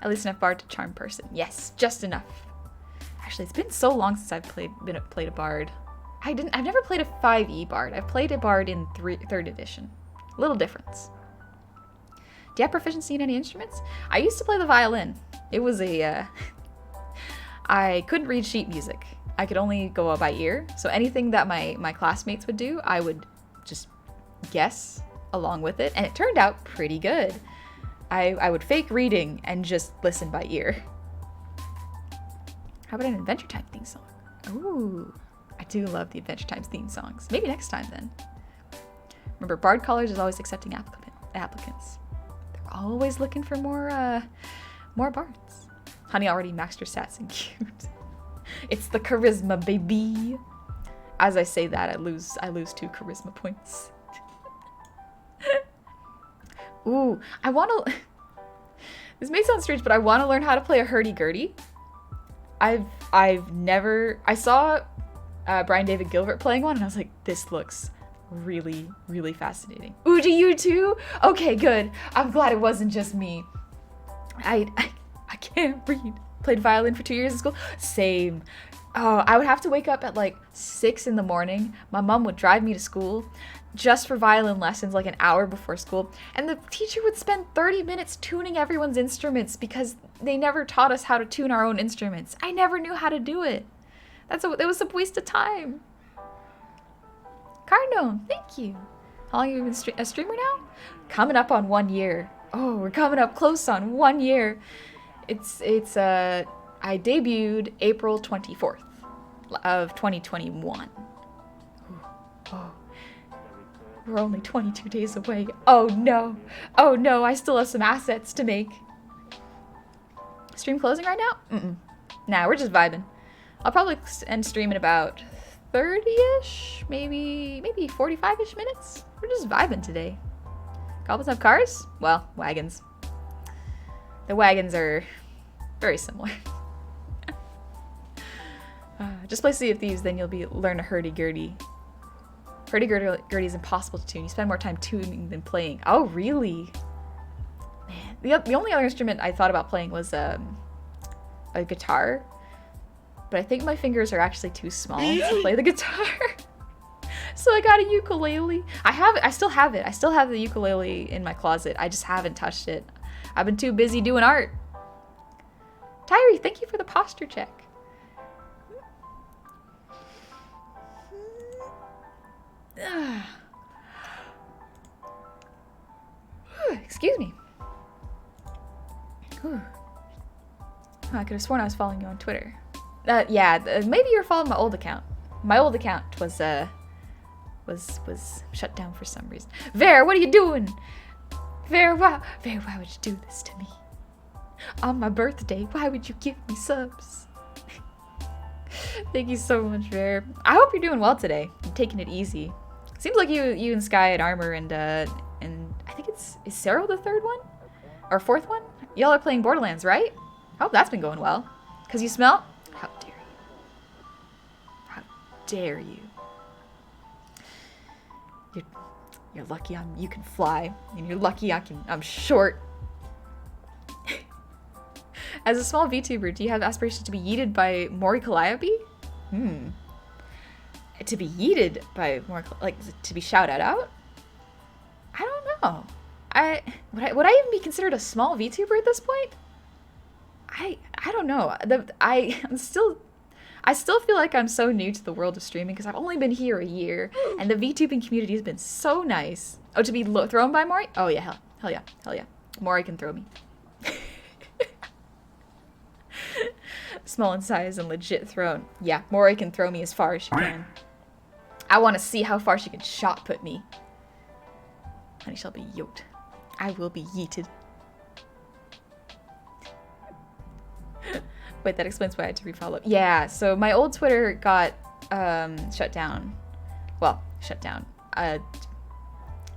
At least enough bard to charm person. Yes, just enough. Actually, it's been so long since I've played a bard. I've never played a 5e bard. I've played a bard in 3rd edition. Little difference. Do you have proficiency in any instruments? I used to play the violin. It was I couldn't read sheet music. I could only go by ear. So anything that my classmates would do, I would just guess along with it. And it turned out pretty good. I would fake reading and just listen by ear. How about an Adventure Time theme song? Ooh, I do love the Adventure Time theme songs. Maybe next time then. Remember, Bard College is always accepting applicants. They're always looking for more bards. Honey already maxed her stats and cute. It's the charisma, baby. As I say that, I lose 2 charisma points. Ooh, I want to... This may sound strange, but I want to learn how to play a hurdy-gurdy. I've never, I saw Brian David Gilbert playing one and I was like, this looks really, really fascinating. Ooh, do you too? Okay, good. I'm glad it wasn't just me. I can't read. Played violin for 2 years in school. Same. Oh, I would have to wake up at like 6 in the morning. My mom would drive me to school just for violin lessons like an hour before school. And the teacher would spend 30 minutes tuning everyone's instruments because they never taught us how to tune our own instruments. I never knew how to do it. It was a waste of time. Cardinal, thank you. How long have you been a streamer now? Coming up on 1 year. Oh, we're coming up close on 1 year. I debuted April 24th of 2021. Oh, we're only 22 days away. Oh no, I still have some assets to make. Stream closing right now? Nah, we're just vibing. I'll probably end stream in about 30-ish, maybe 45-ish minutes. We're just vibing today. Goblins have cars? Well, wagons. The wagons are very similar. Just play Sea of Thieves, then you'll learn a hurdy-gurdy. Hurdy-gurdy is impossible to tune. You spend more time tuning than playing. Oh, really? Man, the only other instrument I thought about playing was a guitar. But I think my fingers are actually too small to play the guitar. So I got a ukulele. I still have it. I still have the ukulele in my closet. I just haven't touched it. I've been too busy doing art. Tyree, thank you for the posture check. Excuse me. Oh, I could have sworn I was following you on Twitter. Yeah, maybe you're following my old account. My old account was shut down for some reason. Ver, what are you doing? Ver, why would you do this to me? On my birthday, why would you give me subs? Thank you so much, Ver. I hope you're doing well today. You're taking it easy. Seems like you and Sky and Armor and I think is Cyril the third one? Or fourth one? Y'all are playing Borderlands, right? I hope that's been going well. Cause you smell? How dare you? How dare you? You're lucky you can fly, and you're lucky I'm short. As a small VTuber, do you have aspirations to be yeeted by Mori Calliope? To be yeeted by Mori, like to be shouted out? I don't know. Would I even be considered a small VTuber at this point? I don't know. I still feel like I'm so new to the world of streaming because I've only been here a year, and the VTubing community has been so nice. Oh, to be thrown by Mori? Oh yeah, hell yeah. Mori can throw me. Small in size and legit thrown. Yeah, Mori can throw me as far as she can. I want to see how far she can shot put me. Honey shall be yoked. I will be yeeted. Wait, that explains why I had to refollow. Yeah, so my old Twitter got shut down. Well, shut down.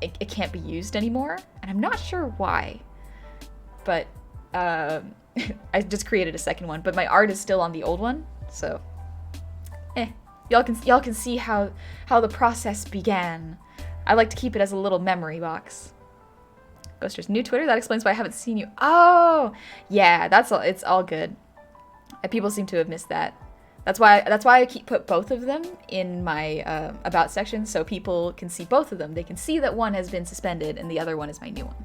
It can't be used anymore, and I'm not sure why. But I just created a second one, but my art is still on the old one, so y'all can see how the process began. I like to keep it as a little memory box. Ghosters, new Twitter? That explains why I haven't seen you. Oh, yeah, it's all good. People seem to have missed that. That's why I put both of them in my about section so people can see both of them. They can see that one has been suspended and the other one is my new one.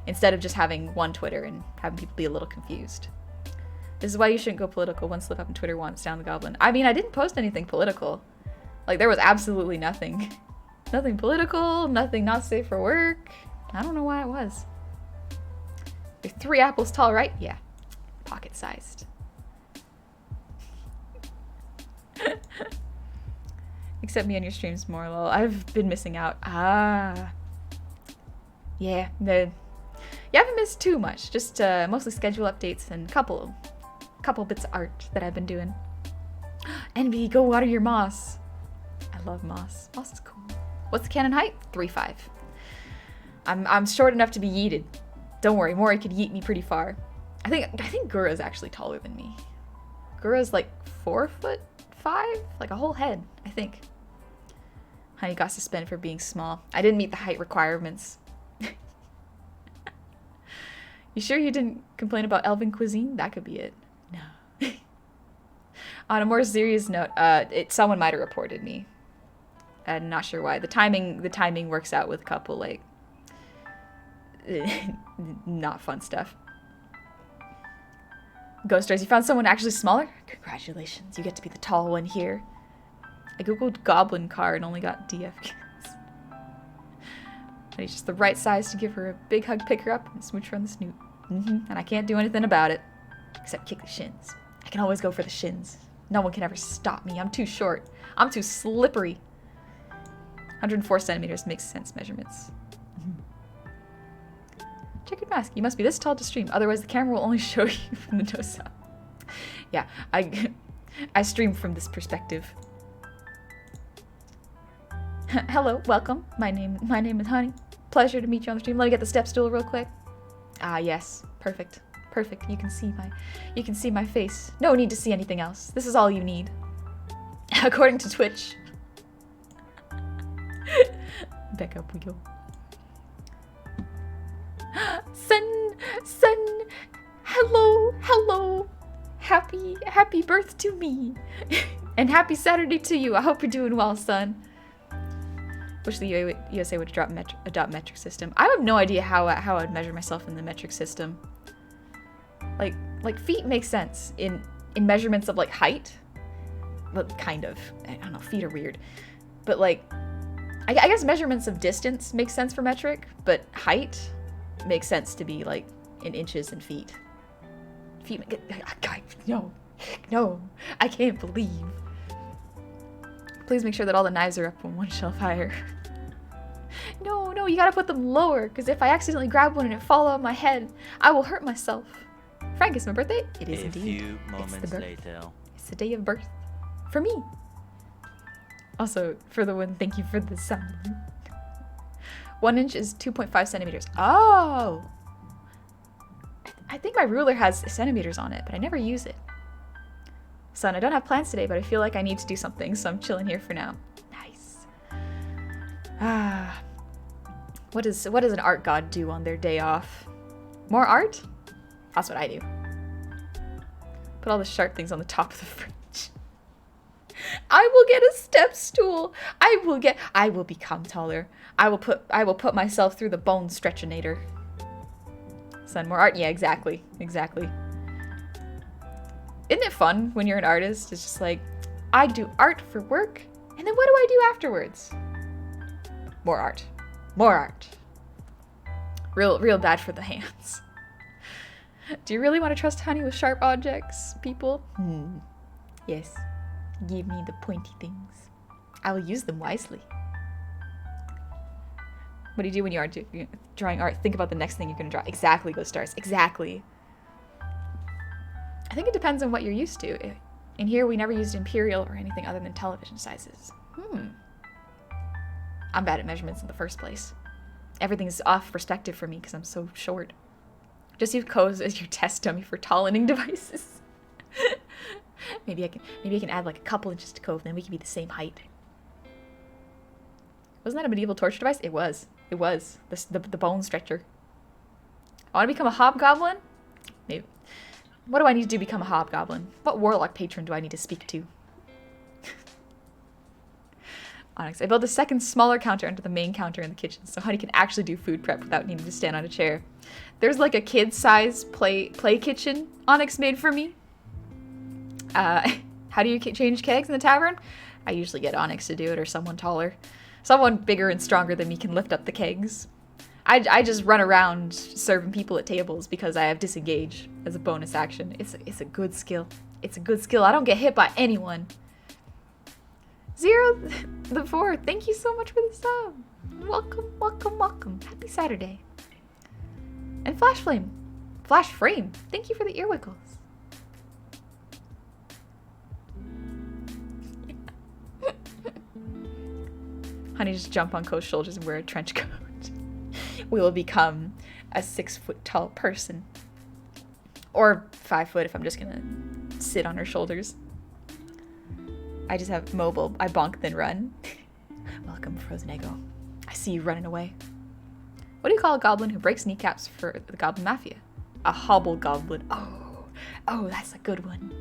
Instead of just having one Twitter and having people be a little confused. This is why you shouldn't go political. One slip up on Twitter wants down the goblin. I mean, I didn't post anything political. Like, there was absolutely nothing. Nothing political, nothing not safe for work. I don't know why it was. They're 3 apples tall, right? Yeah. Pocket-sized. Except me on your streams more, lol. I've been missing out. Ah. Yeah, you haven't missed too much. Just mostly schedule updates and a couple bits of art that I've been doing. Envy, go water your moss. I love moss. Moss is cool. What's the canon height? 3'5". I'm short enough to be yeeted. Don't worry, Mori could yeet me pretty far. I think Gura's actually taller than me. Gura's like 4'5", like a whole head, I think. Honey got suspended for being small. I didn't meet the height requirements. You sure you didn't complain about elven cuisine? That could be it. No. On a more serious note, someone might have reported me. I'm not sure why. The timing works out with a couple, like, not fun stuff. Ghost Stars, you found someone actually smaller? Congratulations, you get to be the tall one here. I googled goblin car and only got DF kids. And he's just the right size to give her a big hug, pick her up, and smooch her on the snoot. And I can't do anything about it, except kick the shins. I can always go for the shins. No one can ever stop me. I'm too short. I'm too slippery. 104 centimeters makes sense measurements. Checkered mask. You must be this tall to stream, otherwise the camera will only show you from the nose up. Yeah, I stream from this perspective. Hello, welcome. My name is Honey. Pleasure to meet you on the stream. Let me get the step stool real quick. Ah, yes. Perfect. Perfect. You can see my face. No need to see anything else. This is all you need. According to Twitch. Back up we go. Sun, hello. Happy birth to me. And happy Saturday to you. I hope you're doing well, son. Wish the USA would adopt metric system. I have no idea how I'd measure myself in the metric system. Like feet make sense in measurements of like height. But kind of. I don't know, feet are weird. But like, I guess measurements of distance make sense for metric, but height makes sense to be like in inches and feet. Feet, no, I can't believe. Please make sure that all the knives are up on one shelf higher. No, you gotta put them lower, because if I accidentally grab one and it falls on my head, I will hurt myself. Frank, it's my birthday? It is indeed. A few moments later. It's the day of birth. For me. Also, for the one, thank you for the sound. 1 inch is 2.5 centimeters. Oh! I think my ruler has centimeters on it, but I never use it. Son, I don't have plans today, but I feel like I need to do something, so I'm chilling here for now. Nice. What does an art god do on their day off? More art? That's what I do. Put all the sharp things on the top of the fridge. I will get a step stool. I will become taller. I will put myself through the bone stretchinator. Son, more art? Yeah, exactly. Isn't it fun when you're an artist? It's just like, I do art for work, and then what do I do afterwards? More art. Real bad for the hands. Do you really want to trust Honey with sharp objects, people? Yes. Give me the pointy things. I will use them wisely. What do you do when you are drawing art? Think about the next thing you're going to draw. Exactly, Ghost Stars. Exactly. I think it depends on what you're used to. In here, we never used imperial or anything other than television sizes. I'm bad at measurements in the first place. Everything's off perspective for me because I'm so short. Just use Coves as your test dummy for tallering devices. Maybe I can add like a couple inches to Cove, then we can be the same height. Wasn't that a medieval torture device? It was. The bone stretcher. I want to become a hobgoblin? Maybe. What do I need to do to become a hobgoblin? What warlock patron do I need to speak to? Onyx. I built a second smaller counter under the main counter in the kitchen so Honey can actually do food prep without needing to stand on a chair. There's like a kid-size play kitchen Onyx made for me. How do you change kegs in the tavern? I usually get Onyx to do it, or someone taller. Someone bigger and stronger than me can lift up the kegs. I just run around serving people at tables because I have disengage as a bonus action. It's a good skill. I don't get hit by anyone. 0 thank you so much for the sub. Welcome. Happy Saturday. And Flash Frame, thank you for the earwiggles. Honey, just jump on Co's shoulders and wear a trench coat. We will become a 6 foot tall person. Or 5 foot if I'm just gonna sit on her shoulders. I just have mobile. I bonk, then run. Welcome, Frozen Eggo. I see you running away. What do you call a goblin who breaks kneecaps for the Goblin Mafia? A hobgoblin. Oh, that's a good one.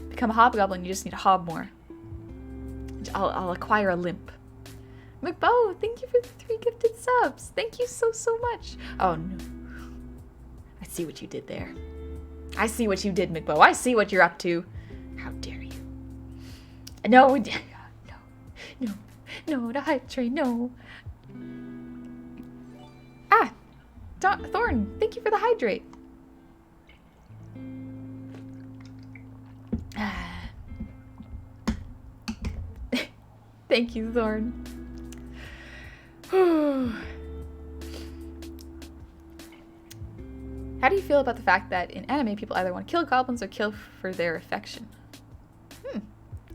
Become a hobgoblin, you just need to hob more. I'll acquire a limp. McBo, thank you for the 3 gifted subs. Thank you so much. Oh no. I see what you did there. I see what you did, McBo. I see what you're up to. How dare you? No, the hype train, no. Ah, Thorn, thank you for the hydrate. Thank you, Thorn. How do you feel about the fact that in anime people either want to kill goblins or kill for their affection?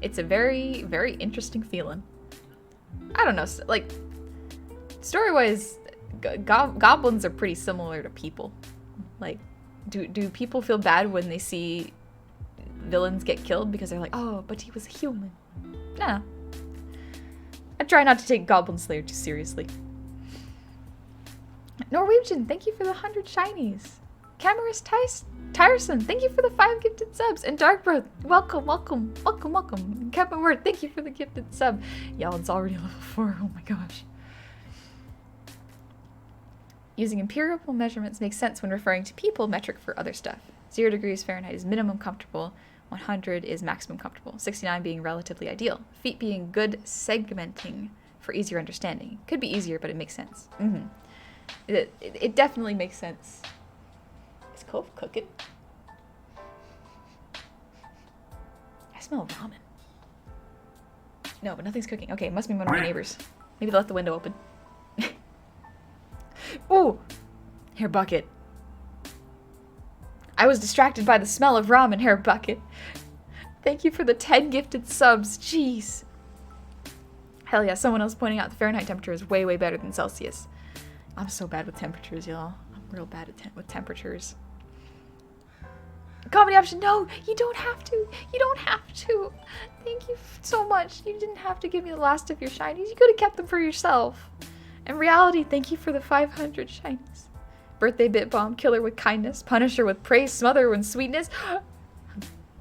It's a very, very interesting feeling. I don't know, like, story-wise, goblins are pretty similar to people. Like, do people feel bad when they see villains get killed because they're like, oh, but he was a human? No. I try not to take Goblin Slayer too seriously. Norwegian, thank you for the 100 shinies. Camarus Tyson, thank you for the 5 gifted subs. And Darkbro, welcome. And Kevin Word, thank you for the gifted sub. Y'all, it's already level 4. Oh my gosh. Using empirical measurements makes sense when referring to people metric for other stuff. 0 degrees Fahrenheit is minimum comfortable. 100 is maximum comfortable. 69 being relatively ideal. Feet being good segmenting for easier understanding. Could be easier, but it makes sense. It definitely makes sense. Is Cove cooking? I smell ramen. No, but nothing's cooking. Okay, it must be one of my neighbors. Maybe they left the window open. Ooh! Hair bucket. I was distracted by the smell of ramen, hair bucket. Thank you for the 10 gifted subs. Jeez. Hell yeah, someone else pointing out the Fahrenheit temperature is way, way better than Celsius. I'm so bad with temperatures, y'all. I'm real bad with temperatures. Comedy option. No, you don't have to. You don't have to. Thank you so much. You didn't have to give me the last of your shinies. You could have kept them for yourself. In reality, thank you for the 500 shinies. Birthday bit bomb, killer with kindness, punisher with praise, smother with sweetness. How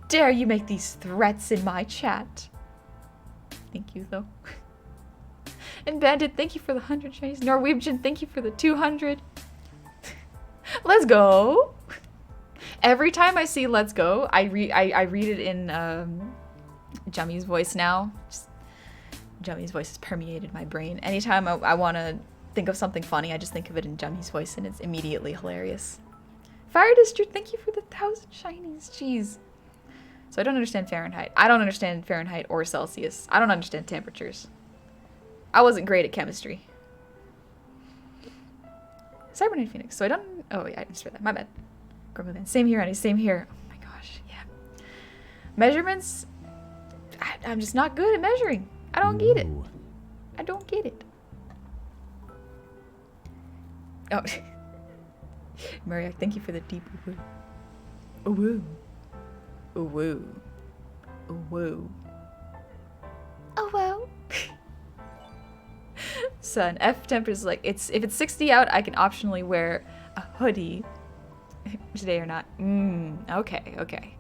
dare you make these threats in my chat? Thank you, though. And Bandit, thank you for the 100 shinies. Norwegian, thank you for the 200. Let's go. Every time I see "Let's go," I read it in Jummy's voice now. Jummy's voice has permeated my brain. Anytime I want to think of something funny, I just think of it in Jummy's voice, and it's immediately hilarious. Fire District, thank you for the 1,000 shinies. Jeez. So I don't understand Fahrenheit. I don't understand Fahrenheit or Celsius. I don't understand temperatures. I wasn't great at chemistry. Cyber Knight Phoenix. So I don't... Oh, yeah, I just read that. My bad. Grumman. Same here, honey. Same here. Oh my gosh. Yeah. Measurements... I'm just not good at measuring. I don't get it. I don't get it. Oh. Mariak, thank you for the deep woo. Woo. Woo. Woo. Oh, wow. Son, F temp is like, if it's 60 out, I can optionally wear a hoodie. Today or not. Okay.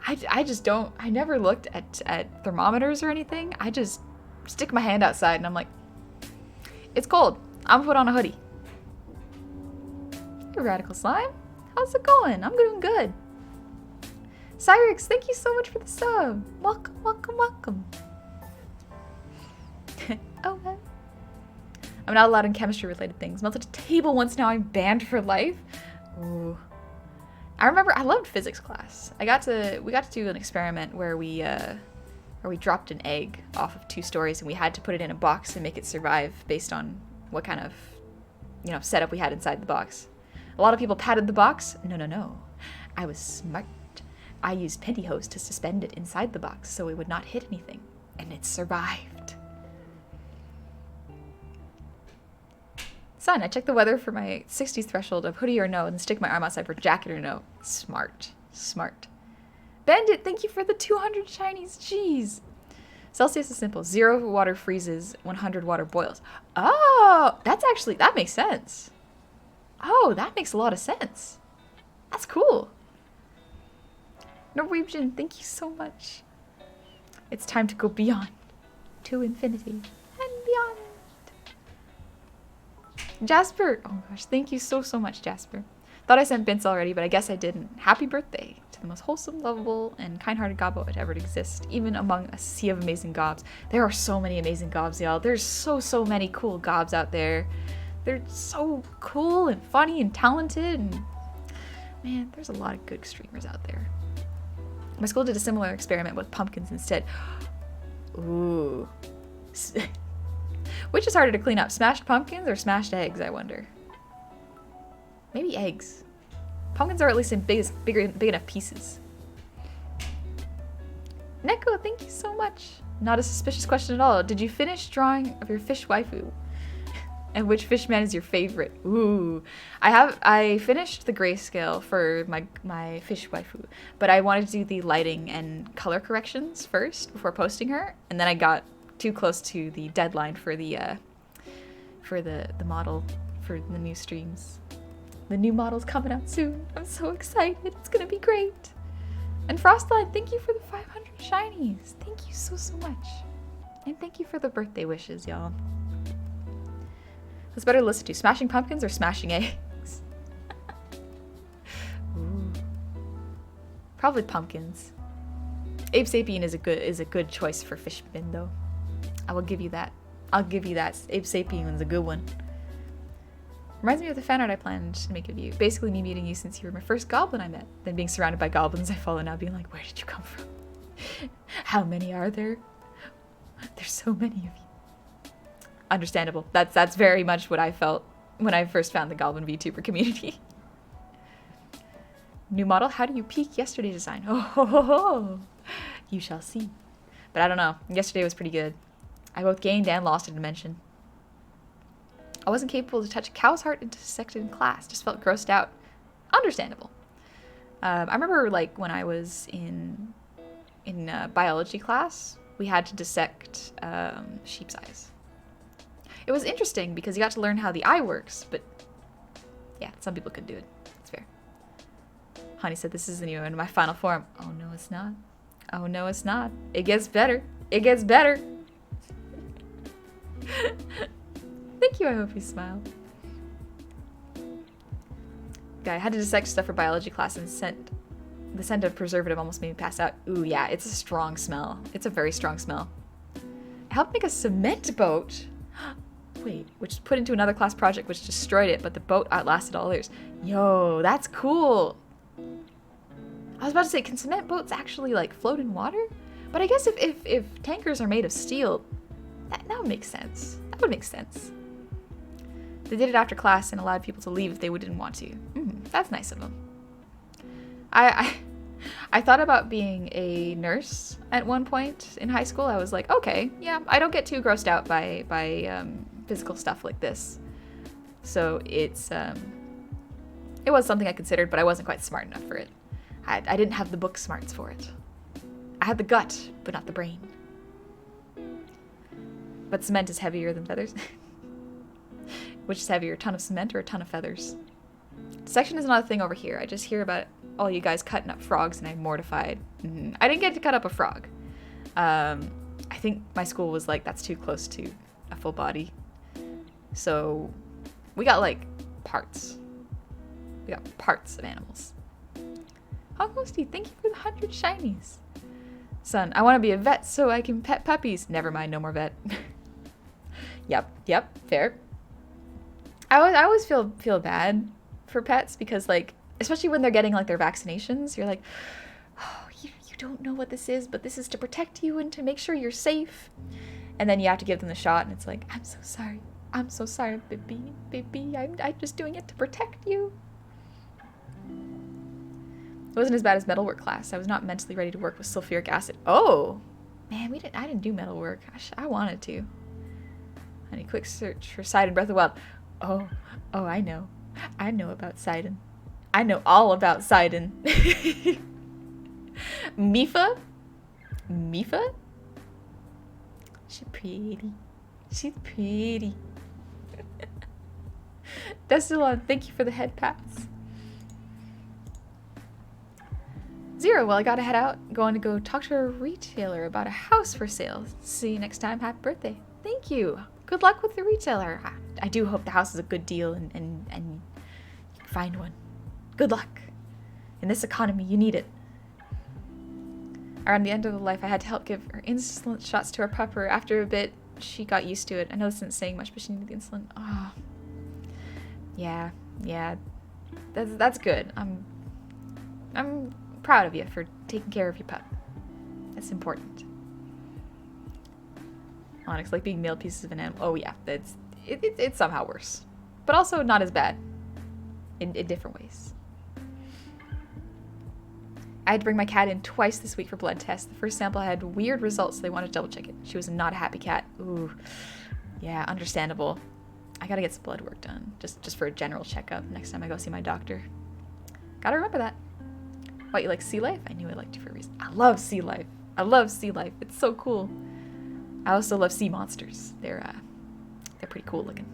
I just don't, I never looked at thermometers or anything. I just stick my hand outside and I'm like, it's cold. I'm gonna put on a hoodie. Hey, Radical Slime. How's it going? I'm doing good. Cyrix, thank you so much for the sub. Welcome. Oh, well. I'm not allowed in chemistry-related things. Melted a table once, now I'm banned for life. Ooh. I remember I loved physics class. We got to do an experiment where we dropped an egg off of 2 stories and we had to put it in a box and make it survive based on what kind of, setup we had inside the box. A lot of people patted the box. No. I was smart. I used pantyhose to suspend it inside the box so it would not hit anything, and it survived. Son, I check the weather for my 60s threshold of hoodie or no and stick my arm outside for jacket or no. Smart. Bandit, thank you for the 200 shinies. Jeez. Celsius is simple. 0 water freezes, 100 water boils. Oh, that makes sense. Oh, that makes a lot of sense. That's cool. Norwegian, thank you so much. It's time to go beyond. To infinity and beyond. Jasper. Oh gosh, thank you so much, Jasper. Thought I sent Bints already, but I guess I didn't. Happy birthday to the most wholesome, lovable, and kind-hearted gobbo to ever exist, even among a sea of amazing gobs. There are so many amazing gobs, y'all. There's so many cool gobs out there. They're so cool and funny and talented, and man, there's a lot of good streamers out there. My school did a similar experiment with pumpkins instead. Ooh. Which is harder to clean up, smashed pumpkins or smashed eggs, I wonder? Maybe eggs. Pumpkins are at least in big enough pieces. Neko, thank you so much. Not a suspicious question at all. Did you finish drawing of your fish waifu? And which fish man is your favorite? Ooh. I finished the grayscale for my fish waifu, but I wanted to do the lighting and color corrections first before posting her, and then I got too close to the deadline for the model for the new streams. The new model's coming out soon. I'm so excited. It's gonna be great. And Frostline, thank you for the 500 shinies. Thank you so much. And thank you for the birthday wishes, y'all. What's better to listen to, smashing pumpkins or smashing eggs? Ooh. Probably pumpkins. Abe Sapien is a good choice for Fishbin, though. I will give you that. I'll give you that. Abe Sapien one's a good one. Reminds me of the fan art I planned to make of you. Basically me meeting you since you were my first goblin I met. Then being surrounded by goblins I follow now, being like, where did you come from? How many are there? There's so many of you. Understandable. That's very much what I felt when I first found the Goblin VTuber community. New model, how do you peak yesterday design? Oh, you shall see. But I don't know. Yesterday was pretty good. I both gained and lost a dimension. I wasn't capable to touch a cow's heart and dissect it in class. Just felt grossed out. Understandable. I remember like when I was in biology class, we had to dissect sheep's eyes. It was interesting because you got to learn how the eye works, but yeah, some people couldn't do it. It's fair. Honey said this is the new in my final form. Oh no, it's not. Oh no, it's not. It gets better. It gets better. Thank you, I hope you smile. Yeah, I had to dissect stuff for biology class and the scent of preservative almost made me pass out. Ooh, yeah, it's a strong smell. It's a very strong smell. I helped make a cement boat. Wait, which was put into another class project which destroyed it, but the boat outlasted all others. Yo, that's cool. I was about to say, can cement boats actually like float in water? But I guess if tankers are made of steel, that would make sense. That would make sense. They did it after class and allowed people to leave if they didn't want to. That's nice of them. I thought about being a nurse at one point in high school. I was like, okay, yeah, I don't get too grossed out by physical stuff like this. So it was something I considered, but I wasn't quite smart enough for it. I didn't have the book smarts for it. I had the gut, but not the brain. But cement is heavier than feathers. Which is heavier, a ton of cement or a ton of feathers? Dissection is not a thing over here. I just hear about all you guys cutting up frogs and I'm mortified. I didn't get to cut up a frog. I think my school was like, that's too close to a full body. So we got like parts. We got parts of animals. How ghosty, thank you for the 100 shinies. Son, I want to be a vet so I can pet puppies. Never mind, no more vet. Yep, fair. I always feel bad for pets because like, especially when they're getting like their vaccinations, you're like, oh, you don't know what this is, but this is to protect you and to make sure you're safe. And then you have to give them the shot and it's like, I'm so sorry. I'm so sorry, baby. I'm just doing it to protect you. It wasn't as bad as metalwork class. I was not mentally ready to work with sulfuric acid. Oh, man, I didn't do metalwork. I wanted to. Honey, quick search for Sidon Breath of the Wild. Oh, I know. I know about Sidon. I know all about Sidon. Mifa? Mifa? She's pretty. She's pretty. Destilon, thank you for the head pats. Zero, well, I gotta head out. Going to go talk to a retailer about a house for sale. See you next time. Happy birthday. Thank you. Good luck with the retailer. I do hope the house is a good deal and you can find one. Good luck. In this economy, you need it. Around the end of the life, I had to help give her insulin shots to her pupper. After a bit, she got used to it. I know this isn't saying much, but she needed the insulin. Oh. Yeah. That's good. I'm proud of you for taking care of your pup. That's important. Onyx, like being mailed pieces of an animal. Oh yeah, it's somehow worse, but also not as bad in different ways. I had to bring my cat in twice this week for blood tests. The first sample had weird results, so they wanted to double check it. She was not a happy cat. Ooh, yeah, understandable. I gotta get some blood work done, just for a general checkup next time I go see my doctor. Gotta remember that. What, you like sea life? I knew I liked you for a reason. I love sea life. I love sea life. It's so cool. I also love sea monsters. They're pretty cool looking.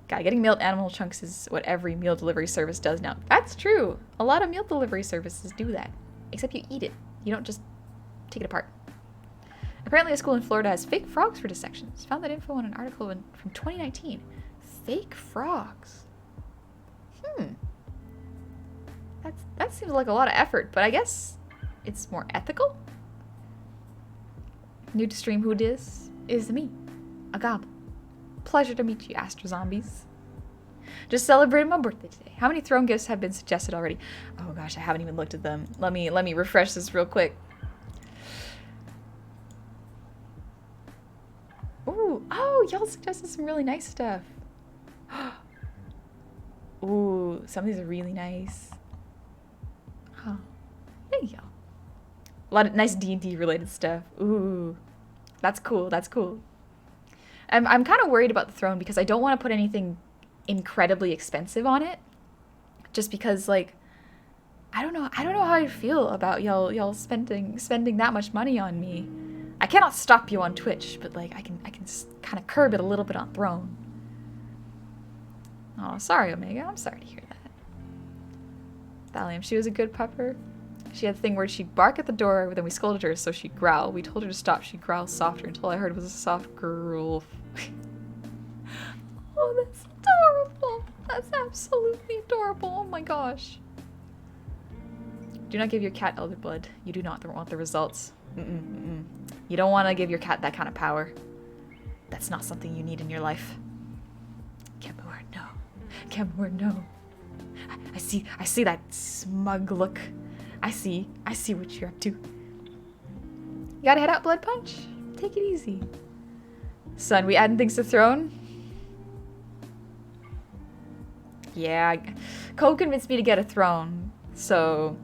God, getting mailed animal chunks is what every meal delivery service does now. That's true. A lot of meal delivery services do that. Except you eat it. You don't just take it apart. Apparently a school in Florida has fake frogs for dissections. Found that info on an article from 2019. Fake frogs. That seems like a lot of effort, but I guess it's more ethical? New to stream, who dis? Is me, Agab. Pleasure to meet you, Astro Zombies. Just celebrated my birthday today. How many throne gifts have been suggested already? Oh gosh, I haven't even looked at them. Let me refresh this real quick. Ooh, oh, y'all suggested some really nice stuff. Ooh, some of these are really nice. Huh. Thank y'all. A lot of nice D&D related stuff. Ooh, that's cool. That's cool. I'm kind of worried about the throne because I don't want to put anything incredibly expensive on it. Just because, like, I don't know how I feel about y'all spending that much money on me. I cannot stop you on Twitch, but like I can kind of curb it a little bit on Throne. Oh, sorry, Omega. I'm sorry to hear that. Thallium, she was a good pupper. She had a thing where she'd bark at the door, but then we scolded her, so she'd growl. We told her to stop. She'd growl softer until I heard it was a soft girl. Oh, that's adorable. That's absolutely adorable. Oh my gosh. Do not give your cat elder blood. You do not want the results. You don't want to give your cat that kind of power. That's not something you need in your life. Kemur, no. Kemur, no. I see that smug look. I see what you're up to. You gotta head out, Blood Punch. Take it easy. Son, we adding things to Throne? Yeah, Cole convinced me to get a throne, so,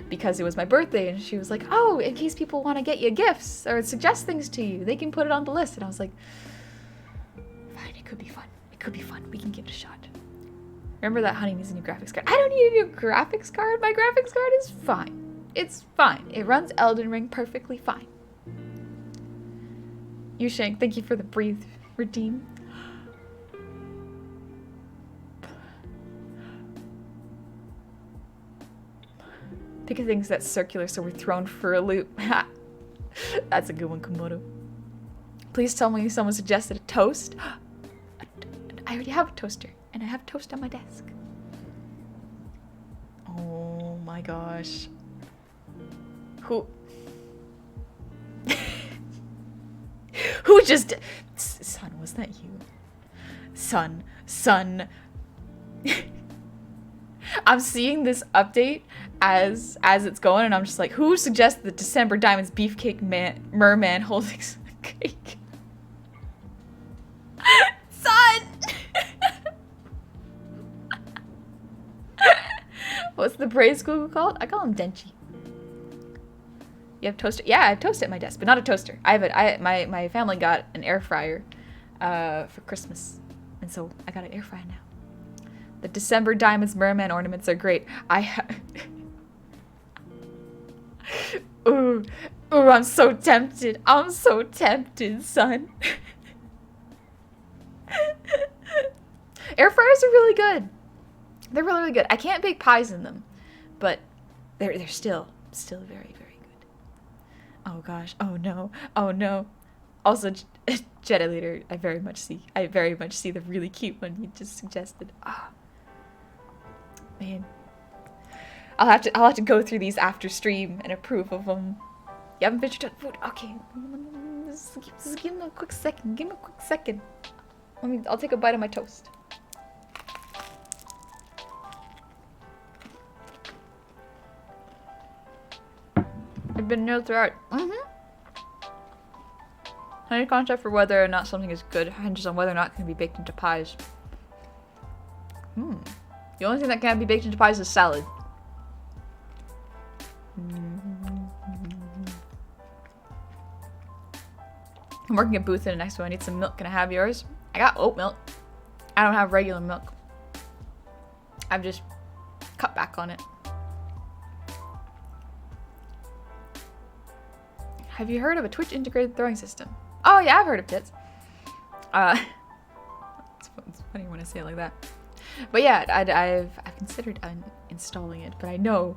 because it was my birthday, and she was like, oh, in case people want to get you gifts, or suggest things to you, they can put it on the list, and I was like, fine, it could be fun, we can give it a shot. Remember that honey needs a new graphics card. I don't need a new graphics card, my graphics card is fine. It's fine, it runs Elden Ring perfectly fine. Yushank, thank you for the breathe redeem. Pick a things that's circular so we're thrown for a loop. That's a good one, Komodo. Please tell me someone suggested a toast. I already have a toaster, and I have toast on my desk. Oh my gosh. Who just... Son, was that you? Son. I'm seeing this update as it's going, and I'm just like, who suggested the December Diamonds Beefcake Merman holding cake? Son! What's the praise Google called? I call him Denchi. You have toaster? Yeah, I have toast at my desk, but not a toaster. My family got an air fryer for Christmas, and so I got an air fryer now. The December Diamonds Merman ornaments are great. Ooh, I'm so tempted. I'm so tempted, son. Air fryers are really good. They're really, really good. I can't bake pies in them, but they're still very, very good. Oh gosh. Oh no. Oh no. Also, Jedi Leader, I very much see the really cute one you just suggested. Ah, man. I'll have to go through these after stream and approve of them. You haven't finished your food? Okay. Just give me a quick second. Give me a quick second. I'll take a bite of my toast. I've been nailed throughout. Any concept for whether or not something is good hinges on whether or not it can be baked into pies. The only thing that can't be baked into pies is salad. I'm working at Booth in the next one. I need some milk. Can I have yours? I got oat milk. I don't have regular milk. I've just cut back on it. Have you heard of a Twitch integrated throwing system? Oh yeah, I've heard of tits. It's funny when I say it like that. But yeah, I've considered installing it, but I know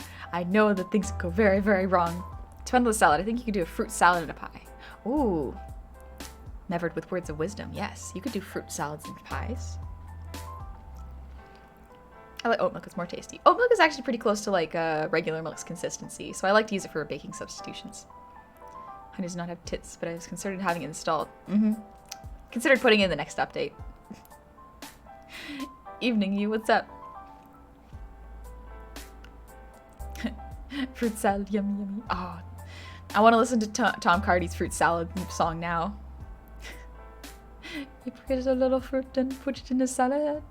that things go very, very wrong. Depends on the salad. I think you could do a fruit salad and a pie. Ooh. Nevered with words of wisdom. Yes, you could do fruit salads and pies. I like oat milk. It's more tasty. Oat milk is actually pretty close to like regular milk's consistency, so I like to use it for baking substitutions. Honey does not have tits, but I was considered having it installed. Considered putting it in the next update. Evening, you. What's up? Fruit salad, yummy, yummy. Oh, I want to listen to Tom Cardy's fruit salad song now. You put a little fruit and put it in the salad.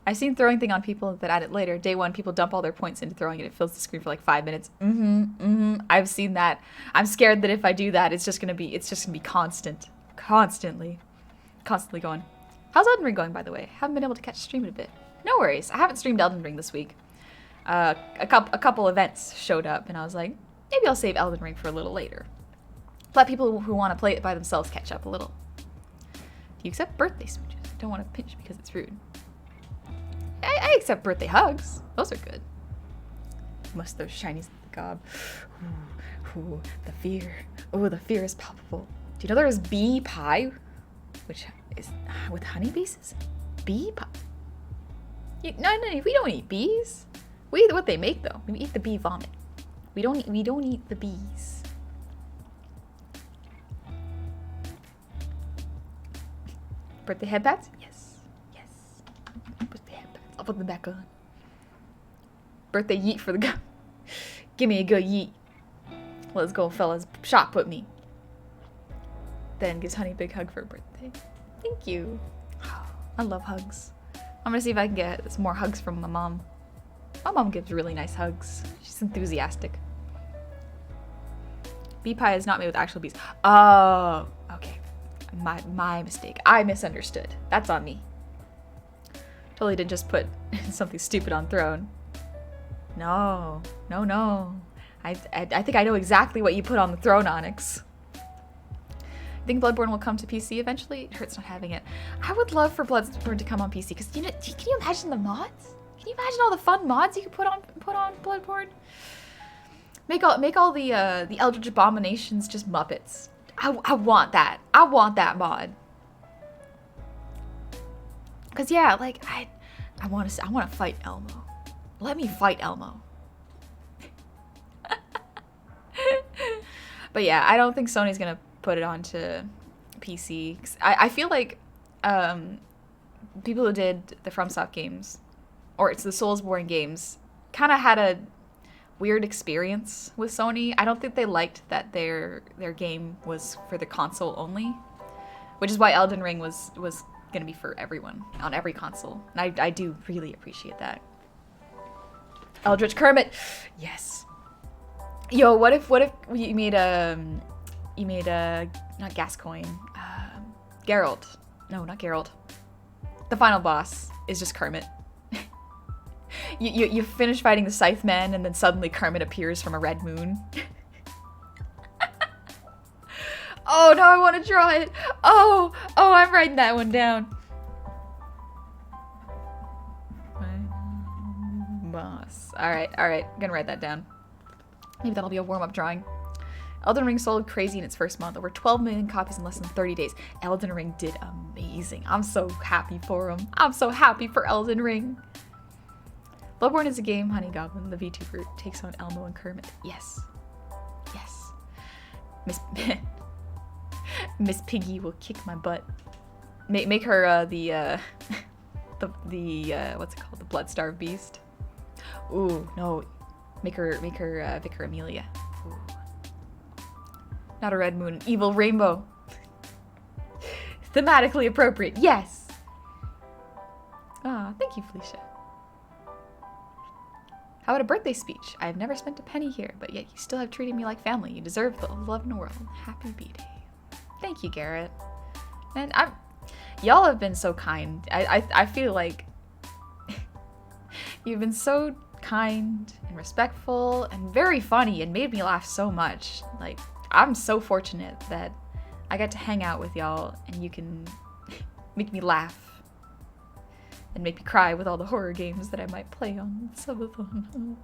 I've seen throwing thing on people that add it later. Day one, people dump all their points into throwing it. It fills the screen for like 5 minutes. I've seen that. I'm scared that if I do that, it's just gonna be constantly going. How's Elden Ring going, by the way? Haven't been able to catch a stream in a bit. No worries. I haven't streamed Elden Ring this week. A couple events showed up, and I was like, maybe I'll save Elden Ring for a little later. Let people who want to play it by themselves catch up a little. Do you accept birthday smooches? Don't want to pinch because it's rude. I accept birthday hugs. Those are good. Must those shinies in the gob. Ooh, the fear. Oh, the fear is palpable. Do you know there is bee pie? Which is with honeybees? Bee pie? No, we don't eat bees. We eat what they make though. We eat the bee vomit. We don't eat the bees. Birthday headbands? Yes. Birthday headbands. I'll put them back on. Birthday yeet for the go. Give me a good yeet. Let's go, fellas. Shot put me. Then gives Honey a big hug for her birthday. Thank you. I love hugs. I'm gonna see if I can get some more hugs from my mom. My mom gives really nice hugs. She's enthusiastic. Bee pie is not made with actual bees. Oh, okay. My mistake. I misunderstood. That's on me. Totally didn't just put something stupid on throne. No. I think I know exactly what you put on the throne, Onyx. I think Bloodborne will come to PC eventually. It hurts not having it. I would love for Bloodborne to come on PC because can you imagine the mods? Can you imagine all the fun mods you could put on Bloodborne? Make all the Eldritch Abominations just Muppets. I want that. I want that mod. Cause yeah, like I want to fight Elmo. Let me fight Elmo. But yeah, I don't think Sony's gonna put it onto PC. I feel like people who did the FromSoft games, or it's the Soulsborne games, kind of had a weird experience with Sony. I don't think they liked that their game was for the console only, which is why Elden Ring was gonna be for everyone on every console, and I do really appreciate that. Eldritch Kermit, yes. Yo, what if you made a not Gascoigne, Geralt. No, not Geralt. The final boss is just Kermit. You finish fighting the Scytheman, and then suddenly Kermit appears from a red moon. Oh, no, I want to draw it. Oh, I'm writing that one down. Boss. All right. I'm gonna write that down. Maybe that'll be a warm-up drawing. Elden Ring sold crazy in its first month. Over 12 million copies in less than 30 days. Elden Ring did amazing. I'm so happy for him. I'm so happy for Elden Ring. Bloodborne is a game. Honey Goblin, the V2 fruit, takes on Elmo and Kermit. Yes. Miss Piggy will kick my butt. Make her the what's it called? The Bloodstarved Beast. Ooh, no. Make her Vicar Amelia. Ooh. Not a red moon, an evil rainbow. Thematically appropriate, yes. Ah, thank you, Felicia. How about a birthday speech? I have never spent a penny here, but yet you still have treated me like family. You deserve the love in the world. Happy B-Day. Thank you, Garrett. And y'all have been so kind. I feel like you've been so kind and respectful and very funny and made me laugh so much. Like, I'm so fortunate that I got to hang out with y'all and you can make me laugh and make me cry with all the horror games that I might play on subathon.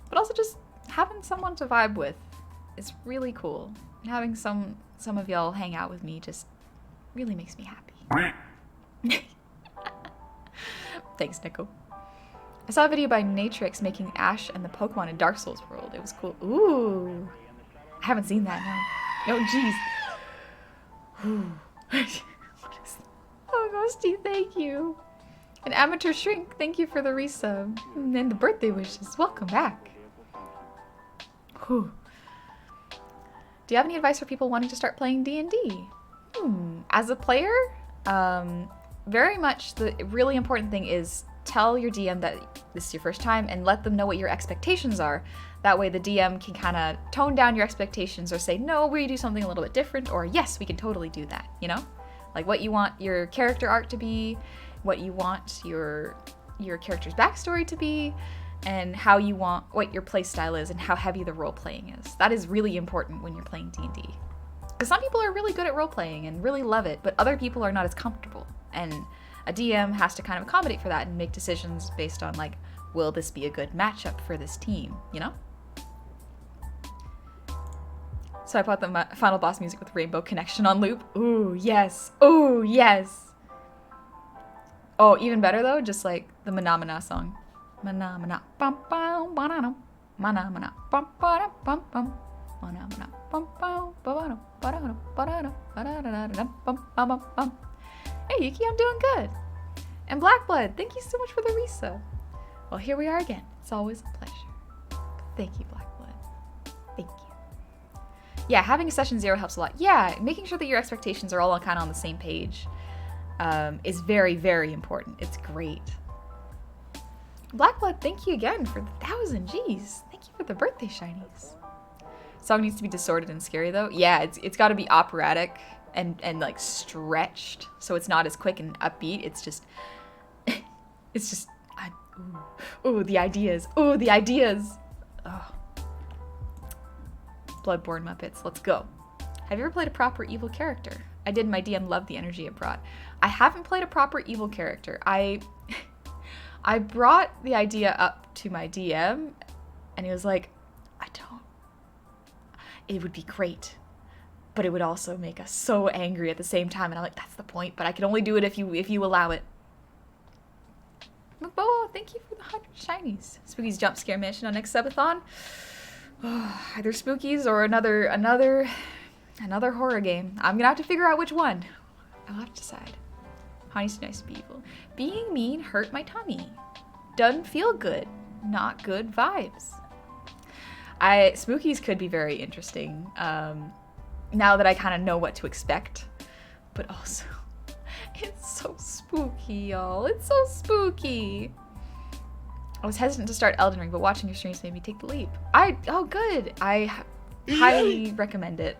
But also just having someone to vibe with is really cool. And having some of y'all hang out with me just really makes me happy. Thanks, Nico. I saw a video by Natrix making Ash and the Pokemon in Dark Souls world. It was cool. Ooh. I haven't seen that now. Oh, jeez. Oh, Ghosty, thank you. And Amateur Shrink, thank you for the resub. And the birthday wishes. Welcome back. Whew. Do you have any advice for people wanting to start playing D&D? As a player, very much the really important thing is tell your DM that this is your first time and let them know what your expectations are. That way the DM can kind of tone down your expectations or say, no, we do something a little bit different, or yes, we can totally do that, you know? Like what you want your character arc to be, what you want your character's backstory to be, and how you want, what your play style is and how heavy the role playing is. That is really important when you're playing D&D. Because some people are really good at role playing and really love it, but other people are not as comfortable. And a DM has to kind of accommodate for that and make decisions based on like, will this be a good matchup for this team, you know? So I put the final boss music with Rainbow Connection on loop. Ooh, yes. Ooh, yes. Oh, even better though, just like the Mana song. Mana mana bum bum banana. Mana mana bum bum bum bum. Mana mana bum bum banana. Banana banana banana bum bum bum. Hey Yuki, I'm doing good. And Blackblood, thank you so much for the resub. Well, here we are again. It's always a pleasure. Thank you, Blackblood. Thank you. Yeah, having a session 0 helps a lot. Yeah, making sure that your expectations are all kind of on the same page is very, very important. It's great. Blackblood, thank you again for the 1,000. Jeez, thank you for the birthday shinies. Song needs to be distorted and scary though. Yeah, it's got to be operatic and like stretched, so it's not as quick and upbeat. It's just ooh, the ideas. Ooh, the ideas. Oh. Bloodborne Muppets, let's go. Have you ever played a proper evil character? I did. My DM loved the energy it brought. I haven't played a proper evil character. I brought the idea up to my DM, and he was like, it would be great, but it would also make us so angry at the same time. And I'm like, that's the point, but I can only do it if you allow it. McBoa, thank you for the 100 shinies. Spooky's Jump Scare Mission on next subathon. Oh, either Spookies or another horror game. I'm gonna have to figure out which one. I'll have to decide. Honey's nice to be evil. Being mean hurt my tummy. Doesn't feel good. Not good vibes. Spookies could be very interesting. Now that I kind of know what to expect, but also it's so spooky, y'all. It's so spooky. I was hesitant to start Elden Ring, but watching your streams made me take the leap. Oh good. I highly recommend it.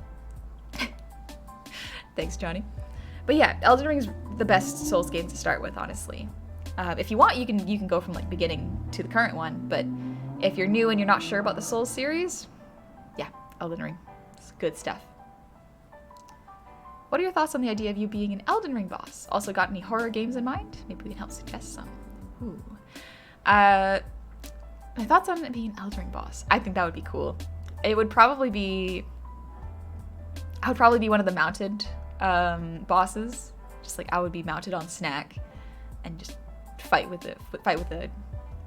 Thanks, Johnny. But yeah, Elden Ring's the best Souls game to start with, honestly. If you want, you can go from like beginning to the current one, but if you're new and you're not sure about the Souls series, yeah, Elden Ring. It's good stuff. What are your thoughts on the idea of you being an Elden Ring boss? Also got any horror games in mind? Maybe we can help suggest some. Ooh. My thoughts on being an Elden Ring boss. I think that would be cool. It would probably be... I would probably be one of the mounted bosses. Just like I would be mounted on Snack and just fight with the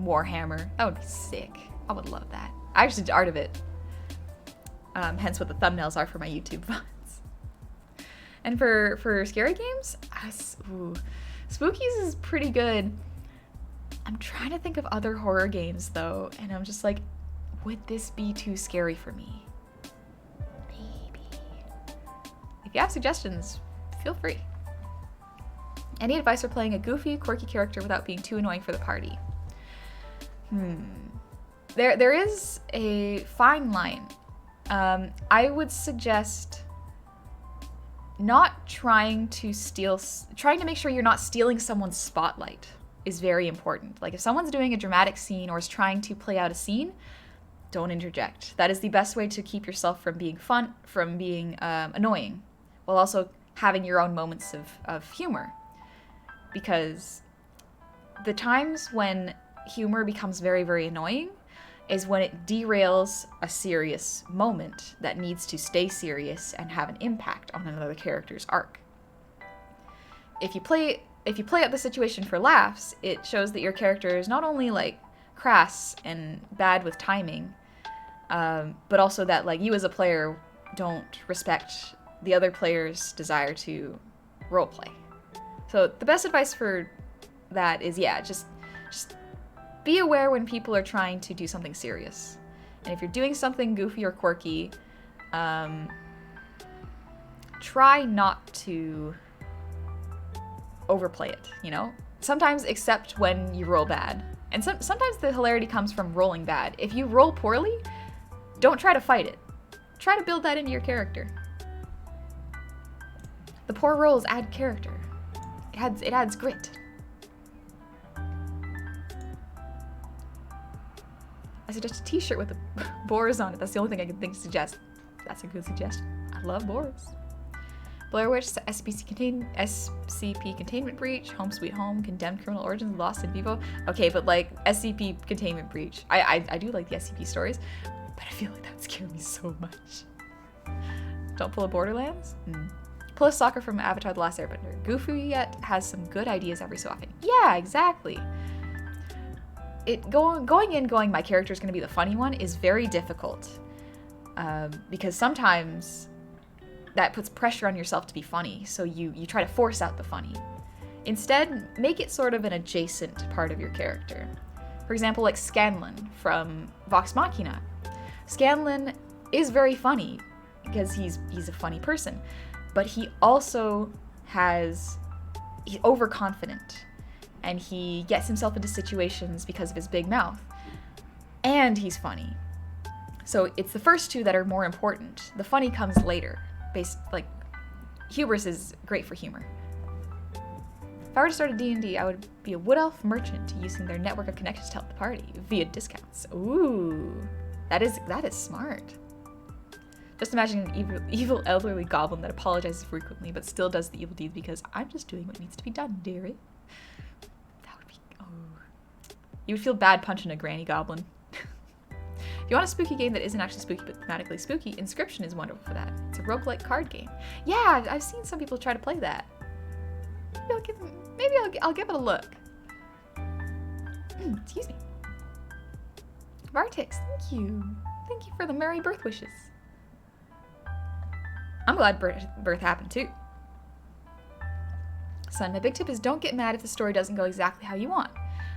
Warhammer. That would be sick. I would love that. I actually did art of it. Hence what the thumbnails are for my YouTube VODs. And for scary games, Spookies is pretty good. I'm trying to think of other horror games though, and I'm just like, would this be too scary for me? Maybe. If you have suggestions, feel free. Any advice for playing a goofy, quirky character without being too annoying for the party? There is a fine line. I would suggest not trying to make sure you're not stealing someone's spotlight is very important. Like if someone's doing a dramatic scene or is trying to play out a scene, don't interject. That is the best way to keep yourself from being annoying, while also having your own moments of humor. Because the times when humor becomes very, very annoying is when it derails a serious moment that needs to stay serious and have an impact on another character's arc. If you play out the situation for laughs, it shows that your character is not only like crass and bad with timing, but also that like you as a player don't respect the other player's desire to roleplay. So the best advice for that is, yeah, just be aware when people are trying to do something serious. And if you're doing something goofy or quirky, try not to overplay it, you know? Sometimes accept when you roll bad. And sometimes the hilarity comes from rolling bad. If you roll poorly, don't try to fight it. Try to build that into your character. The poor rolls add character. It adds grit. I suggest a t-shirt with the boars on it. That's the only thing I can think to suggest. That's a good suggestion. I love boars. Blair Witch, SCP Containment Breach, Home Sweet Home, Condemned Criminal Origins, Lost in Vivo. Okay, but like SCP Containment Breach. I do like the SCP stories, but I feel like that would scare me so much. Don't pull a Borderlands? Pull a Sokka from Avatar The Last Airbender. Goofy yet has some good ideas every so often. Yeah, exactly. Going my character's gonna be the funny one is very difficult. Because sometimes that puts pressure on yourself to be funny, so you try to force out the funny. Instead, make it sort of an adjacent part of your character. For example, like Scanlan from Vox Machina. Scanlan is very funny because he's a funny person, but he's overconfident, and he gets himself into situations because of his big mouth, and he's funny. So it's the first two that are more important. The funny comes later. Hubris is great for humor. If I were to start a D&D, I would be a wood elf merchant using their network of connections to help the party via discounts. Ooh, that is smart. Just imagine an evil elderly goblin that apologizes frequently but still does the evil deed because I'm just doing what needs to be done, dearie. That would be, you would feel bad punching a granny goblin. If you want a spooky game that isn't actually spooky but thematically spooky, Inscription is wonderful for that. It's a roguelike card game. Yeah, I've seen some people try to play that. Maybe I'll give it a look. Excuse me. Vartix, thank you. Thank you for the merry birth wishes. I'm glad birth happened too. Son, my big tip is don't get mad if the story doesn't go exactly how you want.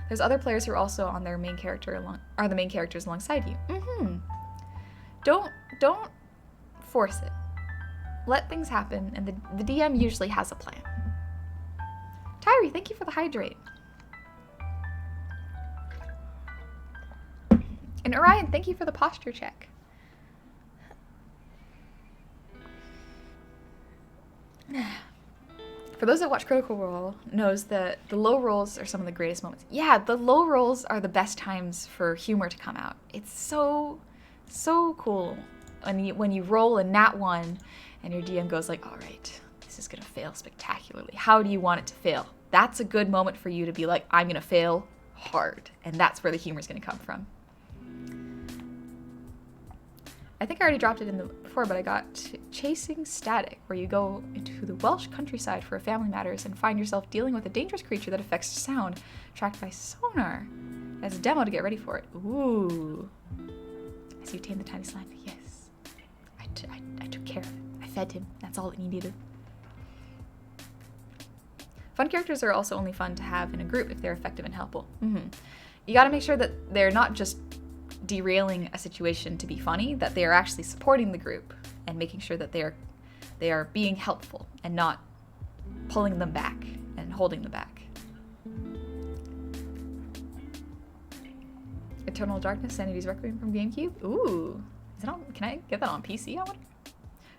There's other players who are also on their main character are the main characters alongside you. Don't force it. Let things happen, and the DM usually has a plan. Tyree, thank you for the hydrate. And Orion, thank you for the posture check. For those that watch Critical Role, knows that the low rolls are some of the greatest moments. Yeah, the low rolls are the best times for humor to come out. It's so cool when you roll a nat 1 and your DM goes like, all right, this is gonna fail spectacularly. How do you want it to fail? That's a good moment for you to be like, I'm gonna fail hard. And that's where the humor's gonna come from. I think I already dropped it before, but I got Chasing Static, where you go into the Welsh countryside for a family matters and find yourself dealing with a dangerous creature that affects sound, tracked by sonar. As a demo to get ready for it. Ooh. As you tame the tiny slime. Yes. I took care of it. I fed him. That's all that he needed. Fun characters are also only fun to have in a group if they're effective and helpful. You gotta make sure that they're not just derailing a situation to be funny, that they are actually supporting the group and making sure that they are being helpful and not pulling them back and holding them back. Eternal Darkness, Sanity's Requiem from GameCube. Ooh, is it on? Can I get that on PC? I wonder.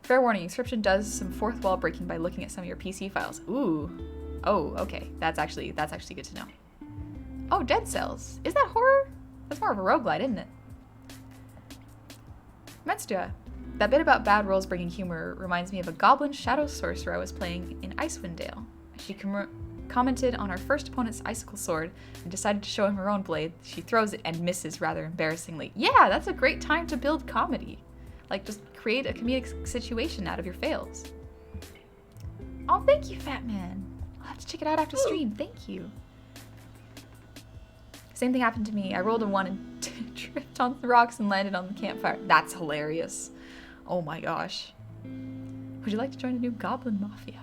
Fair warning: Inscription does some fourth wall breaking by looking at some of your PC files. Ooh, oh, okay, that's actually good to know. Oh, Dead Cells. Is that horror? That's more of a roguelite, isn't it? Metstua. That bit about bad rolls bringing humor reminds me of a goblin shadow sorcerer I was playing in Icewind Dale. She commented on our first opponent's icicle sword and decided to show him her own blade. She throws it and misses rather embarrassingly. Yeah, that's a great time to build comedy. Like, just create a comedic situation out of your fails. Oh, thank you, Fat Man. I'll have to check it out after stream. Thank you. Same thing happened to me. I rolled a 1 and tripped on the rocks and landed on the campfire. That's hilarious. Oh my gosh. Would you like to join a new goblin mafia?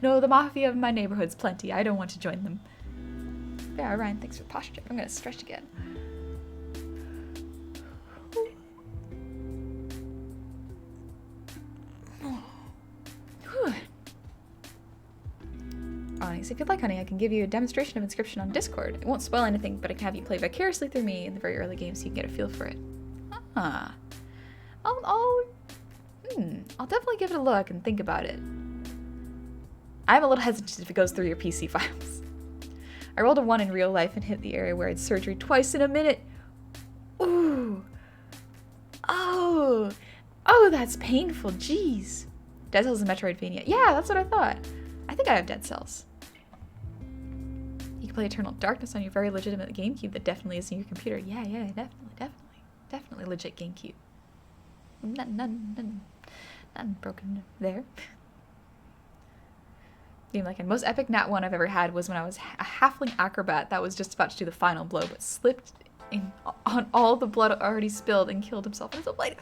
No, the mafia of my neighborhood's plenty. I don't want to join them. Yeah, Ryan, thanks for posture. I'm gonna stretch again. Onyx, if you'd like, honey, I can give you a demonstration of Inscription on Discord. It won't spoil anything, but I can have you play vicariously through me in the very early game so you can get a feel for it. Ah. I'll definitely give it a look and think about it. I'm a little hesitant if it goes through your PC files. I rolled a 1 in real life and hit the area where I had surgery twice in a minute. Ooh. Oh. Oh, that's painful. Jeez. Dead Cells is Metroidvania. Yeah, that's what I thought. I think I have Dead Cells. You can play Eternal Darkness on your very legitimate GameCube that definitely is in your computer. Yeah, definitely legit GameCube. None broken there. Game like most epic nat 1 I've ever had was when I was a halfling acrobat that was just about to do the final blow, but slipped on all the blood already spilled and killed himself on his own blade.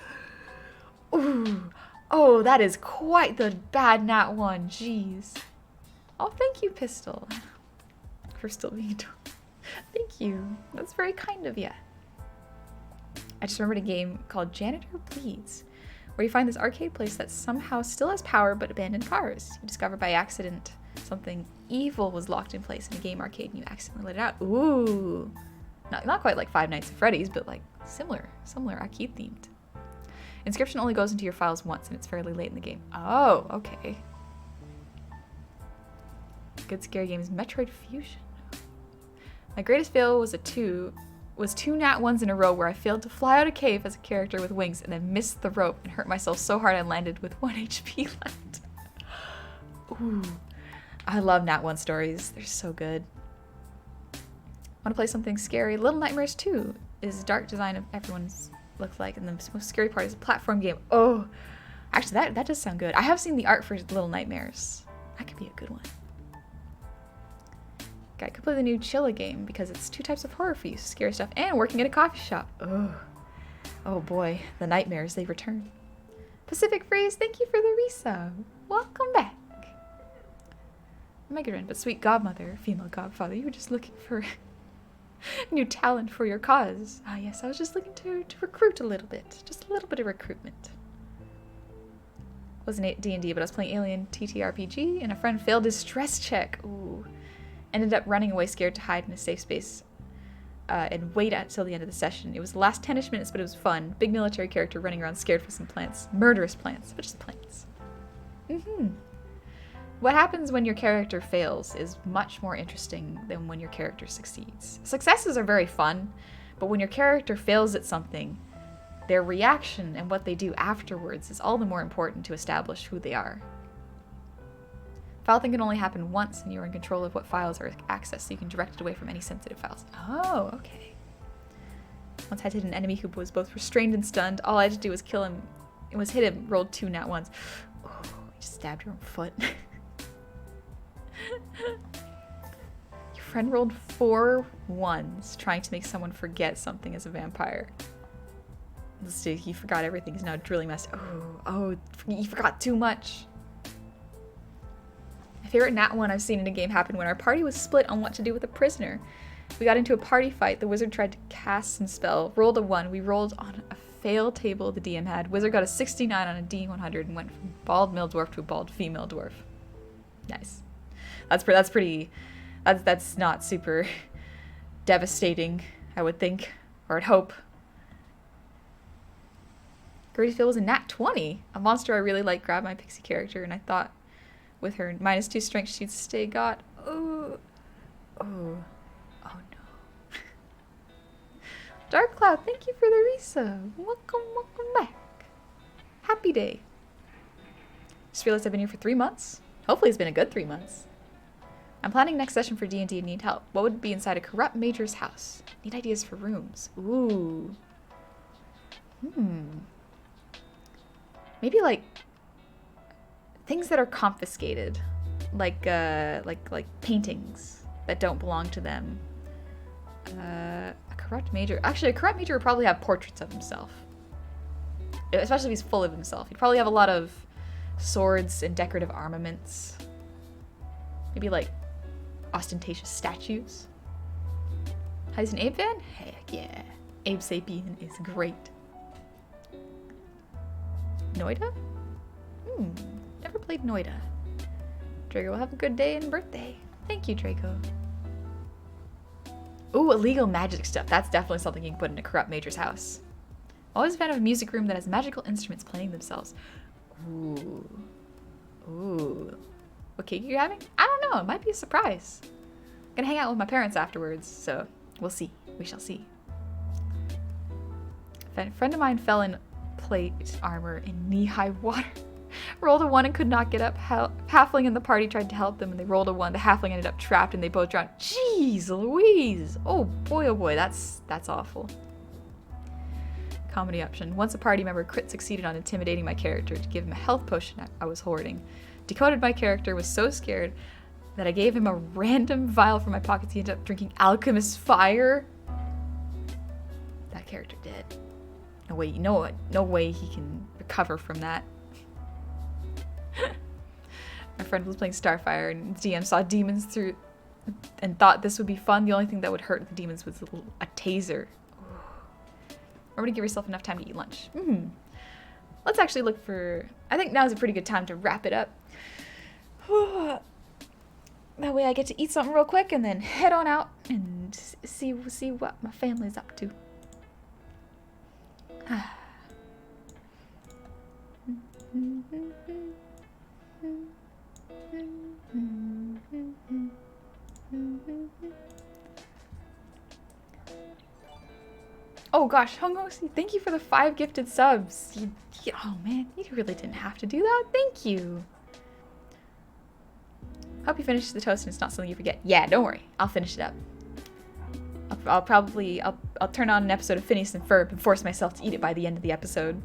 Ooh, oh, that is quite the bad nat 1. Jeez. Oh, thank you, Pistol, for still being adorable. Thank you. That's very kind of you. I just remembered a game called Janitor Bleeds, where you find this arcade place that somehow still has power but abandoned cars. You discover by accident something evil was locked in place in a game arcade and you accidentally let it out. Ooh. Not quite like Five Nights at Freddy's, but like similar arcade themed. Inscription only goes into your files once and it's fairly late in the game. Oh, okay. Good scary games. Metroid Fusion. My greatest fail was two nat 1s in a row where I failed to fly out a cave as a character with wings and then missed the rope and hurt myself so hard I landed with 1 HP left. Ooh. I love nat 1 stories. They're so good. Want to play something scary? Little Nightmares 2 is dark design of everyone's looks like, and the most scary part is a platform game. Oh, actually, that does sound good. I have seen the art for Little Nightmares. That could be a good one. I could play the new Chilla game because it's 2 types of horror for you, scary stuff, and working at a coffee shop. Oh boy, the nightmares, they return. Pacific Freeze, thank you for the resub. Welcome back. Megarin, but sweet godmother, female godfather, you were just looking for new talent for your cause. Ah yes, I was just looking to recruit a little bit. Just a little bit of recruitment. Wasn't D&D, but I was playing Alien TTRPG, and a friend failed his stress check. Ooh. Ended up running away scared to hide in a safe space and wait until the end of the session. It was the last 10-ish minutes, but it was fun. Big military character running around scared for some plants. Murderous plants, but just plants. What happens when your character fails is much more interesting than when your character succeeds. Successes are very fun, but when your character fails at something, their reaction and what they do afterwards is all the more important to establish who they are. File thing can only happen once, and you're in control of what files are accessed, so you can direct it away from any sensitive files. Oh, okay. Once I hit an enemy who was both restrained and stunned, all I had to do was kill him. It was hit him, rolled 2 nat ones. Oh, you just stabbed your own foot. Your friend rolled 4 ones, trying to make someone forget something as a vampire. Let's see, he forgot everything. He's now drilling mess. Oh, he forgot too much. My favorite nat 1 I've seen in a game happened when our party was split on what to do with a prisoner. We got into a party fight. The wizard tried to cast some spell, rolled a 1. We rolled on a fail table the DM had. Wizard got a 69 on a D100 and went from bald male dwarf to a bald female dwarf. Nice. That's not super devastating, I would think, or I'd hope. Greatest fail was a nat 20. A monster I really like grabbed my pixie character, and I thought with her -2 strength she'd stay got. Oh no. Dark Cloud, thank you for the resub. Welcome back. Happy day. Just realized I've been here for 3 months. Hopefully it's been a good 3 months. I'm planning next session for D&D and need help. What would be inside a corrupt mage's house? Need ideas for rooms. Ooh. Maybe like things that are confiscated, like paintings that don't belong to them. A corrupt mage. Actually, a corrupt mage would probably have portraits of himself, especially if he's full of himself. He'd probably have a lot of swords and decorative armaments. Maybe like ostentatious statues. Has an Abe fan? Heck yeah. Abe Sapien is great. Noida? Never played Noida. Draco will have a good day and birthday. Thank you, Draco. Ooh, illegal magic stuff. That's definitely something you can put in a corrupt mage's house. Always a fan of a music room that has magical instruments playing themselves. Ooh. What cake are you having? I don't know. It might be a surprise. I'm gonna hang out with my parents afterwards, so we'll see. We shall see. A friend of mine fell in plate armor in knee-high water. Rolled a 1 and could not get up. Halfling in the party tried to help them and they rolled a 1. The halfling ended up trapped and they both drowned. Jeez Louise! Oh boy, that's awful. Comedy option. Once a party member crit succeeded on intimidating my character to give him a health potion I was hoarding. Decoded my character, was so scared that I gave him a random vial from my pockets. He ended up drinking alchemist fire. That character dead. No way he can recover from that. My friend was playing Starfire and DM saw demons through and thought this would be fun. The only thing that would hurt the demons was a taser. Remember to give yourself enough time to eat lunch. Let's actually look for... I think now's a pretty good time to wrap it up. That way I get to eat something real quick and then head on out and see what my family's up to. Oh gosh, Hunghosi, thank you for the 5 gifted subs. Oh man, you really didn't have to do that. Thank you. Hope you finish the toast and it's not something you forget. Yeah, don't worry. I'll finish it up. I'll turn on an episode of Phineas and Ferb and force myself to eat it by the end of the episode.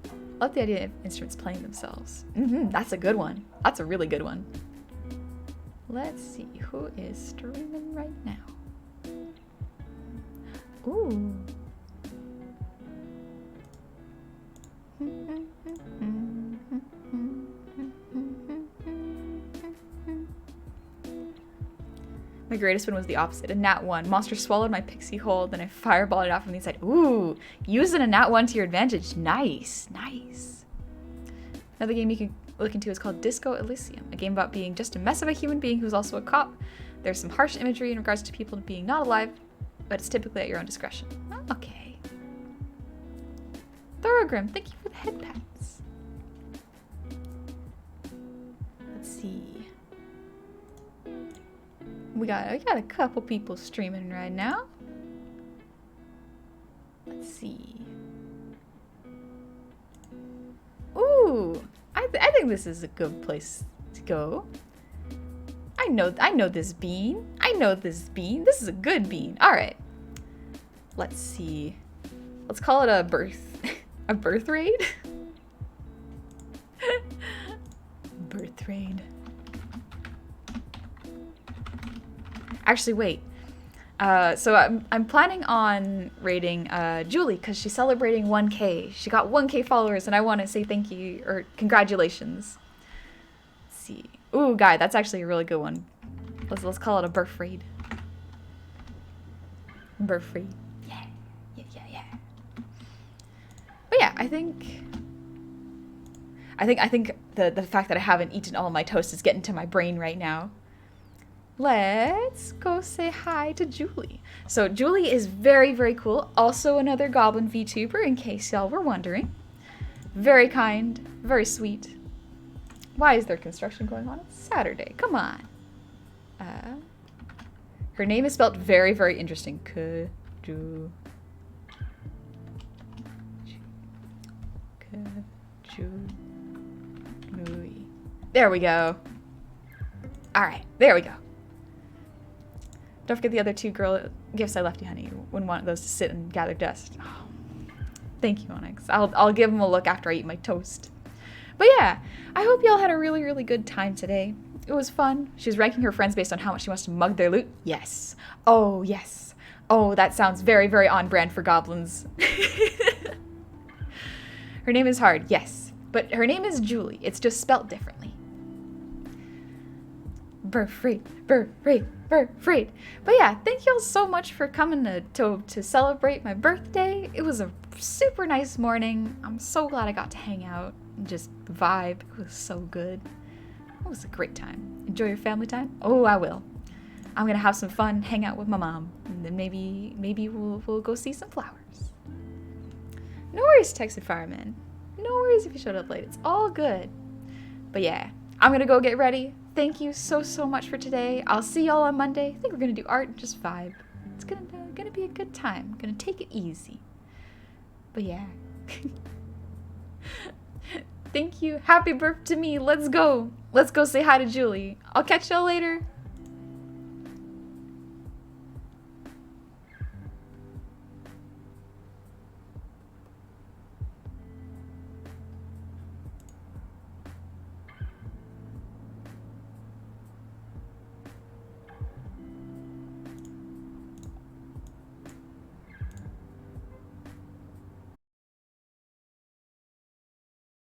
I love the idea of instruments playing themselves. That's a good one. That's a really good one. Let's see who is streaming right now. Ooh. My greatest one was the opposite, a nat 1. Monster swallowed my pixie hole, then I fireballed it out from the inside. Ooh, using a nat 1 to your advantage. Nice, nice. Another game you can look into is called Disco Elysium, a game about being just a mess of a human being who's also a cop. There's some harsh imagery in regards to people being not alive, but it's typically at your own discretion. Okay. Thorogrim, thank you for the head pats. see. We got a couple people streaming right now. Let's see. Ooh, I think this is a good place to go. I know this bean. I know this bean. This is a good bean. All right. Let's see. Let's call it a birth raid. Birth raid. Actually, wait. So I'm planning on raiding Julie because she's celebrating 1K. She got 1K followers, and I want to say thank you or congratulations. Let's see. Ooh, guy, that's actually a really good one. Let's call it a birth raid. Birth raid. Yeah. But yeah, I think the fact that I haven't eaten all my toast is getting to my brain right now. Let's go say hi to Julie. So Julie is very, very cool. Also another Goblin VTuber, in case y'all were wondering. Very kind, very sweet. Why is there construction going on? It's Saturday. Come on. Her name is spelled very, very interesting. There we go. All right, there we go. Don't forget the other 2 girl gifts I left you, honey. Wouldn't want those to sit and gather dust. Oh, thank you, Onyx. I'll give them a look after I eat my toast. But yeah, I hope y'all had a really, really good time today. It was fun. She was ranking her friends based on how much she wants to mug their loot. Yes. Oh, yes. Oh, that sounds very, very on brand for goblins. Her name is hard, yes. But her name is Julie. It's just spelt differently. Birthraid. But yeah, thank y'all so much for coming to celebrate my birthday. It was a super nice morning. I'm so glad I got to hang out and just vibe. It was so good. It was a great time. Enjoy your family time? Oh, I will. I'm gonna have some fun, hang out with my mom, and then maybe we'll go see some flowers. No worries, Texas Fireman. No worries if you showed up late. It's all good. But yeah, I'm gonna go get ready. Thank you so much for today. I'll see y'all on Monday. I think we're gonna do art and just vibe. It's gonna be a good time. I'm gonna take it easy. But yeah. Thank you. Happy birthday to me. Let's go. Let's go say hi to Julie. I'll catch y'all later.